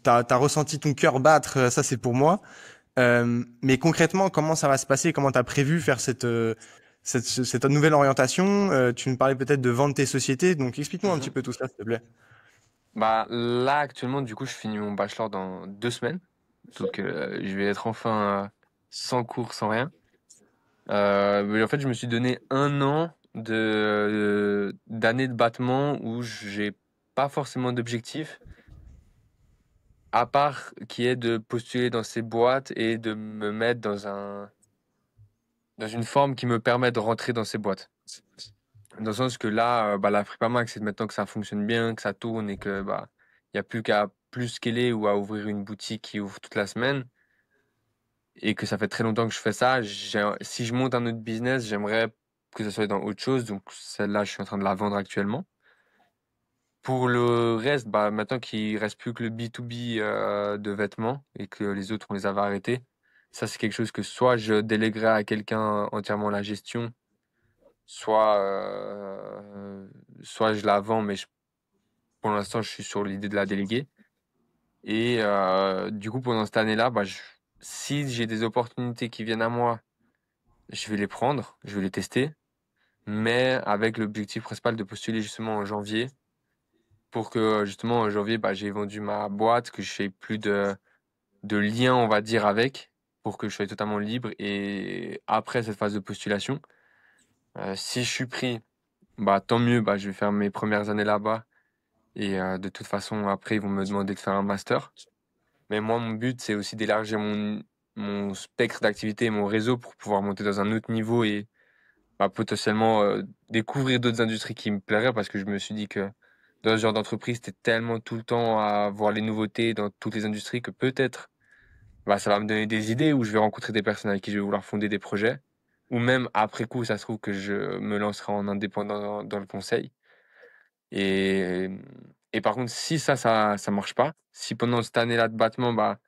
t'as ressenti ton cœur battre. Ça c'est pour moi. Mais concrètement, comment ça va se passer? Comment t'as prévu faire cette nouvelle orientation? Tu nous parlais peut-être de vendre tes sociétés, donc explique-nous un petit Mhm. peu tout ça, s'il te plaît. Bah, là, actuellement, du coup, je finis mon bachelor dans 2 semaines. Donc, je vais être enfin sans cours, sans rien. Mais en fait, je me suis donné un an d'année de battement où j'ai pas forcément d'objectif, à part qui est de postuler dans ces boîtes et de me mettre dans une forme qui me permet de rentrer dans ces boîtes. Dans le sens que là, bah, la prépa max, c'est maintenant que ça fonctionne bien, que ça tourne et que bah, il y a plus qu'à plus scaler ou à ouvrir une boutique qui ouvre toute la semaine et que ça fait très longtemps que je fais ça. Si je monte un autre business, j'aimerais que ça soit dans autre chose. Donc celle-là, je suis en train de la vendre actuellement. Pour le reste, bah, maintenant qu'il reste plus que le B2B de vêtements et que les autres, on les avait arrêtés, ça, c'est quelque chose que soit je déléguerai à quelqu'un entièrement la gestion, soit, soit je la vends, mais pour l'instant, je suis sur l'idée de la déléguer. Et du coup, pendant cette année-là, bah, si j'ai des opportunités qui viennent à moi, je vais les prendre, je vais les tester, mais avec l'objectif principal de postuler justement en janvier pour que justement en janvier, bah, j'ai vendu ma boîte, que je n'ai plus de lien, on va dire, avec, pour que je sois totalement libre. Et après cette phase de postulation, si je suis pris, bah, tant mieux, bah, je vais faire mes premières années là-bas. Et de toute façon, après, ils vont me demander de faire un master. Mais moi, mon but, c'est aussi d'élargir mon spectre d'activité et mon réseau pour pouvoir monter dans un autre niveau et bah, potentiellement découvrir d'autres industries qui me plairaient parce que je me suis dit que dans ce genre d'entreprise, c'était tellement tout le temps à voir les nouveautés dans toutes les industries que peut-être bah, ça va me donner des idées où je vais rencontrer des personnes avec qui je vais vouloir fonder des projets. Ou même après coup, ça se trouve que je me lancerai en indépendant dans le conseil. Et, et par contre, si ça marche pas, si pendant cette année-là de battement, bah,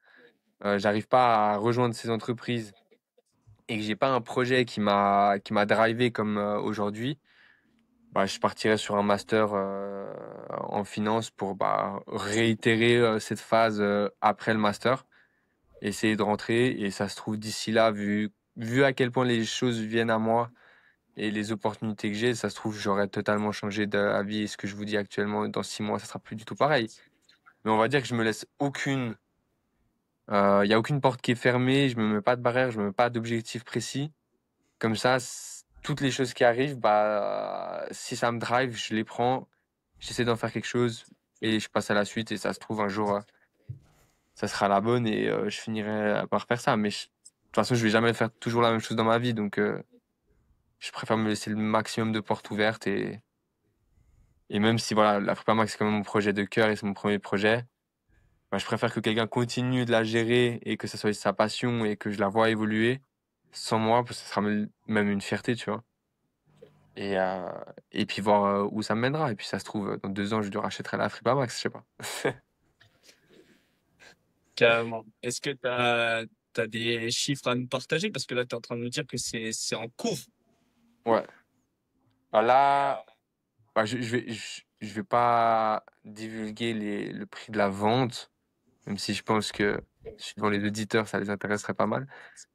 j'arrive pas à rejoindre ces entreprises et que j'ai pas un projet qui m'a drivé comme aujourd'hui, bah, je partirai sur un master en finance pour bah, réitérer cette phase après le master, essayer de rentrer. Et ça se trouve d'ici là, vu à quel point les choses viennent à moi et les opportunités que j'ai, ça se trouve, j'aurais totalement changé d'avis. Et ce que je vous dis actuellement, dans 6 mois, ça sera plus du tout pareil. Mais on va dire que je me laisse aucune. Il y a aucune porte qui est fermée, je me mets pas de barrière, je me mets pas d'objectif précis. Comme ça, toutes les choses qui arrivent, bah, si ça me drive, je les prends, j'essaie d'en faire quelque chose et je passe à la suite. Et ça se trouve, un jour, ça sera la bonne et je finirai par faire ça. Mais de toute façon, je vais jamais faire toujours la même chose dans ma vie. Donc, je préfère me laisser le maximum de portes ouvertes. Et même si voilà, la prépa max, c'est quand même mon projet de cœur et c'est mon premier projet, bah, je préfère que quelqu'un continue de la gérer et que ça soit sa passion et que je la vois évoluer sans moi, parce que ce sera même une fierté, tu vois. Et, euh, et puis voir où ça me mènera. Et puis ça se trouve, dans 2 ans, je lui rachèterai la prépa max, je sais pas. Carrément. Est-ce que tu as des chiffres à nous partager? Parce que là, tu es en train de nous dire que c'est en cours. Ouais. Bah là, bah, je vais pas divulguer le prix de la vente, même si je pense que suivant les auditeurs, ça les intéresserait pas mal.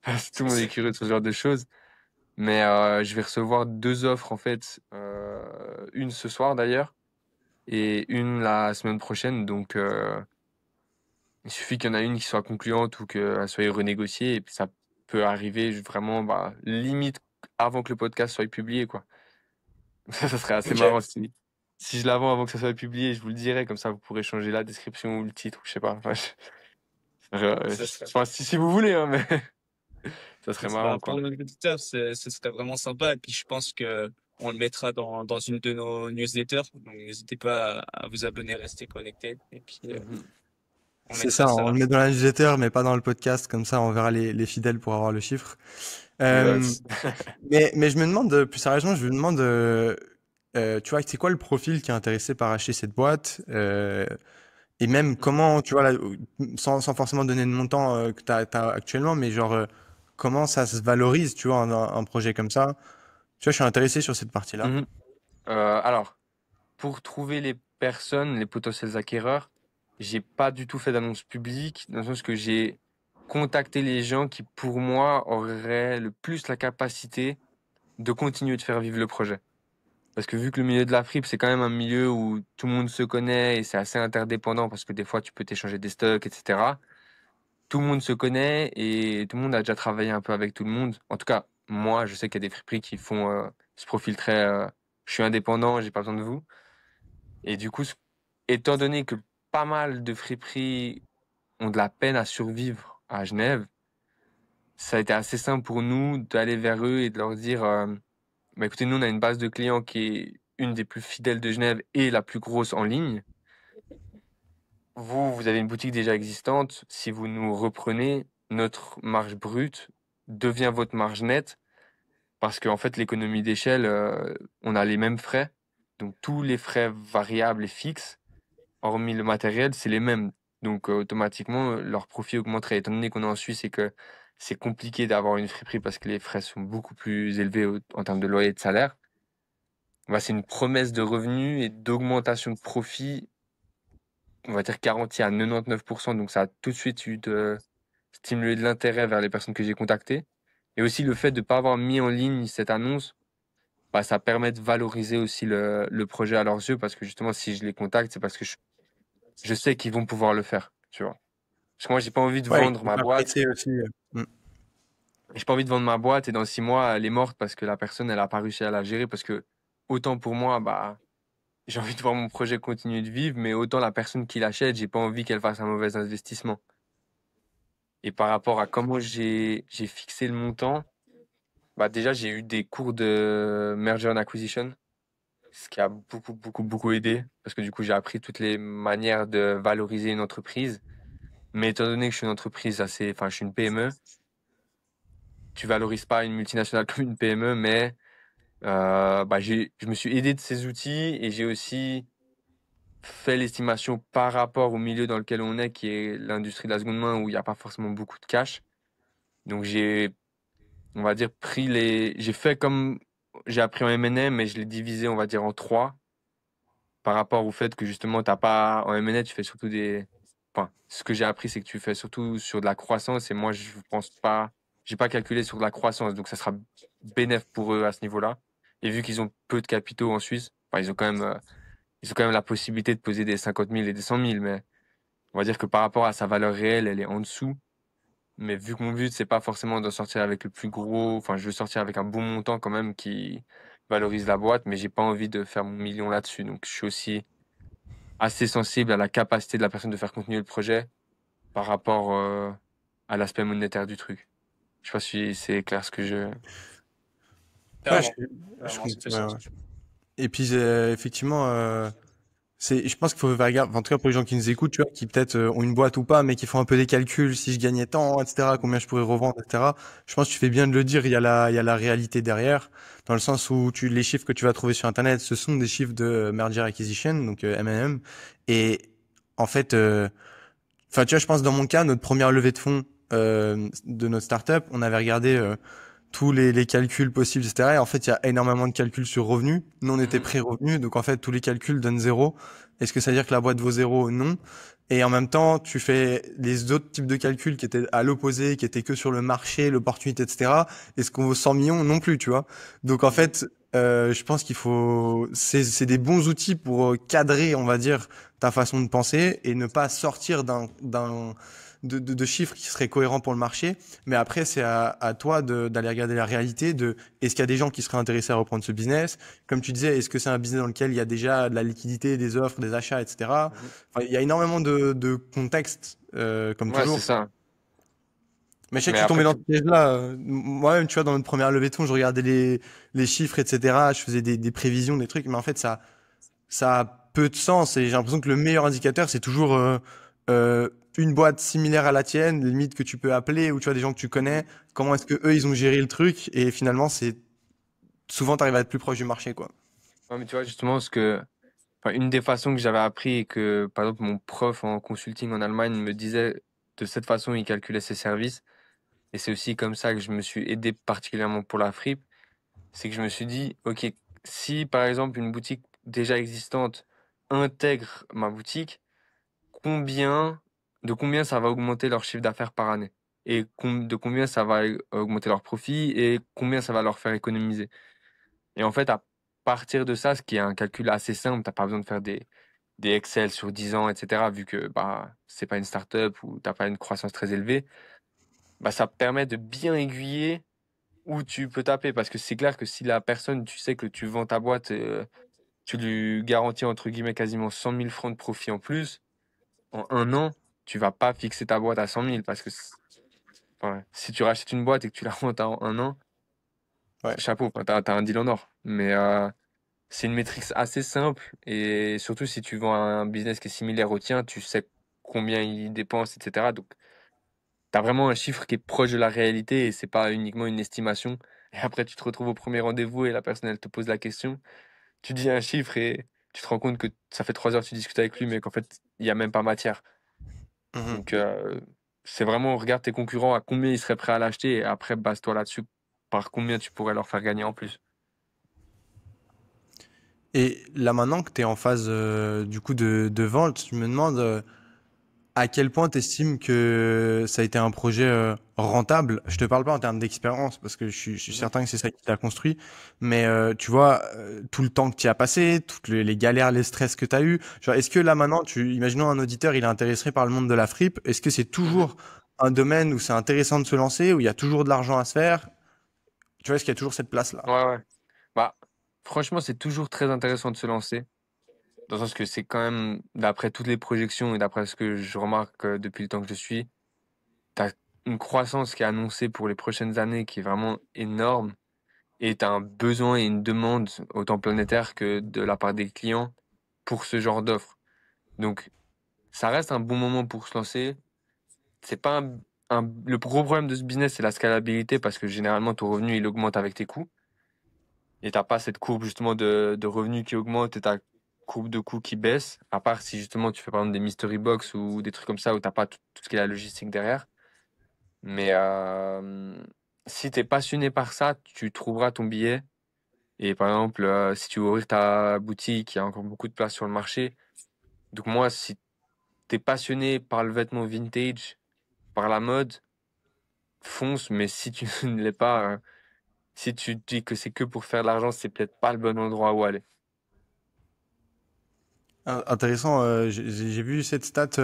Parce que tout le monde est curieux de ce genre de choses. Mais je vais recevoir 2 offres en fait, une ce soir d'ailleurs, et une la semaine prochaine. Donc, il suffit qu'il y en a une qui soit concluante ou qu'elle soit renégociée, et puis ça peut arriver vraiment, bah, limite avant que le podcast soit publié, quoi. Ça serait assez Ok. marrant si je la vends avant que ça soit publié, je vous le dirai, comme ça vous pourrez changer la description ou le titre, ou je sais pas. Enfin, Ça serait, enfin, si vous voulez, hein, mais ça serait bah, marrant, pour quoi. nos auditeurs, ce serait vraiment sympa. Et puis, je pense que on le mettra dans une de nos newsletters. Donc, n'hésitez pas à vous abonner, rester connectés. Et puis, Mhm. on C'est mettra ça, ça. on le met dans la newsletter, mais pas dans le podcast, comme ça on verra les fidèles pour avoir le chiffre. Euh, Yes. mais je me demande, plus sérieusement, je me demande, tu vois, c'est quoi le profil qui est intéressé par acheter cette boîte et même comment, tu vois, là, sans forcément donner le montant que tu as actuellement, mais genre, comment ça se valorise, tu vois, un projet comme ça. Tu vois, je suis intéressé sur cette partie-là. Mhm. Alors, pour trouver les personnes, les potentiels acquéreurs, j'ai pas du tout fait d'annonce publique, dans le sens que j'ai contacté les gens qui, pour moi, auraient le plus la capacité de continuer de faire vivre le projet. Parce que vu que le milieu de la fripe, c'est quand même un milieu où tout le monde se connaît et c'est assez interdépendant parce que des fois, tu peux t'échanger des stocks, etc. Tout le monde se connaît et tout le monde a déjà travaillé un peu avec tout le monde. En tout cas, moi, je sais qu'il y a des friperies qui font ce profil très je suis indépendant, j'ai pas besoin de vous. Et du coup, étant donné que pas mal de friperies ont de la peine à survivre à Genève, ça a été assez simple pour nous d'aller vers eux et de leur dire bah écoutez, nous, on a une base de clients qui est une des plus fidèles de Genève et la plus grosse en ligne. Vous avez une boutique déjà existante. Si vous nous reprenez, notre marge brute devient votre marge nette parce qu'en fait, l'économie d'échelle, on a les mêmes frais. Donc, tous les frais variables et fixes, hormis le matériel, c'est les mêmes. Donc, automatiquement, leur profit augmenterait. Étant donné qu'on est en Suisse et que c'est compliqué d'avoir une friperie parce que les frais sont beaucoup plus élevés en termes de loyer et de salaire, bah, c'est une promesse de revenus et d'augmentation de profit, on va dire garantie à 99%. Donc, ça a tout de suite eu stimulé de l'intérêt vers les personnes que j'ai contactées. Et aussi le fait de ne pas avoir mis en ligne cette annonce, bah, ça permet de valoriser aussi le projet à leurs yeux parce que justement, si je les contacte, c'est parce que je sais qu'ils vont pouvoir le faire, tu vois. Parce que moi, j'ai pas envie de Ouais, vendre il ma va boîte. prêter aussi. J'ai pas envie de vendre ma boîte et dans 6 mois, elle est morte parce que la personne, elle a pas réussi à la gérer. Parce que autant pour moi, bah, j'ai envie de voir mon projet continuer de vivre, mais autant la personne qui l'achète, j'ai pas envie qu'elle fasse un mauvais investissement. Et par rapport à comment j'ai fixé le montant, bah déjà, j'ai eu des cours de merger and acquisition, ce qui a beaucoup, beaucoup, beaucoup aidé. Parce que du coup, j'ai appris toutes les manières de valoriser une entreprise. Mais étant donné que je suis une entreprise enfin, je suis une PME, tu valorises pas une multinationale comme une PME, mais bah, je me suis aidé de ces outils et j'ai aussi fait l'estimation par rapport au milieu dans lequel on est, qui est l'industrie de la seconde main, où il n'y a pas forcément beaucoup de cash. Donc on va dire, j'ai fait comme j'ai appris en M&A, mais je l'ai divisé, on va dire, en trois, par rapport au fait que justement, t'as pas, en M&A, tu fais surtout enfin, ce que j'ai appris, c'est que tu fais surtout sur de la croissance, et moi, je pense pas, j'ai pas calculé sur de la croissance, donc ça sera bénéf pour eux à ce niveau-là. Et vu qu'ils ont peu de capitaux en Suisse, enfin, ils ont quand même la possibilité de poser des 50 000 et des 100 000, mais on va dire que par rapport à sa valeur réelle, elle est en dessous. Mais vu que mon but, c'est pas forcément de sortir avec le plus gros, enfin, je veux sortir avec un bon montant quand même qui valorise la boîte, mais j'ai pas envie de faire mon million là-dessus. Donc, je suis aussi assez sensible à la capacité de la personne de faire continuer le projet par rapport à l'aspect monétaire du truc. Je sais pas si c'est clair ce que je. Ouais, Clairement. je Clairement, comprends. c'était Ouais, ça. ouais. Et puis effectivement, je pense qu'il faut faire gaffe, en tout cas pour les gens qui nous écoutent, tu vois, qui peut-être ont une boîte ou pas, mais qui font un peu des calculs, si je gagnais tant, etc., combien je pourrais revendre, etc. Je pense que tu fais bien de le dire, il y a la réalité derrière, dans le sens où les chiffres que tu vas trouver sur Internet, ce sont des chiffres de merger acquisition, donc M&M. Et en fait, enfin, tu vois, je pense dans mon cas, notre première levée de fonds de notre startup, on avait regardé tous les calculs possibles, etc. Et en fait, il y a énormément de calculs sur revenus. Nous, on était Mhm. pré-revenus, donc en fait, tous les calculs donnent zéro. Est-ce que ça veut dire que la boîte vaut zéro? Non. Et en même temps, tu fais les autres types de calculs qui étaient à l'opposé, qui étaient que sur le marché, l'opportunité, etc. Est-ce qu'on vaut 100 millions? Non plus, tu vois. Donc en Mhm. fait, Je pense qu'il faut, c'est des bons outils pour cadrer, on va dire, ta façon de penser et ne pas sortir de chiffres qui seraient cohérents pour le marché. Mais après, c'est à toi d'aller regarder la réalité de est-ce qu'il y a des gens qui seraient intéressés à reprendre ce business? Comme tu disais, est-ce que c'est un business dans lequel il y a déjà de la liquidité, des offres, des achats, etc. Mhm. Enfin, il y a énormément de contextes, comme Ouais, c'est toujours. ça. Mais je sais que Mais je suis tombé après, dans ce piège-là. Moi-même, tu vois, dans notre première levée de fonds, je regardais les chiffres, etc. Je faisais des prévisions, des trucs. Mais en fait, ça a peu de sens. Et j'ai l'impression que le meilleur indicateur, c'est toujours euh, une boîte similaire à la tienne, limite que tu peux appeler, ou tu vois, des gens que tu connais. Comment est-ce que eux, ils ont géré le truc? Et finalement, c'est souvent, tu arrives à être plus proche du marché, quoi. ouais, mais tu vois, justement, enfin, une des façons que j'avais appris et que, par exemple, mon prof en consulting en Allemagne me disait de cette façon, il calculait ses services. Et c'est aussi comme ça que je me suis aidé particulièrement pour la fripe. C'est que je me suis dit, OK, si par exemple une boutique déjà existante intègre ma boutique, combien, de combien ça va augmenter leur chiffre d'affaires par année? Et de combien ça va augmenter leur profit et combien ça va leur faire économiser? Et en fait, à partir de ça, ce qui est un calcul assez simple, t'as pas besoin de faire des Excel sur 10 ans, etc., vu que bah, c'est pas une startup ou t'as pas une croissance très élevée, bah, ça permet de bien aiguiller où tu peux taper. Parce que c'est clair que si la personne, tu sais que tu vends ta boîte, tu lui garantis entre guillemets quasiment 100 000 francs de profit en plus, en un an, tu vas pas fixer ta boîte à 100 000 parce que enfin, si tu rachètes une boîte et que tu la rends en un an, Ouais. chapeau, enfin, t'as un deal en or. Mais c'est une métrique assez simple et surtout si tu vends un business qui est similaire au tien, tu sais combien il dépense, etc. Donc, tu as vraiment un chiffre qui est proche de la réalité et c'est pas uniquement une estimation. Et après, tu te retrouves au premier rendez-vous et la personne, elle te pose la question. Tu dis un chiffre et tu te rends compte que ça fait 3 heures que tu discutes avec lui, mais qu'en fait, il n'y a même pas matière. Mhm. Donc, c'est vraiment, regarde tes concurrents, à combien ils seraient prêts à l'acheter et après, base-toi là-dessus, par combien tu pourrais leur faire gagner en plus. Et là, maintenant que tu es en phase, du coup, de vente, je me demande, à quel point tu estimes que ça a été un projet rentable? Je te parle pas en termes d'expérience, parce que je suis Mhm. certain que c'est ça qui t'a construit, mais tu vois, tout le temps que tu y as passé, toutes les galères, les stress que tu as eu, genre, est-ce que là maintenant, imaginons un auditeur, il est intéressé par le monde de la fripe, est-ce que c'est Mhm. toujours un domaine où c'est intéressant de se lancer, où il y a toujours de l'argent à se faire? Tu vois, est-ce qu'il y a toujours cette place-là? Ouais, ouais. Bah, franchement, c'est toujours très intéressant de se lancer. Dans le sens que c'est quand même, d'après toutes les projections et d'après ce que je remarque depuis le temps que je suis, tu as une croissance qui est annoncée pour les prochaines années qui est vraiment énorme et tu as un besoin et une demande autant planétaire que de la part des clients pour ce genre d'offre. Donc, ça reste un bon moment pour se lancer. C'est pas le gros problème de ce business, c'est la scalabilité parce que généralement ton revenu il augmente avec tes coûts et t'as pas cette courbe justement de revenus qui augmente et ta courbe de coûts qui baisse, à part si justement tu fais par exemple des mystery box ou des trucs comme ça où t'as pas tout ce qui est la logistique derrière. Mais si t'es passionné par ça, tu trouveras ton billet. Et par exemple, si tu veux ouvrir ta boutique, il y a encore beaucoup de place sur le marché. Donc moi, si t'es passionné par le vêtement vintage, par la mode, fonce. Mais si tu ne l'es pas, si tu te dis que c'est que pour faire de l'argent, c'est peut-être pas le bon endroit où aller. Intéressant, j'ai vu cette stat tu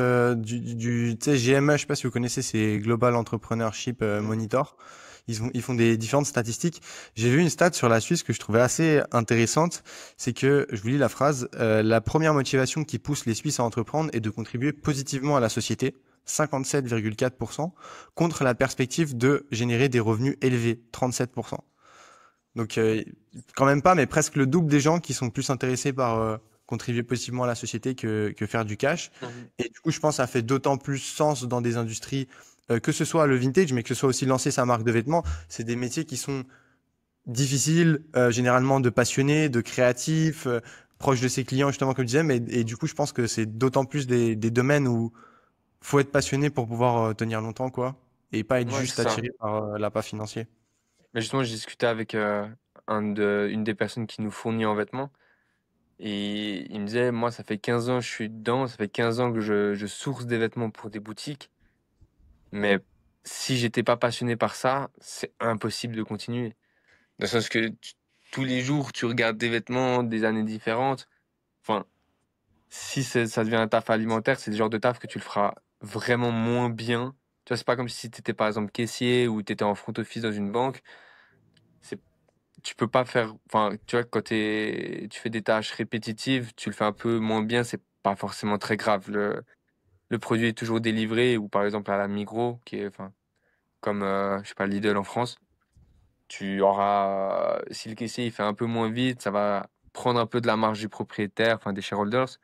sais, GME, je sais pas si vous connaissez, c'est Global Entrepreneurship Mhm. Monitor. Ils font des différentes statistiques. J'ai vu une stat sur la Suisse que je trouvais assez intéressante. C'est que, je vous lis la phrase, la première motivation qui pousse les Suisses à entreprendre est de contribuer positivement à la société, 57,4%, contre la perspective de générer des revenus élevés, 37%. Donc, quand même pas, mais presque le double des gens qui sont plus intéressés par contribuer positivement à la société que faire du cash. Mhm. Et du coup, je pense que ça fait d'autant plus sens dans des industries, que ce soit le vintage, mais que ce soit aussi lancer sa marque de vêtements. C'est des métiers qui sont difficiles, généralement de passionnés, de créatifs, proches de ses clients, justement, comme je disais. Mais, et du coup, je pense que c'est d'autant plus des domaines où faut être passionné pour pouvoir tenir longtemps, quoi. Et pas être Ouais, c'est juste ça. attiré par l'appât financier. Mais justement, j'ai discuté avec une des personnes qui nous fournit en vêtements et il me disait, moi, ça fait 15 ans que je suis dedans, ça fait 15 ans que je source des vêtements pour des boutiques, mais si j'étais pas passionné par ça, c'est impossible de continuer. Dans le sens que tous les jours, tu regardes des vêtements des années différentes. Enfin, si ça devient un taf alimentaire, c'est le genre de taf que tu le feras vraiment moins bien. Tu vois, c'est pas comme si tu étais par exemple caissier ou tu étais en front office dans une banque. C'est, tu peux pas faire. Enfin, tu vois, quand tu fais des tâches répétitives, tu le fais un peu moins bien, c'est pas forcément très grave. Le produit est toujours délivré, ou par exemple à la Migros, qui est, enfin, comme, je sais pas, Lidl en France. Tu auras, si le caissier il fait un peu moins vite, ça va prendre un peu de la marge du propriétaire, enfin des shareholders,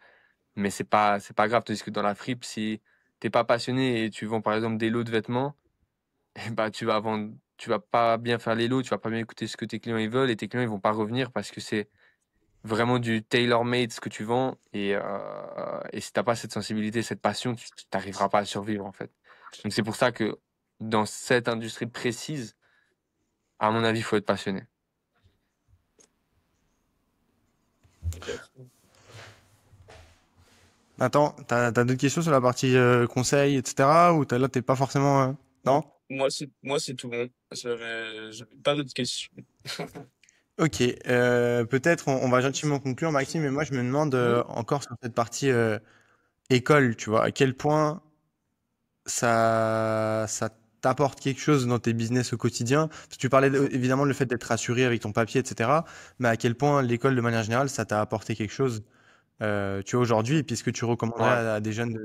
mais c'est pas grave. Tandis que dans la fripe, si t'es pas passionné et tu vends par exemple des lots de vêtements, et bah tu vas pas bien faire les lots, tu vas pas bien écouter ce que tes clients ils veulent, et tes clients ils vont pas revenir parce que c'est vraiment du tailor-made ce que tu vends, et si t'as pas cette sensibilité, cette passion, tu t'arriveras pas à survivre en fait. Donc c'est pour ça que dans cette industrie précise, à mon avis, il faut être passionné. Attends, t'as d'autres questions sur la partie conseil, etc. Ou là, t'es pas forcément. Mm. Non? Moi, c'est tout bon. J'avais pas d'autres questions. Ok, peut-être on va gentiment conclure, Maxime, mais moi je me demande encore sur cette partie école, tu vois, à quel point ça t'apporte quelque chose dans tes business au quotidien. Parce que tu parlais évidemment le fait d'être rassuré avec ton papier, etc. Mais à quel point l'école de manière générale, ça t'a apporté quelque chose, tu vois, aujourd'hui, et puis est-ce que tu recommanderais Ouais. à des jeunes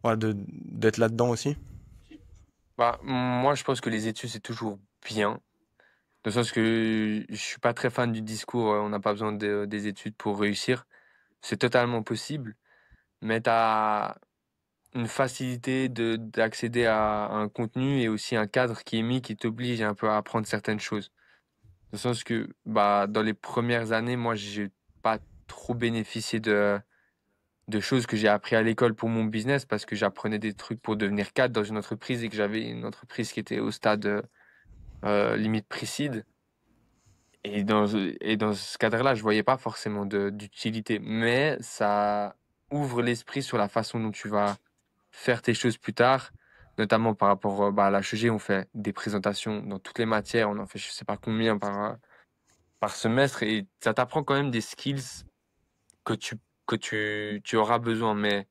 voilà, d'être là-dedans aussi? Bah, moi, je pense que les études, c'est toujours bien. Dans le sens que je suis pas très fan du discours, on n'a pas besoin des études pour réussir. C'est totalement possible, mais tu as une facilité d'accéder à un contenu et aussi un cadre qui est mis qui t'oblige un peu à apprendre certaines choses. Dans le sens que bah, dans les premières années, moi, j'ai pas trop bénéficié de choses que j'ai appris à l'école pour mon business parce que j'apprenais des trucs pour devenir cadre dans une entreprise et que j'avais une entreprise qui était au stade limite précide. Et dans ce cadre-là, je voyais pas forcément d'utilité, mais ça ouvre l'esprit sur la façon dont tu vas faire tes choses plus tard, notamment par rapport bah, à l'HEG, on fait des présentations dans toutes les matières, on en fait je sais pas combien par semestre, et ça t'apprend quand même des skills que tu auras besoin. Mais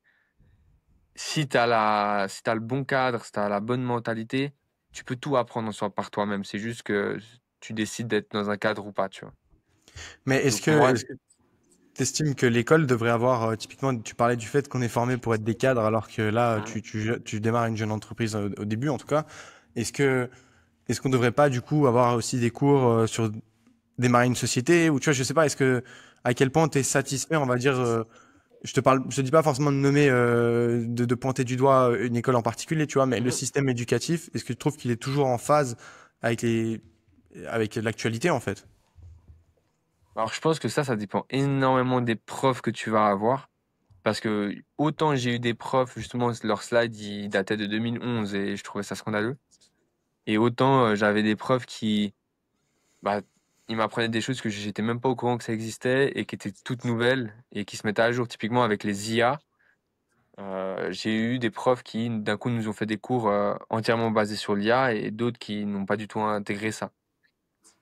si t'as le bon cadre, si t'as la bonne mentalité, tu peux tout apprendre en soi par toi-même. C'est juste que tu décides d'être dans un cadre ou pas, tu vois. Mais Donc moi, est-ce que t'estimes que l'école devrait avoir, typiquement, tu parlais du fait qu'on est formé pour être des cadres, alors que là, Mhm. tu démarres une jeune entreprise au début, en tout cas. Est-ce que, est-ce qu'on devrait pas, du coup, avoir aussi des cours sur démarrer une société, ou tu vois, je sais pas, à quel point tu es satisfait, on va dire, je te dis pas forcément de nommer, de pointer du doigt une école en particulier, tu vois, mais le Mhm. système éducatif, est-ce que tu trouves qu'il est toujours en phase avec avec l'actualité, en fait? Alors je pense que ça dépend énormément des profs que tu vas avoir. Parce que autant j'ai eu des profs, justement, leurs slides, ils dataient de 2011 et je trouvais ça scandaleux. Et autant j'avais des profs qui, bah, ils m'apprenaient des choses que j'étais même pas au courant que ça existait et qui étaient toutes nouvelles et qui se mettaient à jour. Typiquement avec les IA, j'ai eu des profs qui, d'un coup, nous ont fait des cours entièrement basés sur l'IA et d'autres qui n'ont pas du tout intégré ça.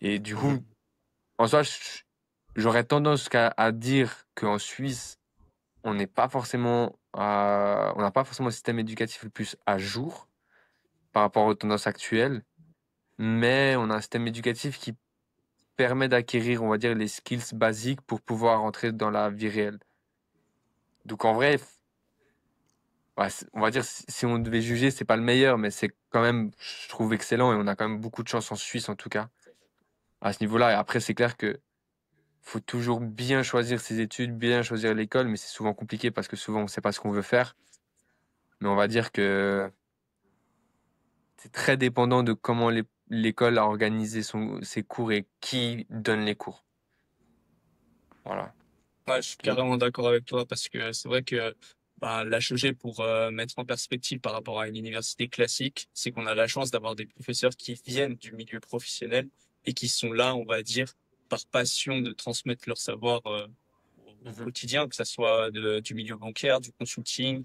Et du coup, Mhm. en soi, j'aurais tendance à dire qu'en Suisse, on n'a pas forcément le système éducatif le plus à jour par rapport aux tendances actuelles, mais on a un système éducatif qui permet d'acquérir, on va dire, les skills basiques pour pouvoir entrer dans la vie réelle. Donc en vrai, ouais, on va dire, si on devait juger, c'est pas le meilleur, mais c'est quand même, je trouve, excellent, et on a quand même beaucoup de chance en Suisse, en tout cas, à ce niveau-là. Et après, c'est clair que faut toujours bien choisir ses études, bien choisir l'école, mais c'est souvent compliqué parce que souvent on sait pas ce qu'on veut faire. Mais on va dire que c'est très dépendant de comment l'école a organisé ses cours et qui donne les cours. Voilà. Ouais, je suis Et- carrément d'accord avec toi parce que c'est vrai que bah, l'HEG, pour mettre en perspective par rapport à une université classique, c'est qu'on a la chance d'avoir des professeurs qui viennent du milieu professionnel et qui sont là, on va dire, par passion de transmettre leur savoir au Mhm. quotidien, que ce soit du milieu bancaire, du consulting,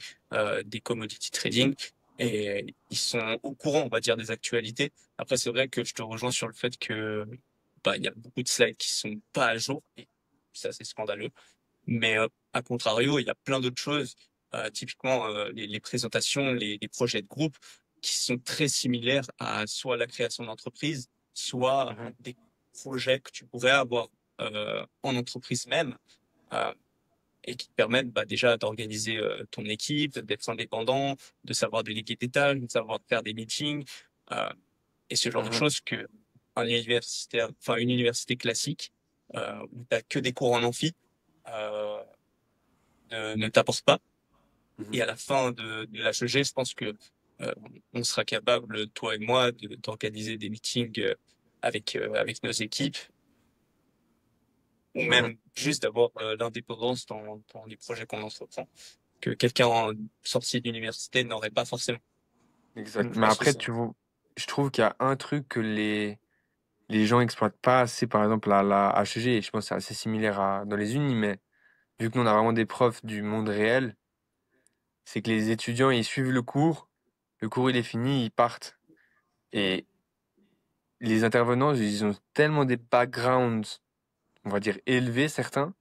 des commodity trading. Et ils sont au courant, on va dire, des actualités. Après, c'est vrai que je te rejoins sur le fait que bah, il y a beaucoup de slides qui sont pas à jour, et ça, c'est scandaleux. Mais à contrario, il y a plein d'autres choses, typiquement les présentations, les projets de groupe, qui sont très similaires à soit la création d'entreprise, soit Mhm. des projets que tu pourrais avoir en entreprise même, euh, et qui te permettent bah, déjà d'organiser ton équipe, d'être indépendant, de savoir déléguer des tâches, de savoir faire des meetings, euh, et ce genre de Mhm. choses que une université classique, où tu n'as que des cours en amphi, euh, ne t'apporte pas. Et Mhm. à la fin de l'HEG, je pense que euh, on sera capable, toi et moi, d'organiser des meetings avec nos équipes, ou Mhm. même juste d'avoir l'indépendance dans les projets qu'on entreprend, que quelqu'un sorti d'université n'aurait pas forcément. Exact. Je Mais pense que après, c'est tu vois, je trouve qu'il y a un truc que les gens exploitent pas assez, par exemple, à la HEG, et je pense que c'est assez similaire dans les unis, mais vu que nous, on a vraiment des profs du monde réel, c'est que les étudiants, ils suivent le cours, il est fini, ils partent. Et les intervenants, ils ont tellement des backgrounds, on va dire, élevés, certains,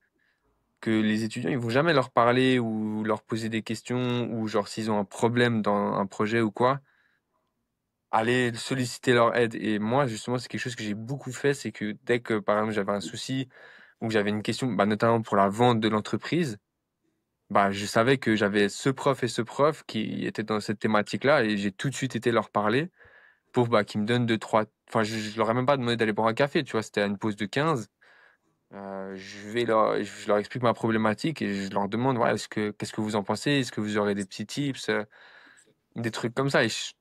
que les étudiants, ils vont jamais leur parler ou leur poser des questions, ou genre, s'ils ont un problème dans un projet ou quoi, aller solliciter leur aide. Et moi, justement, c'est quelque chose que j'ai beaucoup fait, c'est que dès que, par exemple, j'avais un souci ou que j'avais une question, bah, notamment pour la vente de l'entreprise, bah, je savais que j'avais ce prof qui était dans cette thématique-là et j'ai tout de suite été leur parler pour bah, qu'ils me donnent deux, trois. Enfin, je leur ai même pas demandé d'aller boire un café, tu vois, c'était à une pause de 15. Je leur explique ma problématique et je leur demande, ouais, qu'est-ce que vous en pensez? Est-ce que vous aurez des petits tips, des trucs comme ça. Et je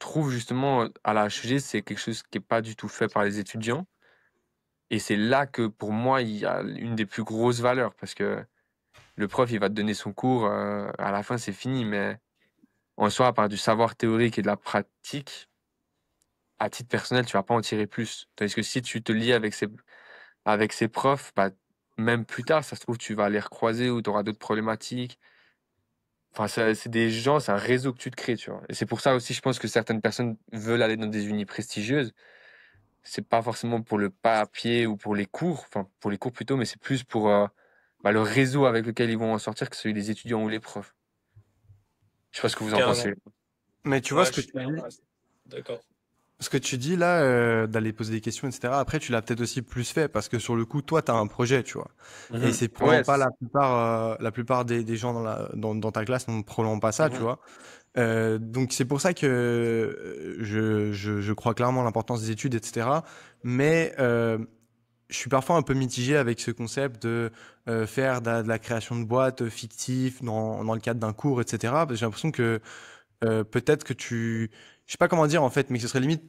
trouve justement à la HEG, c'est quelque chose qui est pas du tout fait par les étudiants. Et c'est là que pour moi, il y a une des plus grosses valeurs parce que le prof, il va te donner son cours, à la fin, c'est fini. Mais en soi, à part du savoir théorique et de la pratique, à titre personnel, tu vas pas en tirer plus. Tandis que si tu te lis avec ces profs, bah, même plus tard, ça se trouve, tu vas les recroiser ou tu auras d'autres problématiques. Enfin, c'est des gens, c'est un réseau que tu te crées, tu vois. Et c'est pour ça aussi, je pense que certaines personnes veulent aller dans des unis prestigieuses. C'est pas forcément pour le papier ou pour les cours, enfin, pour les cours plutôt, mais c'est plus pour bah, le réseau avec lequel ils vont en sortir, que ce soit les étudiants ou les profs. Je sais pas ce que vous en carrément. pensez. Mais tu vois Ouais, ce je que suis tu dis, d'accord. ce que tu dis là, d'aller poser des questions, etc. Après, tu l'as peut-être aussi plus fait parce que sur le coup, toi, tu as un projet, tu vois. Et Mhm. c'est probablement Ouais. pas la plupart des gens dans ta classe n'ont probablement pas ça, tu Mhm. vois. Donc c'est pour ça que je crois clairement à l'importance des études, etc. Mais je suis parfois un peu mitigé avec ce concept de faire de la création de boîtes fictives dans le cadre d'un cours, etc. Parce que j'ai l'impression que peut-être que je sais pas comment dire en fait, mais que ce serait limite,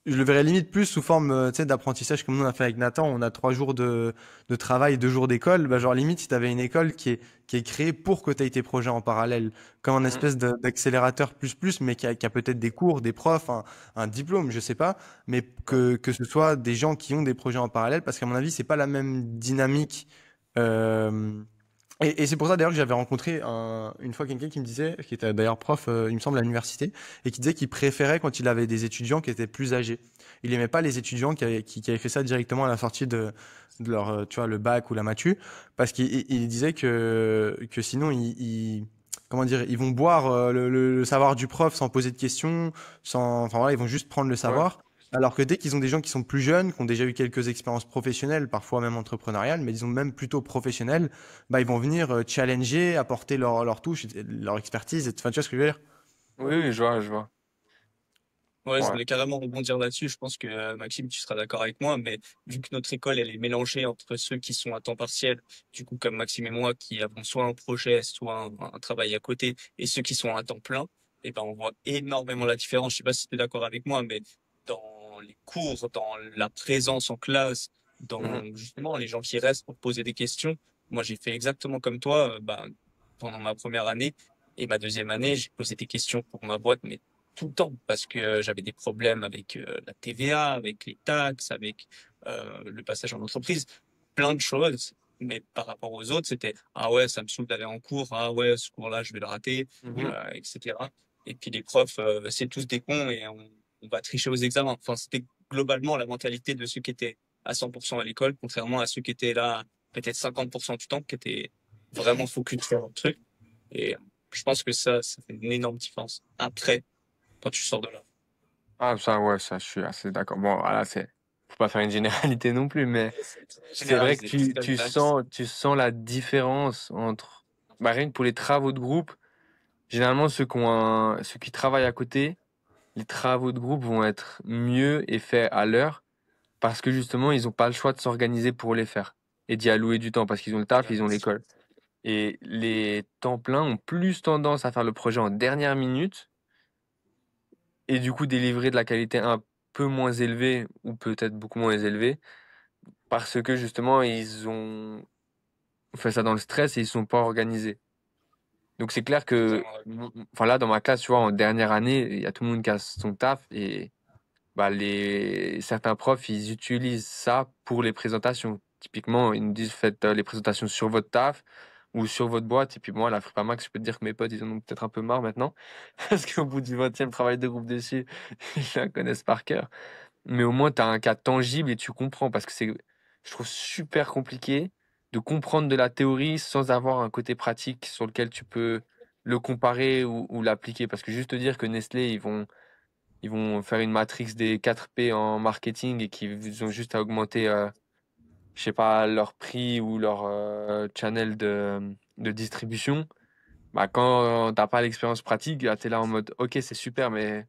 je le verrais limite plus sous forme, tu sais, d'apprentissage comme nous on a fait avec Nathan. On a 3 jours de travail, 2 jours d'école. Bah, genre limite, si t'avais une école qui est créée pour que tu aies tes projets en parallèle, comme un Mhm. espèce d'accélérateur plus, mais qui a peut-être des cours, des profs, un diplôme, je sais pas, mais Ouais. que ce soit des gens qui ont des projets en parallèle, parce qu'à mon avis, c'est pas la même dynamique. Euh, et c'est pour ça d'ailleurs que j'avais rencontré une fois quelqu'un qui me disait, qui était d'ailleurs prof, il me semble, à l'université, et qui disait qu'il préférait quand il avait des étudiants qui étaient plus âgés. Il aimait pas les étudiants qui avaient fait ça directement à la sortie de leur, tu vois, le bac ou la matu, parce qu'il disait que sinon, comment dire, ils vont boire le savoir du prof sans poser de questions, enfin voilà, ils vont juste prendre le Ouais. savoir. Alors que dès qu'ils ont des gens qui sont plus jeunes, qui ont déjà eu quelques expériences professionnelles, parfois même entrepreneuriales, mais disons même plutôt professionnelles, bah, ils vont venir challenger, apporter leur touche, leur expertise. Enfin, tu vois ce que je veux dire? Oui, oui, je vois, je vois. Ouais, je Ouais. voulais carrément rebondir là-dessus. Je pense que Maxime, tu seras d'accord avec moi, mais vu que notre école, elle est mélangée entre ceux qui sont à temps partiel, du coup, comme Maxime et moi, qui avons soit un projet, soit un travail à côté, et ceux qui sont à temps plein, et ben, on voit énormément la différence. Je sais pas si tu es d'accord avec moi, mais dans les cours, dans la présence en classe, Mhm. dans justement les gens qui restent pour poser des questions, moi, j'ai fait exactement comme toi, pendant ma première année et ma deuxième année, j'ai posé des questions pour ma boîte, mais tout le temps parce que j'avais des problèmes avec la TVA, avec les taxes, avec le passage en entreprise, plein de choses. Mais par rapport aux autres, c'était ah ouais, ça me saoule d'aller en cours, ah ouais, ce cours-là, je vais le rater, Mhm. etc. Et puis les profs, c'est tous des cons et on va tricher aux examens. Enfin, c'était globalement la mentalité de ceux qui étaient à 100% à l'école, contrairement à ceux qui étaient là peut-être 50% du temps, qui étaient vraiment focus sur leur truc. Et je pense que ça fait une énorme différence. Après, quand tu sors de là. Ah, ça, ouais, ça, je suis assez d'accord. Bon, voilà, faut pas faire une généralité non plus, mais c'est vrai que Généraliser, c'est très généraliste. tu sens la différence entre, bah, rien que pour les travaux de groupe, généralement, ceux qui travaillent à côté, les travaux de groupe vont être mieux et faits à l'heure parce que justement, ils ont pas le choix de s'organiser pour les faire et d'y allouer du temps parce qu'ils ont le taf, ils ont l'école. Et les temps pleins ont plus tendance à faire le projet en dernière minute et du coup délivrer de la qualité un peu moins élevée ou peut-être beaucoup moins élevée parce que justement ils ont fait ça dans le stress et ils sont pas organisés. Donc c'est clair que, Totalement d'accord. enfin là dans ma classe, tu vois, en dernière année, il y a tout le monde qui a son taf et bah certains profs ils utilisent ça pour les présentations. Typiquement, ils nous disent faites les présentations sur votre taf ou sur votre boîte. Et puis moi, la Prépa Max, je peux te dire que mes potes, ils en ont peut-être un peu marre maintenant. Parce qu'au bout du 20e travail de groupe dessus, ils la connaissent par cœur. Mais au moins, tu as un cas tangible et tu comprends. Parce que je trouve super compliqué de comprendre de la théorie sans avoir un côté pratique sur lequel tu peux le comparer ou l'appliquer. Parce que juste te dire que Nestlé, ils vont faire une matrix des 4 P en marketing et qu'ils ont juste à augmenter, je sais pas, leur prix ou leur channel de distribution. Bah, quand t'as pas l'expérience pratique, tu es là en mode, ok, c'est super, mais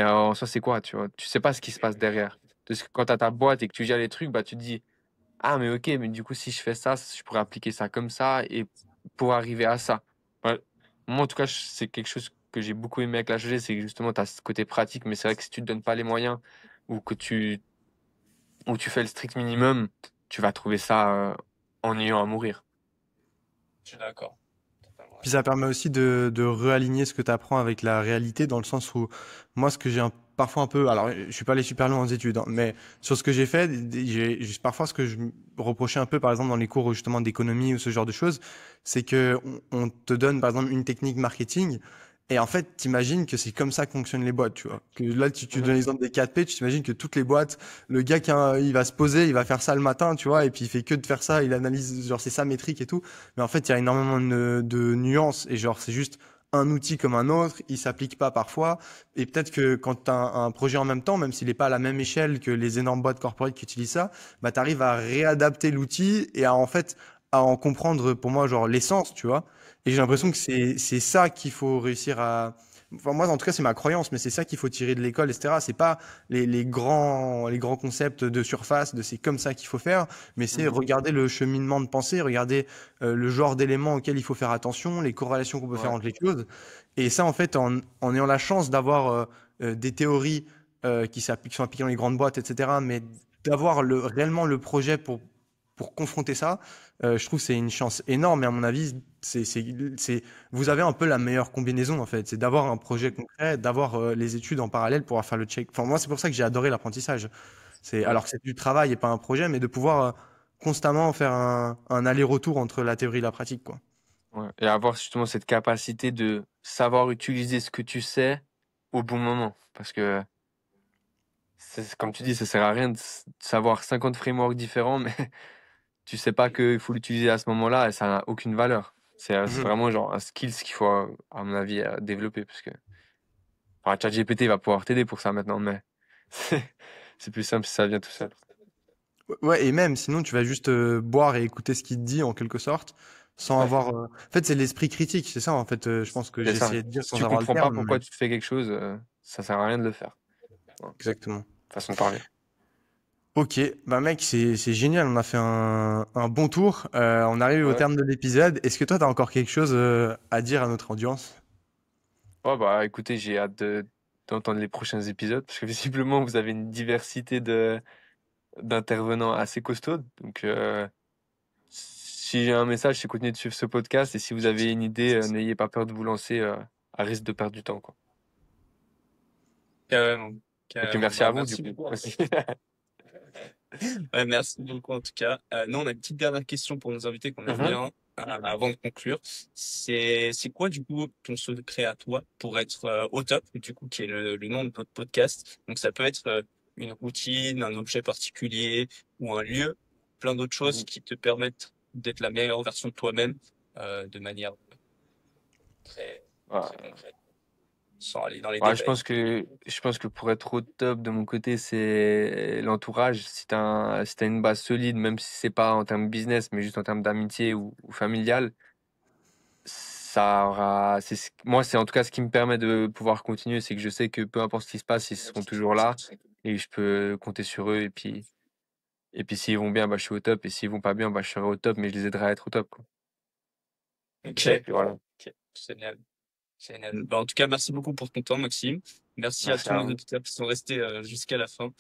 en soi, c'est quoi, tu vois? Tu sais pas ce qui se passe derrière. Parce que quand t'as ta boîte et que tu gères les trucs, bah, tu te dis, ah, mais ok, mais du coup, si je fais ça, je pourrais appliquer ça comme ça et pour arriver à ça. Ouais. Moi, en tout cas, c'est quelque chose que j'ai beaucoup aimé avec la HG, c'est que justement, tu as ce côté pratique, mais c'est vrai que si tu te donnes pas les moyens ou ou tu fais le strict minimum, tu vas trouver ça ennuyant à mourir. Je suis d'accord. Totalement Puis d'accord. ça permet aussi de réaligner ce que tu apprends avec la réalité, dans le sens où moi, ce que parfois un peu, alors je suis pas allé super loin en études, hein, mais sur ce que j'ai fait, parfois ce que je me reprochais un peu, par exemple dans les cours justement d'économie ou ce genre de choses, c'est que on te donne par exemple une technique marketing. Et en fait, t'imagines que c'est comme ça que fonctionnent les boîtes, tu vois. Que là, tu donnes Mhm. l'exemple des 4P, tu t'imagines que toutes les boîtes, le gars il va se poser, il va faire ça le matin, tu vois, et puis il fait que de faire ça, il analyse, genre c'est ça métrique et tout. Mais en fait, il y a énormément de nuances et genre, c'est juste un outil comme un autre, il s'applique pas parfois. Et peut-être que quand tu as un projet en même temps, même s'il n'est pas à la même échelle que les énormes boîtes corporate qui utilisent ça, bah, tu arrives à réadapter l'outil et à en fait, à en comprendre pour moi, genre l'essence, tu vois. Et j'ai l'impression Mhm. que c'est ça qu'il faut réussir à. Enfin, moi, en tout cas, c'est ma croyance, mais c'est ça qu'il faut tirer de l'école, etc. C'est pas les grands concepts de surface, de c'est comme ça qu'il faut faire, mais c'est Mhm. regarder le cheminement de pensée, regarder le genre d'éléments auxquels il faut faire attention, les corrélations qu'on peut faire Ouais. entre les choses. Et ça, en fait, en ayant la chance d'avoir des théories qui sont appliquées dans les grandes boîtes, etc., mais d'avoir réellement le projet pour confronter ça, je trouve que c'est une chance énorme. Et à mon avis, vous avez un peu la meilleure combinaison, en fait. C'est d'avoir un projet concret, d'avoir les études en parallèle pour pouvoir faire le check. Enfin, moi, c'est pour ça que j'ai adoré l'apprentissage. Ouais. Alors que c'est du travail et pas un projet, mais de pouvoir constamment faire un aller-retour entre la théorie et la pratique, quoi. Ouais. Et avoir justement cette capacité de savoir utiliser ce que tu sais au bon moment. Parce que, comme tu dis, ça sert à rien de savoir 50 frameworks différents, mais tu sais pas qu'il faut l'utiliser à ce moment-là et ça n'a aucune valeur. C'est Mhm. vraiment genre un skill qu'il faut, à mon avis, développer. Parce que, enfin, ChatGPT va pouvoir t'aider pour ça maintenant, mais c'est c'est plus simple si ça vient tout seul. Ouais, et même, sinon, tu vas juste boire et écouter ce qu'il te dit, en quelque sorte, sans Ouais. avoir... En fait, c'est l'esprit critique, c'est ça, en fait, je pense que C'est j'ai ça. essayé de dire Si sans tu avoir le comprends pas terme, mais... pourquoi tu fais quelque chose, ça sert à rien de le faire. Ouais. Exactement. Façon de parler. Ok, bah mec, c'est génial, on a fait un bon tour, on arrive au Ouais. terme de l'épisode. Est-ce que toi, tu as encore quelque chose à dire à notre audience? Ouais, bah écoutez, j'ai hâte d'entendre les prochains épisodes parce que visiblement vous avez une diversité d'intervenants assez costauds. Donc si j'ai un message, c'est continuer de suivre ce podcast et si vous avez une idée, n'ayez pas peur de vous lancer à risque de perdre du temps, quoi. Carrément. Et puis Carrément. merci Bah, à vous du merci coup beaucoup. aussi. Ouais, merci beaucoup en tout cas. Nous, on a une petite dernière question pour nos invités qu'on aime Mhm. bien avant de conclure. C'est quoi du coup ton secret à toi pour être au top, du coup, qui est le nom de notre podcast. Donc ça peut être une routine, un objet particulier ou un lieu, plein d'autres choses Mhm. qui te permettent d'être la meilleure version de toi-même de manière très, Ouais. très concrète, sans aller dans les Ouais, je détails. pense que je pense que pour être au top de mon côté, c'est l'entourage. Si t'as une base solide, même si c'est pas en termes business, mais juste en termes d'amitié ou familial, ça aura. Moi, c'est en tout cas ce qui me permet de pouvoir continuer, c'est que je sais que peu importe ce qui se passe, ils seront toujours là et je peux compter sur eux. Et puis s'ils vont bien, bah, je suis au top. Et s'ils vont pas bien, bah, je serai au top, mais je les aiderai à être au top, quoi. Ok, Et puis voilà. ok, génial. Génial. Bah, en tout cas, merci beaucoup pour ton temps, Maxime. Merci à Merci tous à nos vous. auditeurs qui sont restés jusqu'à la fin.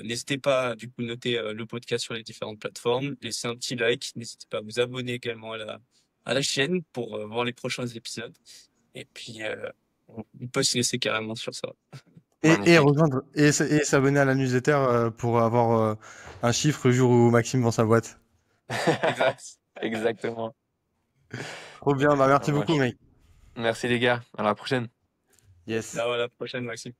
N'hésitez pas, du coup, noter le podcast sur les différentes plateformes. Laissez un petit like. N'hésitez pas à vous abonner également à la chaîne pour voir les prochains épisodes. Et puis, on peut se laisser carrément sur ça. Et Magnifique. rejoindre et s'abonner à la newsletter pour avoir un chiffre le jour où Maxime vend sa boîte. Exact. Exactement. Trop bien, bah Ça merci beaucoup marche. mec. Merci les gars. À la prochaine. Yes. Ciao, à la prochaine, Maxime.